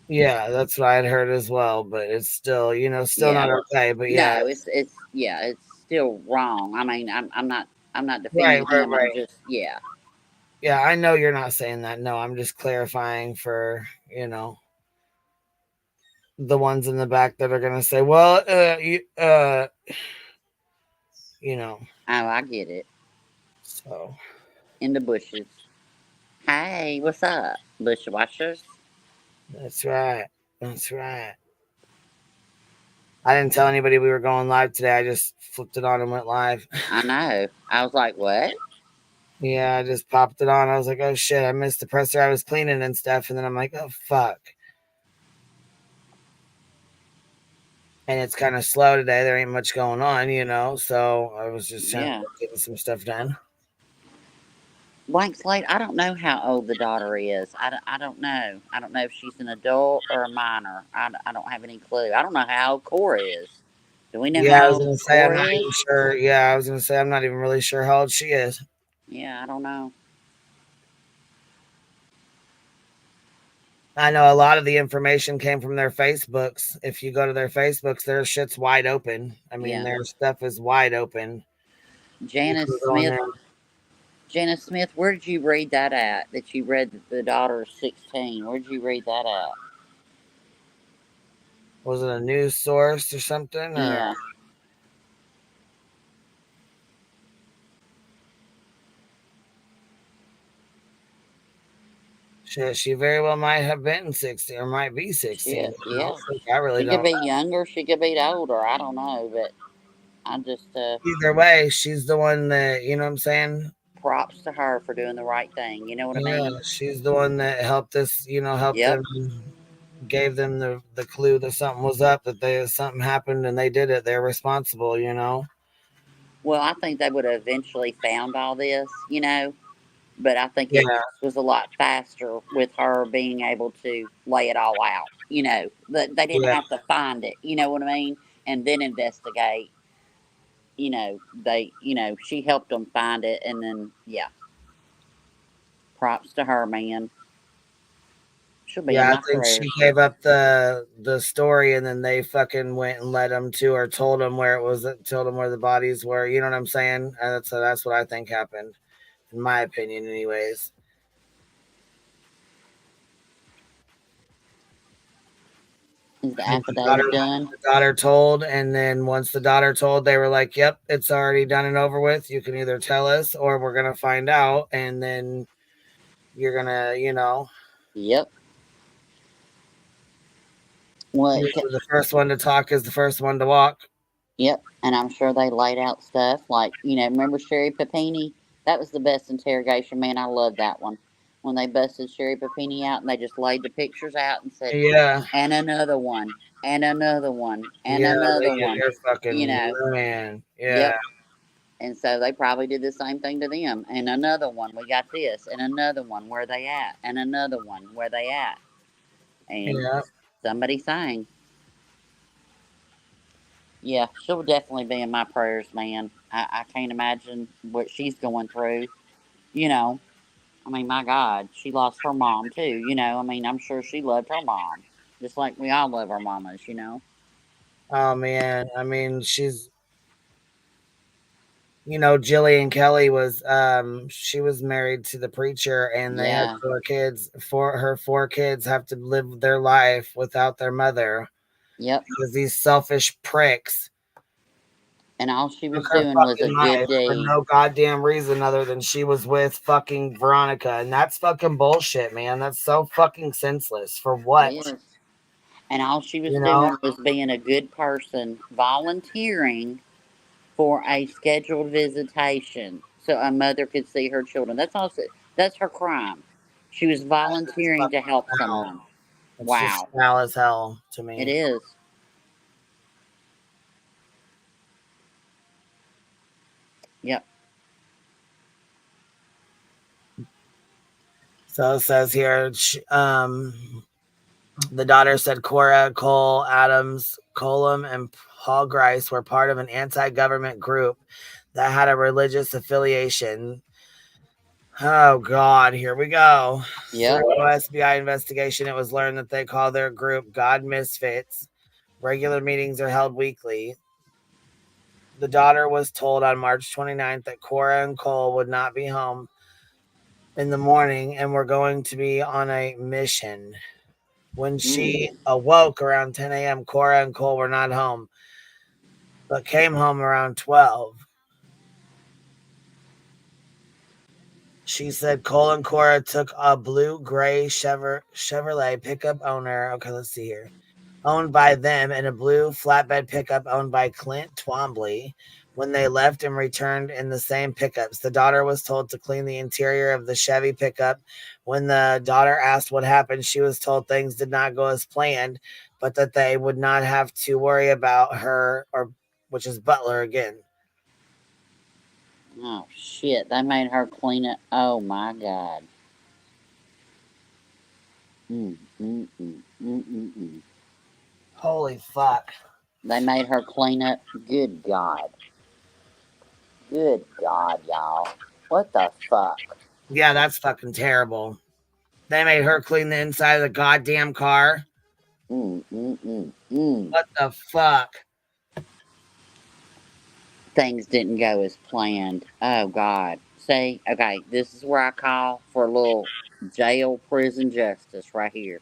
Yeah, that's what I had heard as well, but it's still, not okay. But yeah, no, it's still wrong. I mean, I'm not defending right. him. I'm just Yeah, I know you're not saying that. No, I'm just clarifying for, the ones in the back that are gonna say, well, Oh, I get it. So in the bushes. Hey, what's up, bush watchers? That's right. That's right. I didn't tell anybody we were going live today. I just flipped it on and went live. I know. I was like, what? Yeah, I just popped it on. I was like, oh shit, I missed the presser. I was cleaning and stuff. And then I'm like, oh fuck. And it's kind of slow today. There ain't much going on, So I was just trying to get some stuff done. Blank slate. I don't know how old the daughter is. I don't know. I don't know if she's an adult or a minor. I don't have any clue. I don't know how old Cora is. Do we know how old Cora is? Sure. Yeah, I was gonna say I'm not even really sure how old she is. Yeah, I don't know. I know a lot of the information came from their Facebooks. If you go to their Facebooks, their shit's wide open. I mean, their stuff is wide open. Janice Smith, where did you read that at? That you read that the daughter is 16. Where did you read that at? Was it a news source or something? Yeah. She very well might have been 16 or might be 16. Yeah. I really don't know. She could know. be younger. She could be older. I don't know, but I just... Either way, she's the one that, you know what I'm saying? Props to her for doing the right thing. You know what I mean? Yeah, she's the one that helped us, helped them, gave them the clue that something was up, that something happened and they did it. They're responsible, Well, I think they would have eventually found all this, but I think Yeah. it was a lot faster with her being able to lay it all out. You know, but they didn't Yeah. have to find it. You know what I mean? And then investigate. You know, she helped them find it, and then yeah, props to her, man. She'll be in Yeah, I my think prayers. she gave up the story, and then they fucking went and led him to, or told him where it was, told him where the bodies were. You know what I'm saying? And that's what I think happened, in my opinion, anyways. Is the And affidavit done? the daughter told, and then once the daughter told, they were like, "Yep, it's already done and over with. You can either tell us, or we're gonna find out, and then you're gonna, Yep. Well, usually the first one to talk is the first one to walk." yep. And I'm sure they laid out stuff like, remember Sherry Papini? That was the best interrogation, man. I love that one. When they busted Sherry Papini out and they just laid the pictures out and said, Yeah. and another one, and another one, and Yeah, another they get one. their fucking man. Yeah. Yep. And so they probably did the same thing to them. And another one, we got this, and another one, where they at? And another one, where they at? And Yeah. somebody sang. Yeah, she'll definitely be in my prayers, man. I can't imagine what she's going through. I mean, my God, she lost her mom too. I mean, I'm sure she loved her mom, just like we all love our mamas. Oh man, I mean, Jillian Kelley was she was married to the preacher, and they had Yeah. 4 kids. Her 4 kids have to live their life without their mother. Yep. Because these selfish pricks. And all she was took her doing was a fucking good life for deed. no goddamn reason other than she was with fucking Veronica, and that's fucking bullshit, man. That's so fucking senseless. For what? It is. And all she was You know? doing was being a good person, volunteering for a scheduled visitation so a mother could see her children. That's her crime. She was volunteering to help someone. It's just Wow. foul as hell to me. It is. Yep. So it says here, the daughter said Cora, Cole, Adams, Colum, and Paul Grice were part of an anti-government group that had a religious affiliation. Oh God, here we go. Yep. Through OSBI investigation, it was learned that they call their group God Misfits. Regular meetings are held weekly. The daughter was told on March 29th that Cora and Cole would not be home in the morning and were going to be on a mission. When she awoke around 10 a.m., Cora and Cole were not home, but came home around 12. She said Cole and Cora took a blue-gray Chevrolet pickup owner. Okay, let's see here. Owned by them, and a blue flatbed pickup owned by Clint Twombly. When they left and returned in the same pickups, the daughter was told to clean the interior of the Chevy pickup. When the daughter asked what happened, she was told things did not go as planned, but that they would not have to worry about her, which is Butler again. Oh, shit. They made her clean it. Oh, my God. Holy fuck. They made her clean up. Good God. Good God, y'all. What the fuck? Yeah, that's fucking terrible. They made her clean the inside of the goddamn car. What the fuck? Things didn't go as planned. Oh, God. See, okay, this is where I call for a little jail prison justice right here.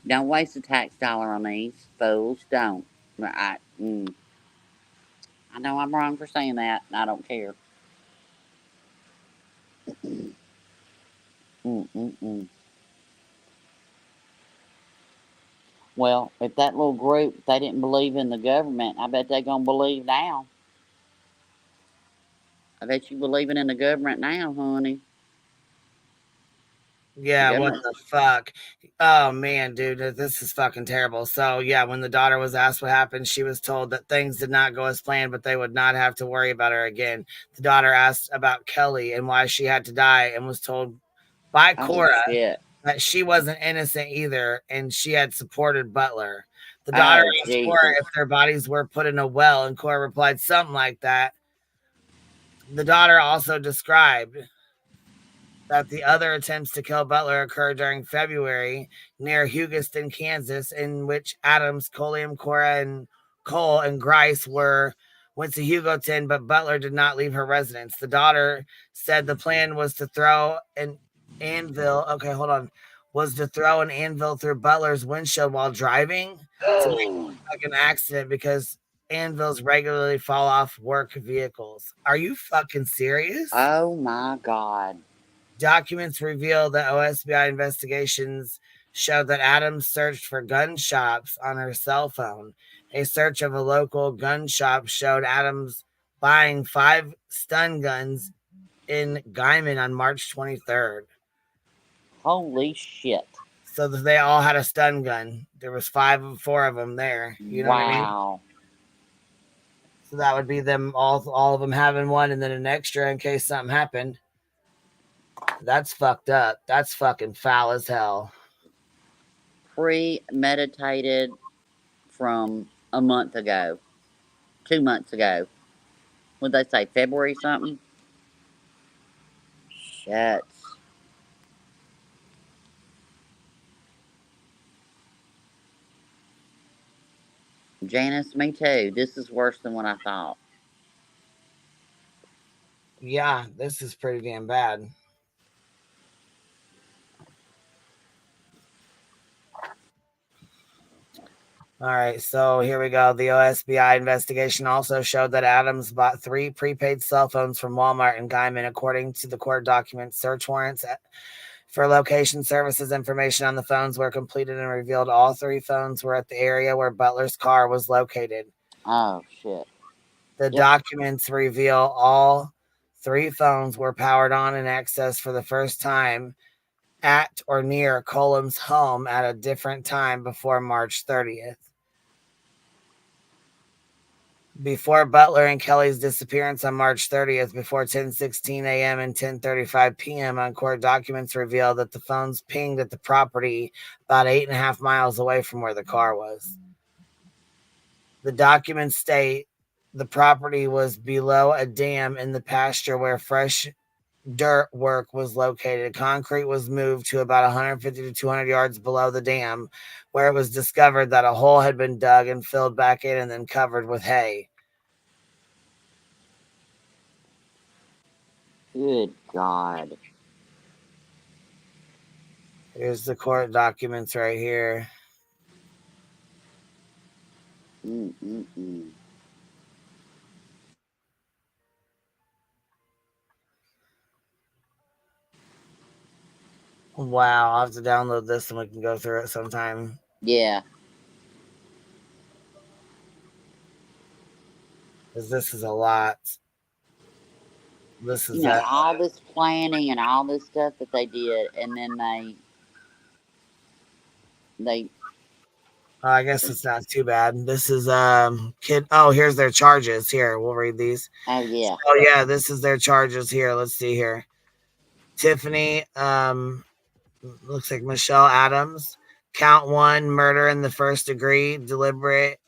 Don't waste a tax dollar on these fools. Don't. I know I'm wrong for saying that, and I don't care. Well, if that little group, they didn't believe in the government, I bet they're going to believe now. I bet you believing in the government now, honey. Yeah, what Goodness. the fuck? Oh man, dude, this is fucking terrible. So yeah, when the daughter was asked what happened, she was told that things did not go as planned, but they would not have to worry about her again. The daughter asked about Kelley and why she had to die and was told by Oh Cora shit. that she wasn't innocent either and she had supported Butler. The daughter Oh asked Cora Jesus. if their bodies were put in a well, and Cora replied something like that. The daughter also described that the other attempts to kill Butler occurred during February near Hugiston, Kansas, in which Adams, Colium, Cora, and Cole and Grice went to Hugoton, but Butler did not leave her residence. The daughter said the plan was to throw an anvil. Okay, hold on. Was to throw an anvil through Butler's windshield while driving to make it look like an accident because anvils regularly fall off work vehicles. Are you fucking serious? Oh my God. Documents reveal that OSBI investigations showed that Adams searched for gun shops on her cell phone. A search of a local gun shop showed Adams buying 5 stun guns in Guyman on March 23rd. Holy shit. So that they all had a stun gun. There was 4 of them there. You know what I mean? Wow. So that would be them all of them having one and then an extra in case something happened. That's fucked up. That's fucking foul as hell. Premeditated from a month ago. 2 months ago. What'd they say? February something? Shit. Janice, me too. This is worse than what I thought. Yeah, this is pretty damn bad. All right, so here we go. The OSBI investigation also showed that Adams bought 3 prepaid cell phones from Walmart in Guyman. According to the court documents, search warrants for location services information on the phones were completed and revealed all 3 phones were at the area where Butler's car was located. Oh, shit. The documents reveal all 3 phones were powered on and accessed for the first time at or near Colum's home at a different time before March 30th. Before Butler and Kelley's disappearance on March 30th, before 10:16 a.m. and 10:35 p.m., on court documents reveal that the phones pinged at the property about 8.5 miles away from where the car was. The documents state the property was below a dam in the pasture where fresh dirt work was located. Concrete was moved to about 150 to 200 yards below the dam, where it was discovered that a hole had been dug and filled back in and then covered with hay. Good God. Here's the court documents right here. Wow, I'll have to download this and we can go through it sometime. Yeah. Because this is a lot. This is all this planning and all this stuff that they did, and then they I guess it's not too bad. This is kid. Oh, here's their charges. Here, we'll read these. Oh yeah. Oh yeah, this is their charges here. Let's see here. Tiffany, looks like Michelle Adams. Count 1, murder in the first degree, deliberate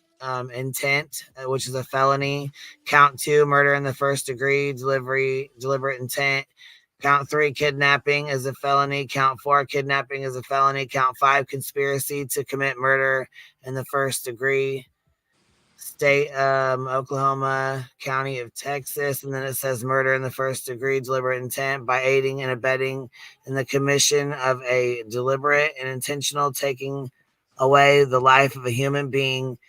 intent, which is a felony. Count 2, murder in the first degree, deliberate intent. Count 3, kidnapping is a felony. Count 4, kidnapping is a felony. Count 5, conspiracy to commit murder in the first degree. State, Oklahoma, County of Texas. And then it says murder in the first degree, deliberate intent by aiding and abetting in the commission of a deliberate and intentional taking away the life of a human being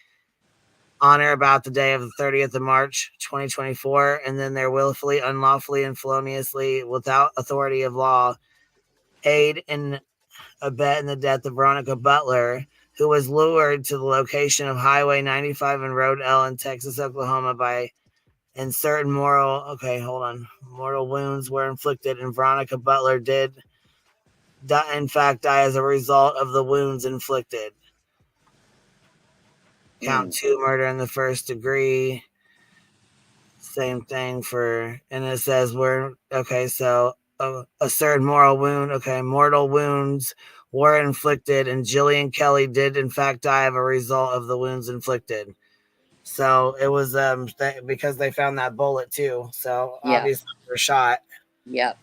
on or about the day of the 30th of March, 2024, and then they're willfully, unlawfully, and feloniously, without authority of law, aid and abet in the death of Veronica Butler, who was lured to the location of Highway 95 and Road L in Texas, Oklahoma by and certain mortal wounds were inflicted, and Veronica Butler did in fact die as a result of the wounds inflicted. Count 2, murder in the first degree. Same thing for, and it says we're okay. So assert moral wound. Okay, mortal wounds were inflicted, and Jillian Kelley did in fact die of a result of the wounds inflicted. So it was because they found that bullet too. So obviously they were shot. Yep.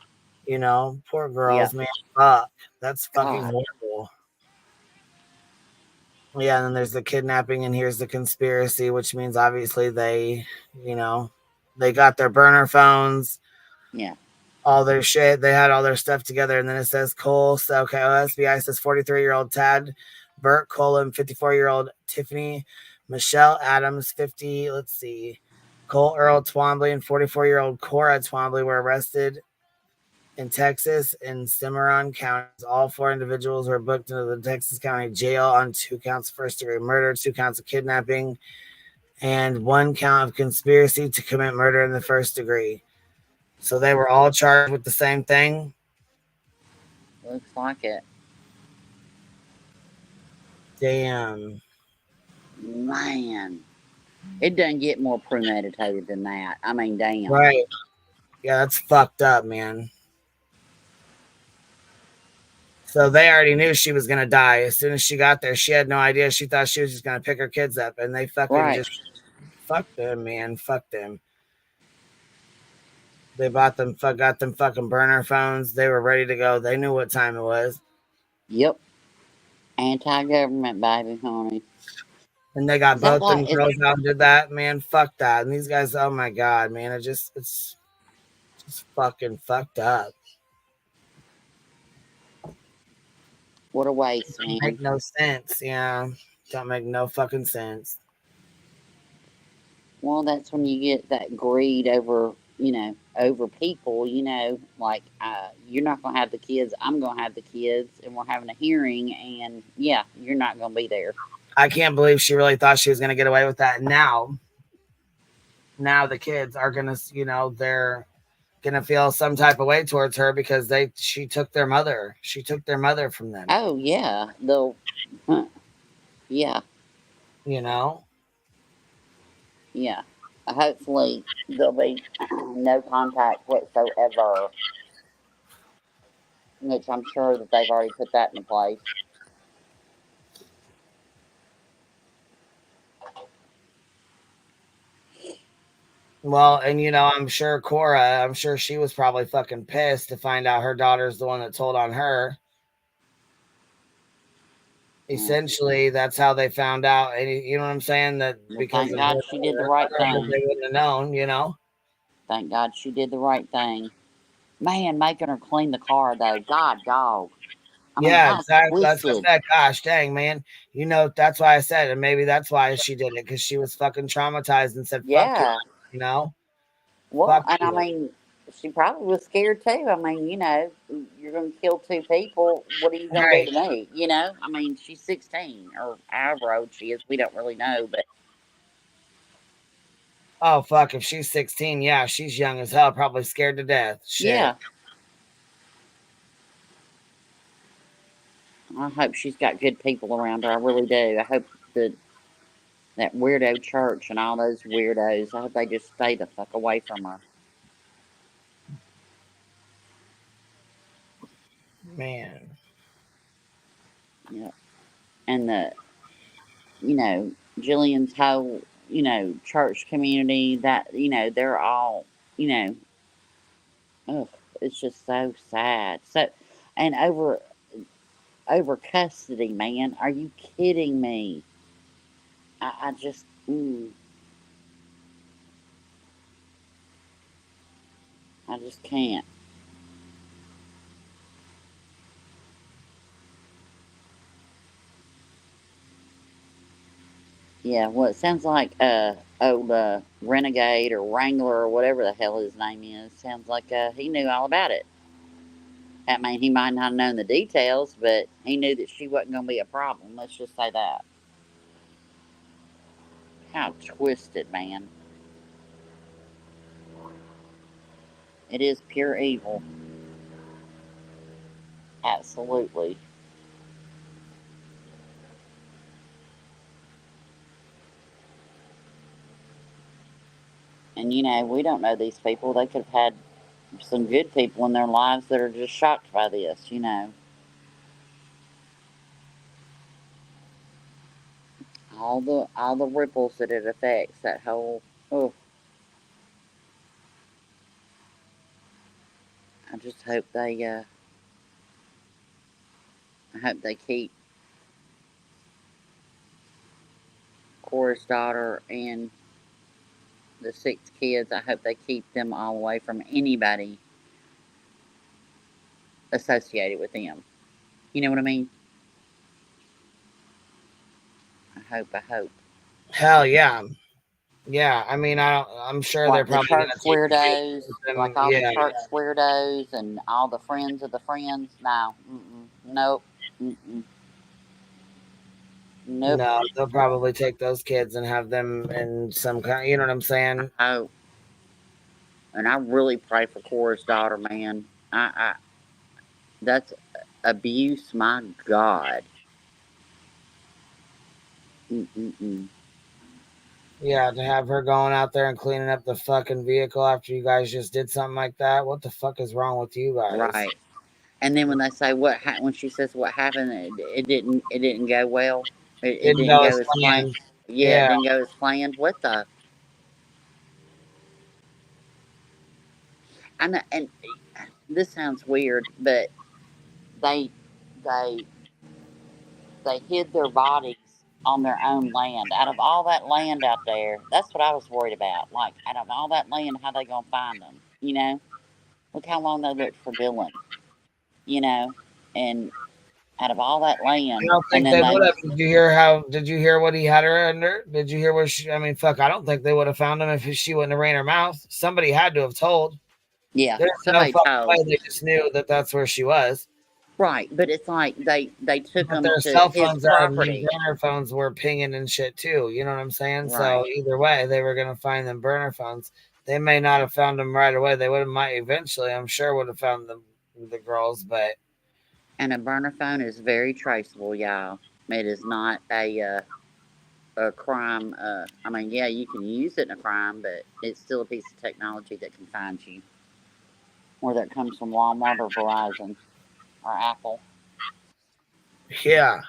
You know, poor girls, man. Fuck, that's fucking horrible. Yeah, and then there's the kidnapping, and here's the conspiracy, which means obviously they, you know, they got their burner phones. Yeah. All their shit. They had all their stuff together. And then it says Cole. So, okay, OSBI says 43-year-old Tad Burt Colum, 54-year-old Tiffany Michelle Adams, 50. Let's see. Cole Earl Twombly and 44-year-old Cora Twombly were arrested in Texas in Cimarron counties. All 4 individuals were booked into the Texas County Jail on 2 counts of first-degree murder, 2 counts of kidnapping, and 1 count of conspiracy to commit murder in the first degree. So they were all charged with the same thing? Looks like it. Damn. Man. It doesn't get more premeditated than that. I mean, damn. Right. Yeah, that's fucked up, man. So they already knew she was going to die. As soon as she got there, she had no idea. She thought she was just going to pick her kids up. And they fucking just... Fuck them, man. Fuck them. They got them fucking burner phones. They were ready to go. They knew what time it was. Yep. Anti-government, baby, honey. And they got both them girls out and did that, man. Fuck that. And these guys, oh my God, man. It's just fucking fucked up. What a waste, man. Make no sense. Yeah. Don't make no fucking sense. Well, that's when you get that greed over, over people, like, you're not going to have the kids. I'm going to have the kids, and we're having a hearing, and yeah, you're not going to be there. I can't believe she really thought she was going to get away with that. Now the kids are going to, they're going to feel some type of way towards her because she took their mother. She took their mother from them. Oh, yeah. Yeah. Yeah. Hopefully there'll be no contact whatsoever, which I'm sure that they've already put that in place. Well, and I'm sure Cora, she was probably fucking pissed to find out her daughter's the one that told on her. Essentially, that's how they found out. And you know what I'm saying? That because thank God she did the right thing. They wouldn't have known, Thank God she did the right thing. Man, making her clean the car though. God, dog. Yeah, exactly. That's what I said. Gosh, dang, man. That's why I said it. Maybe that's why she did it, because she was fucking traumatized and said, fuck you, Well, fuck and you. I mean, she probably was scared too. I mean, you're going to kill 2 people. What are you going to do to me? I mean, she's 16 or however old she is. We don't really know, but. Oh, fuck. If she's 16, yeah, she's young as hell. Probably scared to death. Shit. Yeah. I hope she's got good people around her. I really do. I hope that weirdo church and all those weirdos, I hope they just stay the fuck away from her. Man. Yeah. And Jillian's whole, church community, that, they're all, it's just so sad. So, and over custody, man. Are you kidding me? I just, I just can't. Yeah, well, it sounds like old Renegade or Wrangler or whatever the hell his name is. Sounds like he knew all about it. I mean, he might not have known the details, but he knew that she wasn't going to be a problem. Let's just say that. How twisted, man. It is pure evil. Absolutely. And we don't know these people. They could have had some good people in their lives that are just shocked by this, all the ripples that it affects, that whole, oh, I just hope they keep Cora's daughter and the 6 kids. I hope they keep them all away from anybody associated with them. You know what I mean? I hope. Hell yeah. Yeah, I mean, I'm sure they're Like the probably church gonna take the kids weirdos, with them. like all the Yeah, church weirdos and all the friends of the friends. No, nope, nope. no, they'll probably take those kids and have them in some kind. You know what I'm saying? Oh, and I really pray for Cora's daughter, man. That's abuse. My God. Yeah, to have her going out there and cleaning up the fucking vehicle after you guys just did something like that. What the fuck is wrong with you guys? Right. And then when they say when she says what happened, it didn't go well. It didn't go as planned. Yeah, it didn't go as planned. What the? I know, and this sounds weird, but they hid their bodies on their own land. Out of all that land out there, that's what I was worried about. Like, out of all that land, how they gonna find them? Look how long they looked for Dylan. And out of all that land, I don't and think then they they would have. Did you hear what he had her under? Did you hear what she? I mean, fuck. I don't think they would have found him if she wouldn't have ran her mouth. Somebody had to have told. Yeah, There's no somebody fucking told. way they just knew that that's where she was. Right, but it's like they took But them their to cell his phones are, and property. burner phones were pinging and shit too. You know what I'm saying? So Right. either way, they were gonna find them burner phones. They may not have found them right away. They might eventually. I'm sure would have found the girls, but And a burner phone is very traceable, y'all. It is not a crime. I mean, yeah, you can use it in a crime, but it's still a piece of technology that can find you. Whether it comes from Walmart or Verizon or Apple. yeah.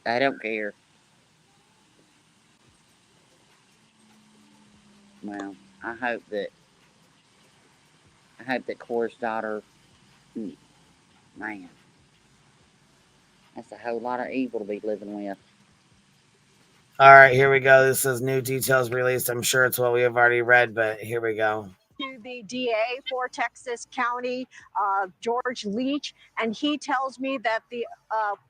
I don't care. Well, I hope that Cora's daughter, man, that's a whole lot of evil to be living with. All right, here we go. This is new details released. I'm sure it's what we have already read, but here we go. To the DA for Texas County, George Leach, and he tells me that the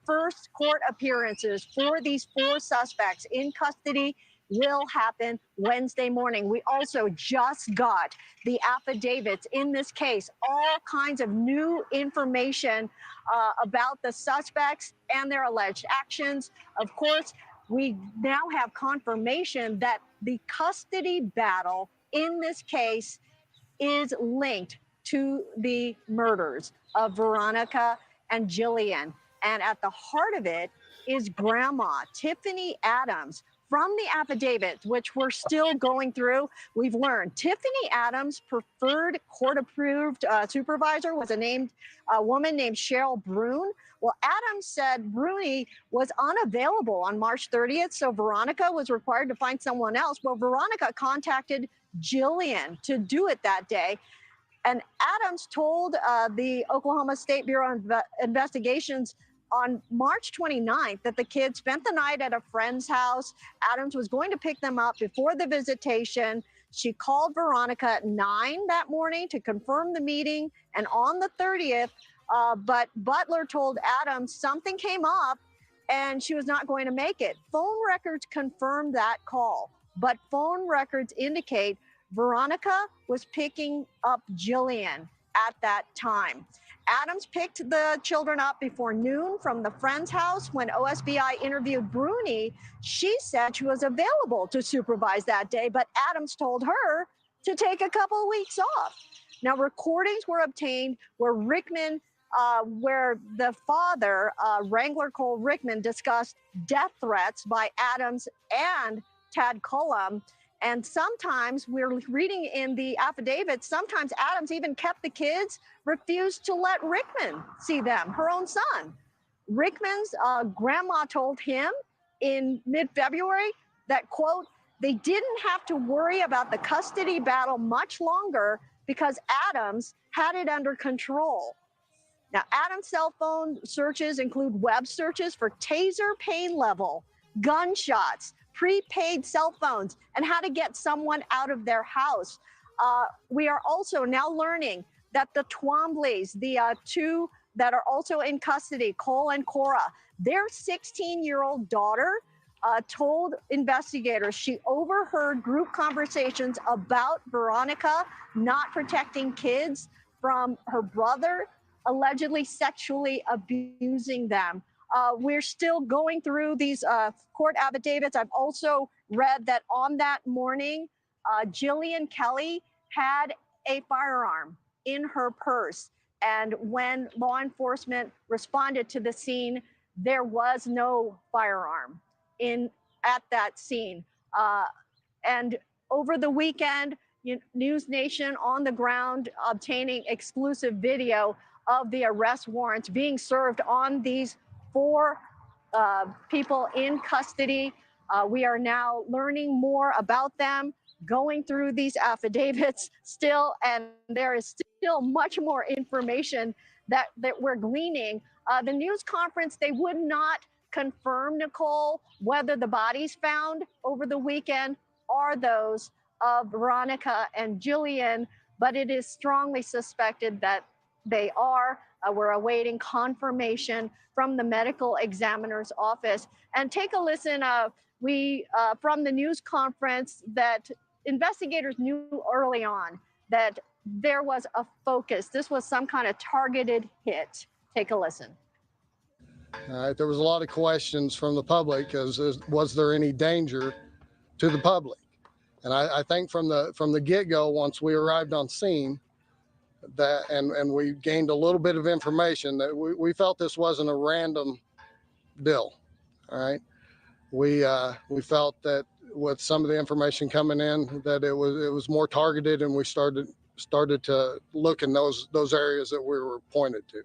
first court appearances for these 4 suspects in custody will happen Wednesday morning. We also just got the affidavits in this case, all kinds of new information about the suspects and their alleged actions. Of course, we now have confirmation that the custody battle in this case is linked to the murders of Veronica and Jillian. And at the heart of it is Grandma Tiffany Adams. From the affidavits, which we're still going through, we've learned Tiffany Adams' preferred court-approved supervisor was a woman named Cheryl Brune. Well, Adams said Bruni was unavailable on March 30th, so Veronica was required to find someone else. Well, Veronica contacted Jillian to do it that day. And Adams told the Oklahoma State Bureau of Investigations on March 29th that the kids spent the night at a friend's house. Adams was going to pick them up before the visitation. She called Veronica at 9 that morning to confirm the meeting. And on the 30th, but Butler told Adams something came up and she was not going to make it. Phone records confirmed that call, but phone records indicate Veronica was picking up Jillian at that time. Adams picked the children up before noon from the friend's house. When OSBI interviewed Bruni, she said she was available to supervise that day, but Adams told her to take a couple of weeks off. Now, recordings were obtained where Rickman, where the father, Wrangler Cole Rickman, discussed death threats by Adams and Tad Cullum. And sometimes we're reading in the affidavit, sometimes Adams even kept the kids, refused to let Rickman see them, her own son. Rickman's grandma told him in mid-February that, quote, they didn't have to worry about the custody battle much longer because Adams had it under control. Now, Adams' cell phone searches include web searches for taser pain level, gunshots, prepaid cell phones, and how to get someone out of their house. We are also now learning that the Twombleys, the two that are also in custody, Cole and Cora, their 16-year-old daughter told investigators she overheard group conversations about Veronica not protecting kids from her brother allegedly sexually abusing them. We're still going through these court affidavits. I've also read that on that morning, Jillian Kelley had a firearm in her purse. And when law enforcement responded to the scene, there was no firearm at that scene. And over the weekend, News Nation on the ground obtaining exclusive video of the arrest warrants being served on these 4 people in custody. We are now learning more about them, going through these affidavits still, and there is still much more information that we're gleaning. The news conference, they would not confirm, Nicole, whether the bodies found over the weekend are those of Veronica and Jillian, but it is strongly suspected that they are. We're awaiting confirmation from the medical examiner's office. And take a listen, from the news conference, that investigators knew early on that there was a focus. This was some kind of targeted hit. Take a listen. All right, there was a lot of questions from the public as was there any danger to the public? And I think from the get-go, once we arrived on scene, that and we gained a little bit of information that we felt this wasn't a random deal. All right, we felt that with some of the information coming in that it was more targeted, and we started to look in those areas that we were pointed to.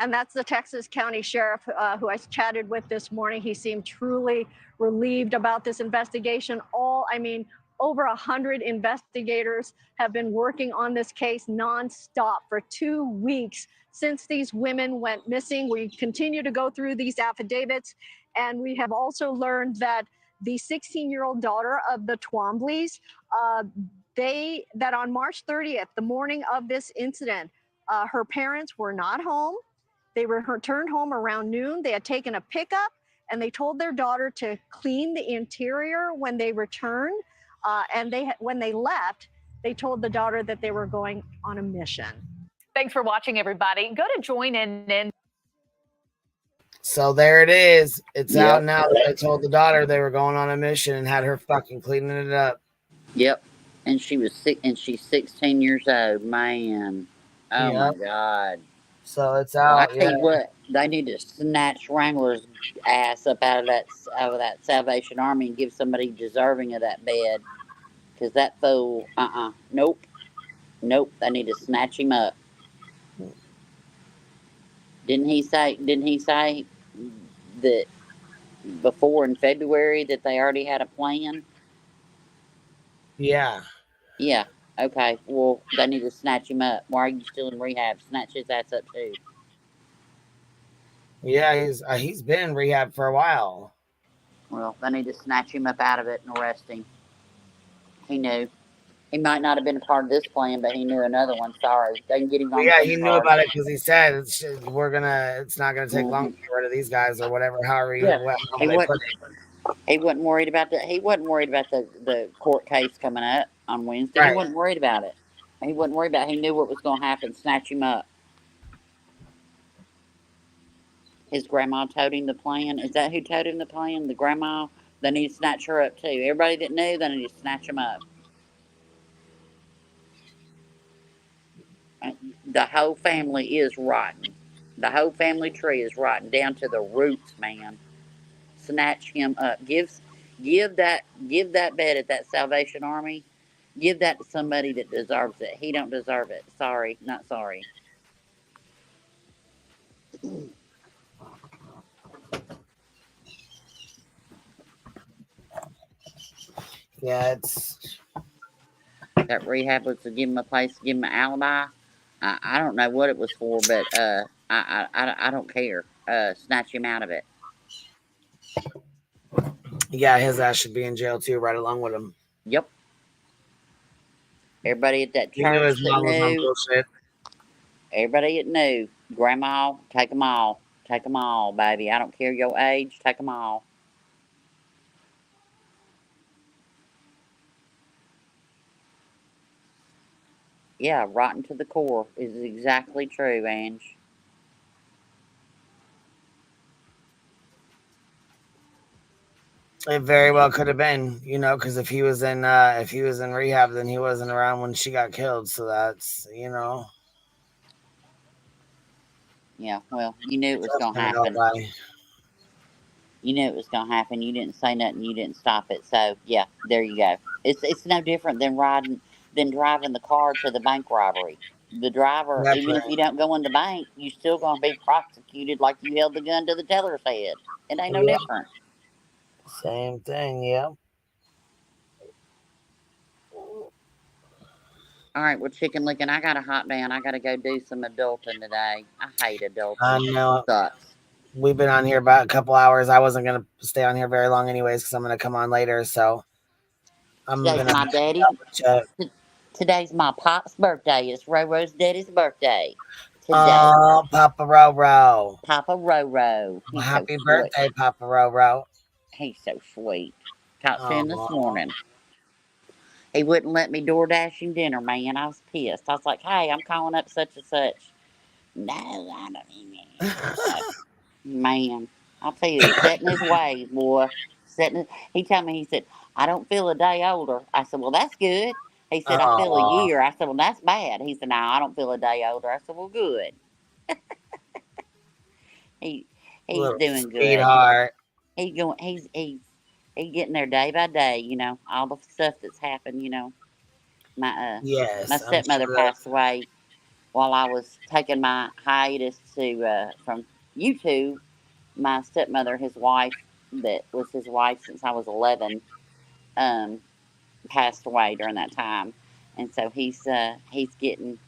And that's the Texas County Sheriff who I chatted with this morning. He seemed truly relieved about this investigation. Over 100 investigators have been working on this case nonstop for 2 weeks since these women went missing. We continue to go through these affidavits, and we have also learned that the 16-year-old daughter of the Twombleys, that on March 30th, the morning of this incident, her parents were not home. They returned home around noon. They had taken a pickup, and they told their daughter to clean the interior when they returned. When they left, they told the daughter that they were going on a mission. Thanks for watching, everybody. Go to join in. So there it is. It's out now. They told the daughter they were going on a mission and had her fucking cleaning it up. Yep. And she was sick, and she's 16 years old. Man. Oh my God. So it's out. I tell you what, they need to snatch Wrangler's ass up out of that Salvation Army and give somebody deserving of that bed. Because that fool, nope. They need to snatch him up. Didn't he say that before in February that they already had a plan? Yeah. Yeah. Okay. Well, they need to snatch him up. Why are you still in rehab? Snatch his ass up too. Yeah, he's been in rehab for a while. Well, they need to snatch him up out of it and arrest him. He knew. He might not have been a part of this plan, but he knew another one. Sorry, they can get him on. Yeah, he knew about it because he said it's not gonna take long to get rid of these guys or whatever. However, he wasn't worried about that. He wasn't worried about the court case coming up on Wednesday. Right. He wasn't worried about it. He wasn't worried about it. He knew what was going to happen. Snatch him up. His grandma told him the plan. Is that who told him the plan? The grandma? They need to snatch her up too. Everybody that knew, they need to snatch him up. The whole family is rotten. The whole family tree is rotten down to the roots, man. Snatch him up. Give that bed at that Salvation Army. Give that to somebody that deserves it. He don't deserve it. Sorry, not sorry. Yeah, it's That rehab was to give him a place, give him an alibi. I don't know what it was for, but I don't care. Snatch him out of it. yeah, his ass should be in jail too, right along with him. Yep. Everybody at that He knew church his that mom was on knew. bullshit. Everybody that knew. Grandma, take them all. Take them all, baby. I don't care your age. Take them all. Yeah, rotten to the core is exactly true, Ange. It very well could have been, you know, because if he was in rehab, then he wasn't around when she got killed. So that's, you know. Yeah, well, you knew it was gonna An happen. alibi. You knew it was gonna happen. You didn't say nothing. You didn't stop it. So yeah, there you go. It's no different than driving the car to the bank robbery. The driver, That's even if right. you don't go in the bank, you still gonna be prosecuted like you held the gun to the teller's head. It ain't no Yep. different. Same thing. Yep. All right, well, Chicken Licking, I got to hop down. I got to go do some adulting today. I hate adulting. I know. Sucks. We've been on here about a couple hours. I wasn't gonna stay on here very long, anyways, because I'm gonna come on later. So I'm Today's gonna my daddy. Today's my pop's birthday. It's Roro's daddy's birthday. Today. Oh, Papa Roro. Papa Roro. He's so Happy sweet. birthday, Papa Roro. He's so sweet. Talked to him this Aw. morning. He wouldn't let me DoorDash him dinner, man. I was pissed. I was like, hey, I'm calling up such and such. No, I don't. So, man, I'll tell you, set in his ways, boy. He told me, he said, I don't feel a day older. I said, well, that's good. He said, I feel a Aw. year. I said, well, that's bad. He said, no, I don't feel a day older. I said, well, good. He's Little doing good. sweetheart. He's getting there day by day, you know, all the stuff that's happened, you know. My Yes, my I'm stepmother sure. passed away while I was taking my hiatus from YouTube. My stepmother, his wife, that was his wife since I was 11, passed away during that time, and so he's kind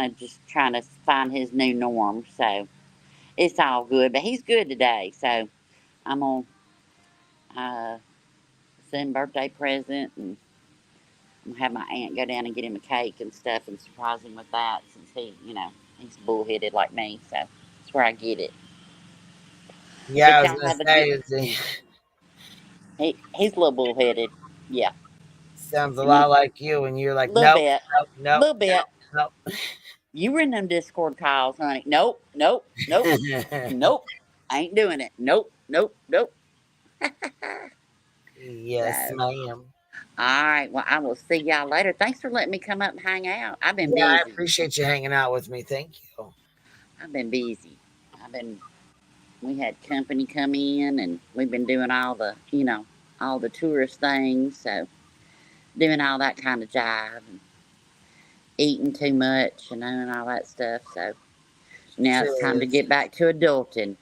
of just trying to find his new norm. So it's all good, but he's good today. So I'm gonna send birthday present and have my aunt go down and get him a cake and stuff and surprise him with that since he's bullheaded like me. So that's where I get it. Yeah, I But was y'all gonna have a say, he's a little bullheaded. Yeah. sounds a And lot like you when you're like, little nope, bit. nope, Little bit. nope, You were in them Discord calls, honey. Nope, nope, nope, nope. nope. I ain't doing it. Nope, nope, nope. Yes, So, ma'am. all right. Well, I will see y'all later. Thanks for letting me come up and hang out. I've been Yeah, I busy. appreciate you hanging out with me. Thank you. I've been busy. We had company come in and we've been doing all the tourist things. So doing all that kind of jive and eating too much and all that stuff. So now it's time to get back to adulting.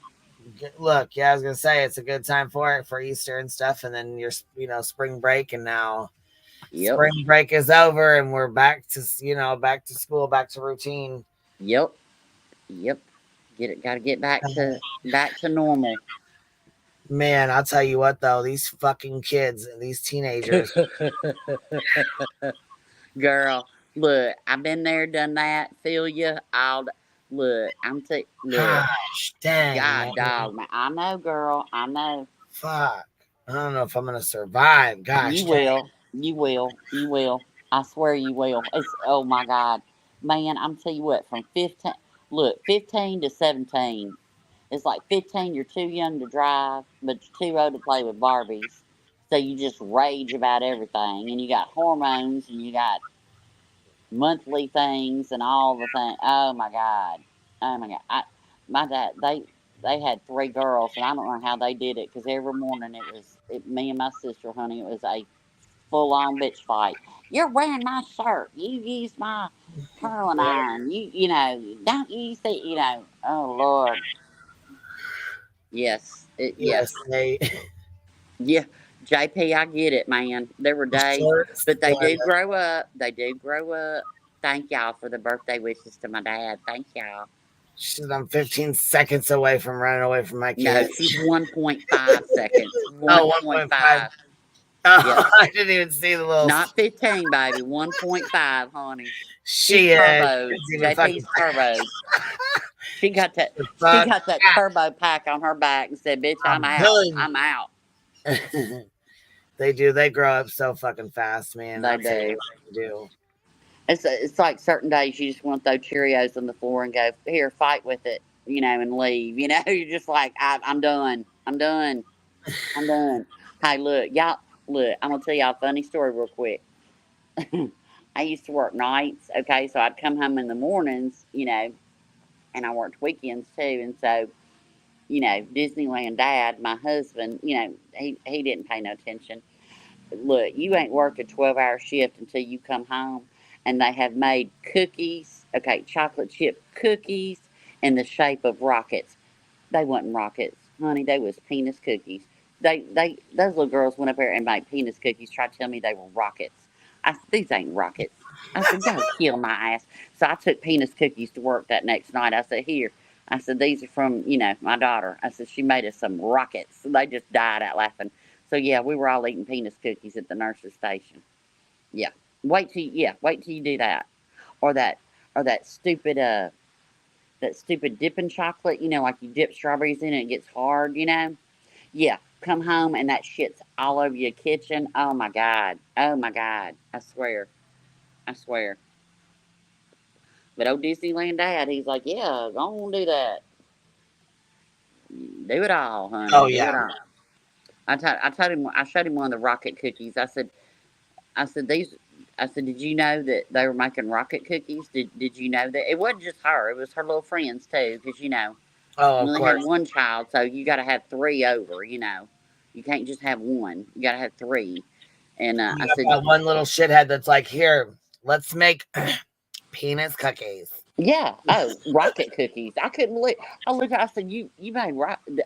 Look, yeah, I was gonna say it's a good time for it for Easter and stuff, and then your spring break, and now spring break is over, and we're back to back to school, back to routine. Yep. Got to get back to normal. Man, I'll tell you what though, these fucking kids, these teenagers. Girl, look, I've been there, done that. Feel you? Look. Gosh, dang, God, man. dog, man. I know, girl. I know. Fuck. I don't know if I'm gonna survive. Gosh, You will. You will. You will. I swear you will. Oh my God, man. I'm tell you what. From 15 to 17. It's like 15, you're too young to drive, but you're too old to play with Barbies. So you just rage about everything, and you got hormones, and you got monthly things and all the things. Oh my God. Oh my God. My dad, they had 3 girls, and I don't know how they did it because every morning me and my sister, honey, it was a full on bitch fight. You're wearing my shirt. You used my curling iron. You know, don't you see, oh Lord. Yes. Yes, they. Yeah. JP, I get it, man. There were days, but they do grow up. They do grow up. Thank y'all for the birthday wishes to my dad. Thank y'all. I'm 15 seconds away from running away from my No, kid. she's 1.5 seconds. 1.5. Oh, Yeah. I didn't even see the little. Not 15, baby. 1.5, honey. She's turbo. JP's turbo. She got that turbo pack on her back and said, "Bitch, I'm out. I'm out." They do. They grow up so fucking fast, man. They do. It's like certain days you just want to throw Cheerios on the floor and go, "Here, fight with it," and leave. You're just like, I'm done. I'm done. I'm done. Hey, look, y'all. Look, I'm gonna tell y'all a funny story real quick. I used to work nights, okay, so I'd come home in the mornings, and I worked weekends too, and so, Disneyland Dad, my husband, he didn't pay no attention. Look, you ain't worked a 12-hour shift until you come home, and they have made cookies, okay, chocolate chip cookies in the shape of rockets. They wasn't rockets, honey, they was penis cookies. Those little girls went up there and made penis cookies, tried to tell me they were rockets. I said, these ain't rockets. I said, go kill my ass. So I took penis cookies to work that next night. I said, here. I said, these are from, my daughter. I said, she made us some rockets. So they just died out laughing. So yeah, we were all eating penis cookies at the nurse's station. Yeah. Wait till you do that. Or that stupid dipping chocolate, like you dip strawberries in it, it gets hard, Yeah. Come home and that shit's all over your kitchen. Oh my God. Oh my God. I swear. But old Disneyland Dad, he's like, yeah, go on do that. Do it all, honey. Oh, Do yeah. it all. I showed him one of the rocket cookies. I said, did you know that they were making rocket cookies? Did you know that? It wasn't just her, it was her little friends too, because Oh, you of only course. had one child, so you got to have 3 over, You can't just have one. You got to have 3. And I said, that one little shithead that's like, here, let's make penis cookies. yeah. Oh, rocket cookies. I couldn't believe. I said, you made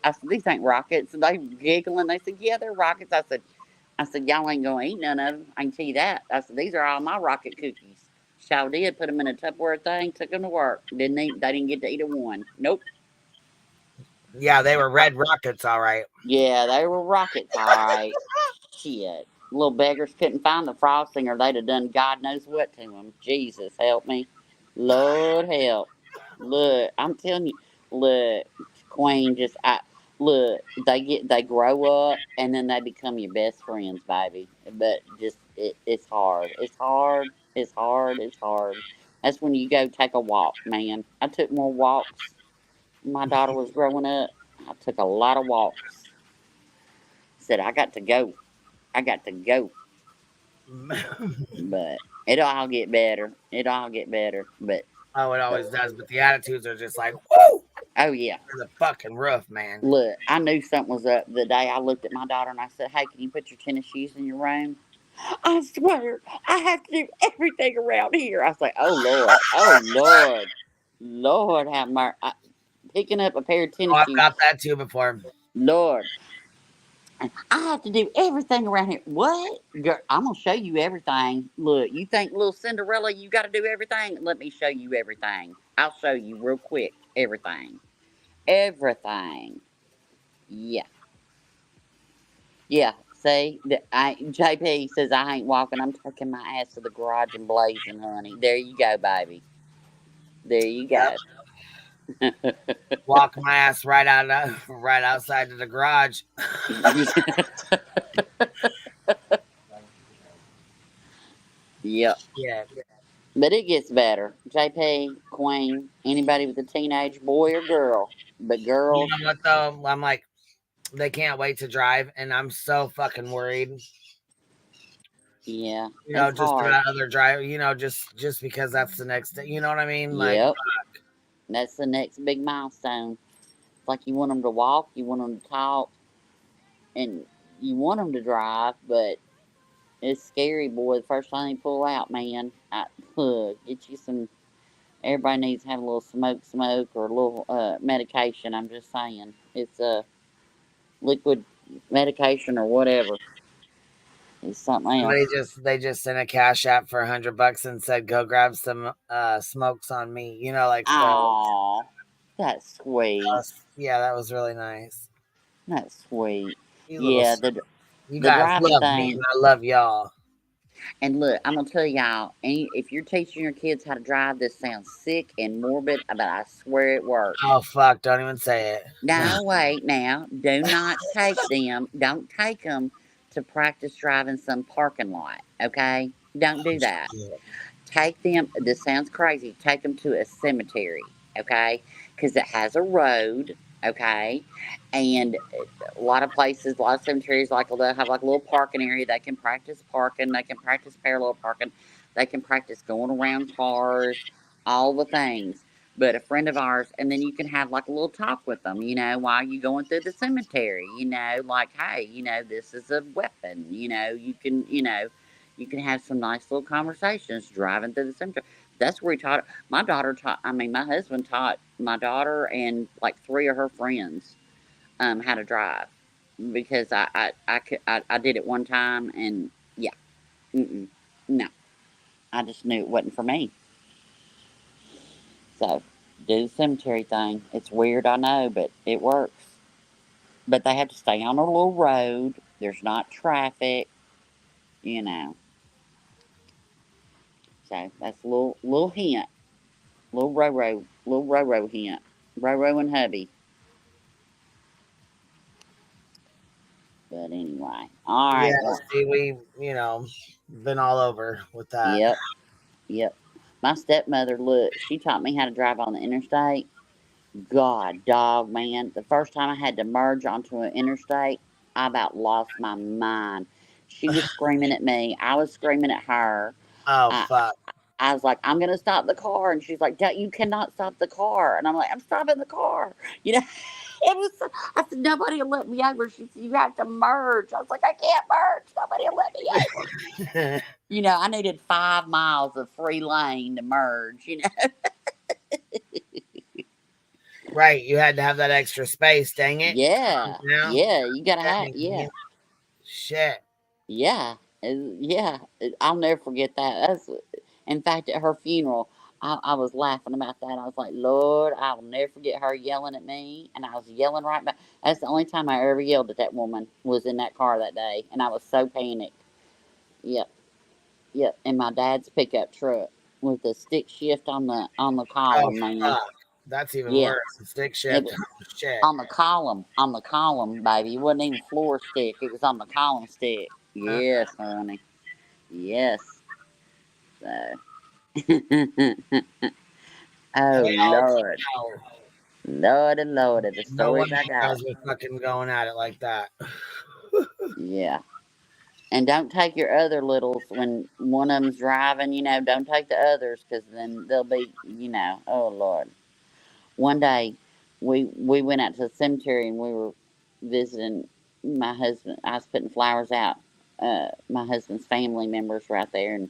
I said, these ain't rockets. And they giggling. They said, yeah, they're rockets. I said, y'all ain't gonna eat none of them. I can tell you that. I said, these are all my rocket cookies. Shaw did put them in a Tupperware thing, took them to work. They didn't get to eat a one. Nope. Yeah, they were red rockets, all right. Yeah, they were rockets, all right. Shit. Little beggars couldn't find the frosting or they'd have done God knows what to them. Jesus, help me. Lord help. Look, I'm telling you, look, Queen, they grow up and then they become your best friends, baby. But it's hard. It's hard. It's hard. It's hard. That's when you go take a walk, man. I took more walks when my daughter was growing up. I took a lot of walks. Said, I got to go. I got to go. But it'll all get better. It'll all get better. But oh, it always does. But the attitudes are just like, woo! Oh yeah. They're the fucking roof, man. Look, I knew something was up the day I looked at my daughter and I said, hey, can you put your tennis shoes in your room? I swear, I have to do everything around here. I was like, oh Lord, oh Lord, Lord have mercy. Picking up a pair of tennis shoes. I've got that too before. Lord. I have to do everything around here. What? Girl, I'm going to show you everything. Look, you think little Cinderella, you got to do everything? Let me show you everything. I'll show you real quick. Everything. Everything. Yeah. Yeah. See? JP says I ain't walking. I'm taking my ass to the garage and blazing, honey. There you go, baby. There you go. Walk my ass right outside of the garage. Yep. Yeah. But it gets better. JP, Queen, anybody with a teenage boy or girl. But girls. You know what though? I'm like, they can't wait to drive, and I'm so fucking worried. Yeah, You know, it's just hard. about other driver. You know, just because that's the next day. You know what I mean? Like, Yep, that's the next big milestone. It's like you want them to walk, you want them to talk, and you want them to drive, but it's scary, boy. The first time they pull out, man, get you some. Everybody needs to have a little smoke, or a little medication. I'm just saying, it's a liquid medication or whatever. It's something else. they just sent a cash app for $100 and said, "Go grab some smokes on me." You know, like the Aw, that's sweet. yeah, that was really nice. That's sweet. You little, Yeah, the you the guys driving love me, thing. and I love y'all. And look, I'm gonna tell y'all, if you're teaching your kids how to drive, this sounds sick and morbid, but I swear it works. Oh fuck! Don't even say it. No, wait, now, do not take them. Don't take them to practice driving some parking lot. Okay, don't do that. Take them. This sounds crazy. Take them to a cemetery. Okay, because it has a road. Okay, and a lot of places, a lot of cemeteries, like they'll have like a little parking area. They can practice parking. They can practice parallel parking. They can practice going around cars, all the things. But a friend of ours, and then you can have like a little talk with them, while you're going through the cemetery, like, hey, this is a weapon, you can have some nice little conversations driving through the cemetery. That's where he taught. My husband taught my daughter and like 3 of her friends how to drive, because I did it one time, and yeah, no, I just knew it wasn't for me. So do the cemetery thing. It's weird, I know, but it works. But they have to stay on a little road. There's not traffic, you know. So that's a little hint, little Roro hint, Roro and hubby. But anyway, all right. Yeah, Well, see, we been all over with that. yep. My stepmother, look, she taught me how to drive on the interstate. God, dog, man. The first time I had to merge onto an interstate, I about lost my mind. She was screaming at me. I was screaming at her. Oh I, fuck! I was like, I'm going to stop the car. And she's like, you cannot stop the car. And I'm like, I'm stopping the car. It was, I said, nobody will let me over. She said, you have to merge. I was like, I can't merge. Nobody will let me over. I needed 5 miles of free lane to merge, Right, you had to have that extra space. Dang it! Yeah, you gotta have, Shit. yeah, I'll never forget that. In fact, at her funeral, I was laughing about that. I was like, Lord, I will never forget her yelling at me, and I was yelling right back. That's the only time I ever yelled at that woman, was in that car that day, and I was so panicked. Yep, and my dad's pickup truck with the stick shift on the Oh column, man. fuck! That's even Yeah, worse. Stick it shift. was Shit. on the column, baby. It wasn't even floor stick. It was on the column stick. Yes, honey. Yes. So. Oh Lord, Lordy, Lordy, the No stories wonder I you got. guys were fucking going at it like that. Yeah, and don't take your other littles when one of them's driving. Don't take the others, because then they'll be, Oh Lord. One day, we went out to the cemetery, and we were visiting my husband. I was putting flowers out. My husband's family members were out there, and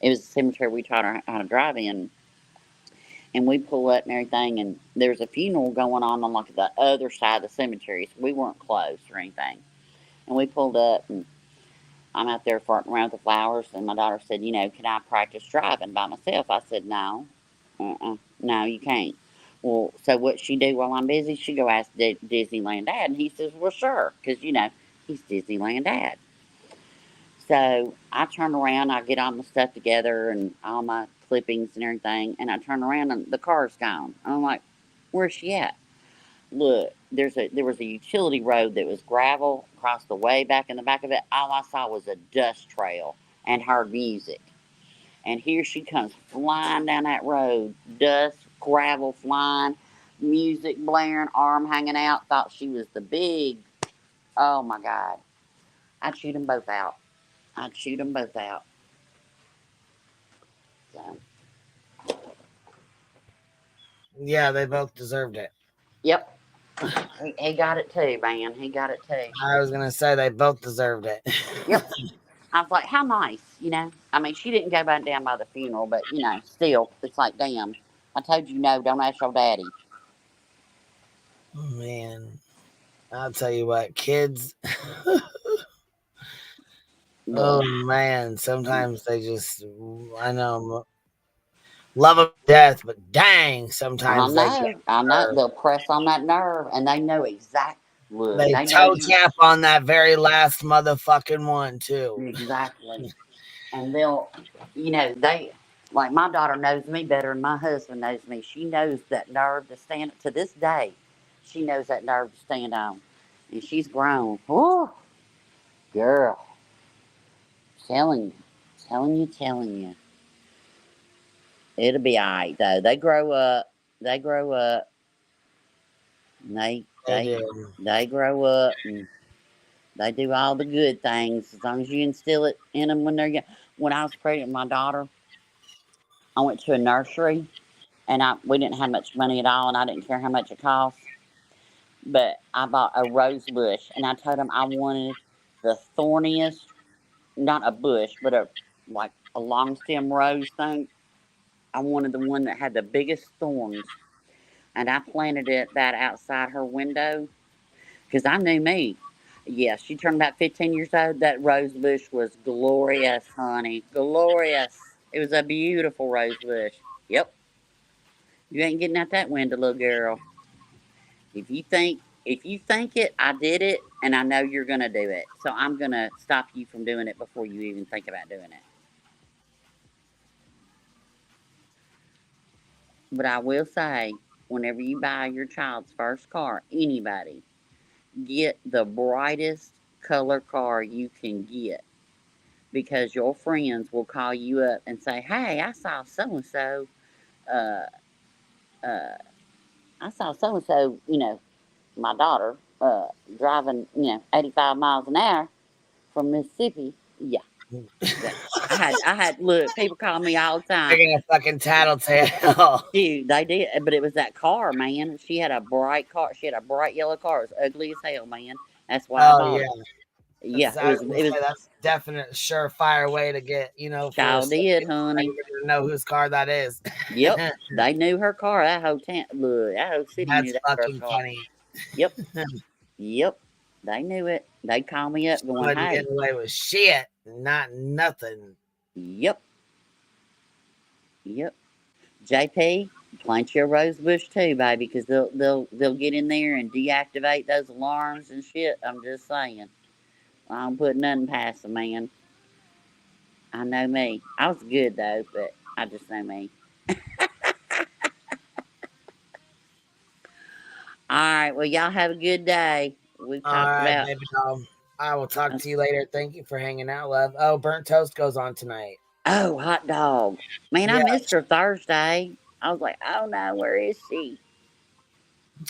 it was a cemetery we taught her how to drive in. And we pull up and everything, and there's a funeral going on like the other side of the cemetery, so we weren't close or anything. And we pulled up, and I'm out there farting around with the flowers, and my daughter said, can I practice driving by myself? I said, no, no, you can't. Well, so what she do while I'm busy, she go ask Disneyland Dad, and he says, well, sure, because, he's Disneyland Dad. So I turn around, I get all my stuff together and all my clippings and everything, and I turn around and the car's gone. I'm like, where's she at? Look, there was a utility road that was gravel across the way back in the back of it. All I saw was a dust trail and heard music. And here she comes flying down that road, dust, gravel flying, music blaring, arm hanging out. Thought she was the big, oh my God. I'd shoot them both out. I'd shoot them both out. So, Yeah, they both deserved it. yep. He got it too, man. He got it too. I was gonna say they both deserved it. Yep. I was like, how nice, you know? I mean, she didn't go back down by the funeral, but, you know, still, it's like, damn. I told you no, don't ask your daddy. Oh, man. I'll tell you what, kids. Oh, man. Sometimes they just, I know, love them to death, but dang, sometimes I know. They'll press on that nerve, and they know exactly. They toe tap on that very last motherfucking one, too. Exactly. And they'll, you know, like my daughter knows me better than my husband knows me. She knows that nerve to stand, to this day, she knows that nerve to stand on. And she's grown. Oh, girl. Telling you. It'll be all right, though. They grow up. And they grow up and they do all the good things as long as you instill it in them when they're young. When I was pregnant with my daughter, I went to a nursery and we didn't have much money at all, and I didn't care how much it cost. But I bought a rose bush, and I told them I wanted the thorniest, not a bush, but a long stem rose thing. I wanted the one that had the biggest thorns, and I planted that outside her window because I knew me. Yeah, she turned about 15 years old. That rose bush was glorious, honey. Glorious. It was a beautiful rose bush. Yep. You ain't getting out that window, little girl. If you think it, I did it, and I know you're gonna do it. So I'm gonna stop you from doing it before you even think about doing it. But I will say, whenever you buy your child's first car, anybody, get the brightest color car you can get. Because your friends will call you up and say, hey, I saw so-and-so, you know, my daughter, driving, 85 miles an hour from Mississippi. Yeah. I had, look, people call me all the time. They're gonna fucking tattletale. Dude, they did, but it was that car, man. She had a bright car. She had a bright yellow car. It was ugly as hell, man. That's why I bought it. Yeah, That's definite surefire way to get, Child did, honey. To know whose car that is. Yep, they knew her car. That whole town, look, that whole city knew that fucking car. funny. Yep, yep, they knew it. They called me up going, Wasn't hey, getting away with shit, not nothing. Yep. JP, plant your rose bush too, baby, because they'll get in there and deactivate those alarms and shit. I'm just saying. I don't put nothing past them, man. I know me. I was good though, but I just know me. All right. Well, y'all have a good day. We've talked about. Baby doll. I will talk to you later. Thank you for hanging out, love. Oh, Burnt Toast goes on tonight. Oh, hot dog. Man, I missed her Thursday. I was like, oh no, where is she?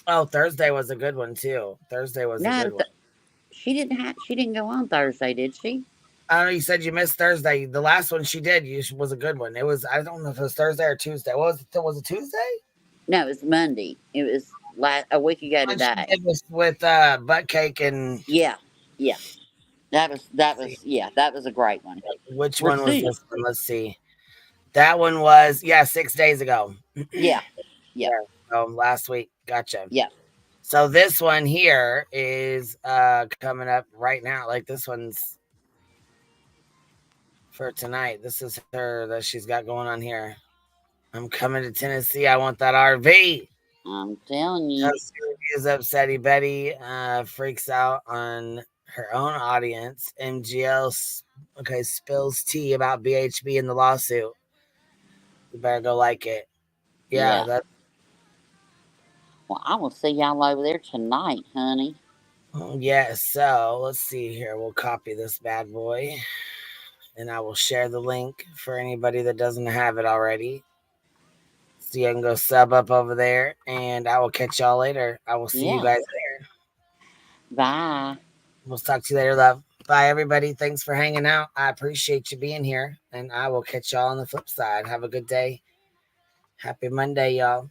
Oh, Thursday was a good one too. Thursday was a good one. She didn't go on Thursday, did she? I don't know. You said you missed Thursday. The last one she did was a good one. It was, I don't know if it was Thursday or Tuesday. Was it Tuesday? No, it was Monday. It was a week ago today. It was with butt cake and yeah. That was a great one. Which one was this one? Let's see. That one was 6 days ago. Yeah. Last week. Gotcha. Yeah. So this one here is coming up right now. Like this one's for tonight. This is her that she's got going on here. I'm coming to Tennessee. I want that RV. I'm telling you. Is upsetty Betty freaks out on her own audience. MGL spills tea about BHB in the lawsuit. You better go like it. Yeah. Well, I will see y'all over there tonight, honey. Yeah, so let's see here. We'll copy this bad boy. And I will share the link for anybody that doesn't have it already. So you can go sub up over there. And I will catch y'all later. I will see you guys there. Bye. We'll talk to you later, love. Bye, everybody. Thanks for hanging out. I appreciate you being here, and I will catch y'all on the flip side. Have a good day. Happy Monday, y'all.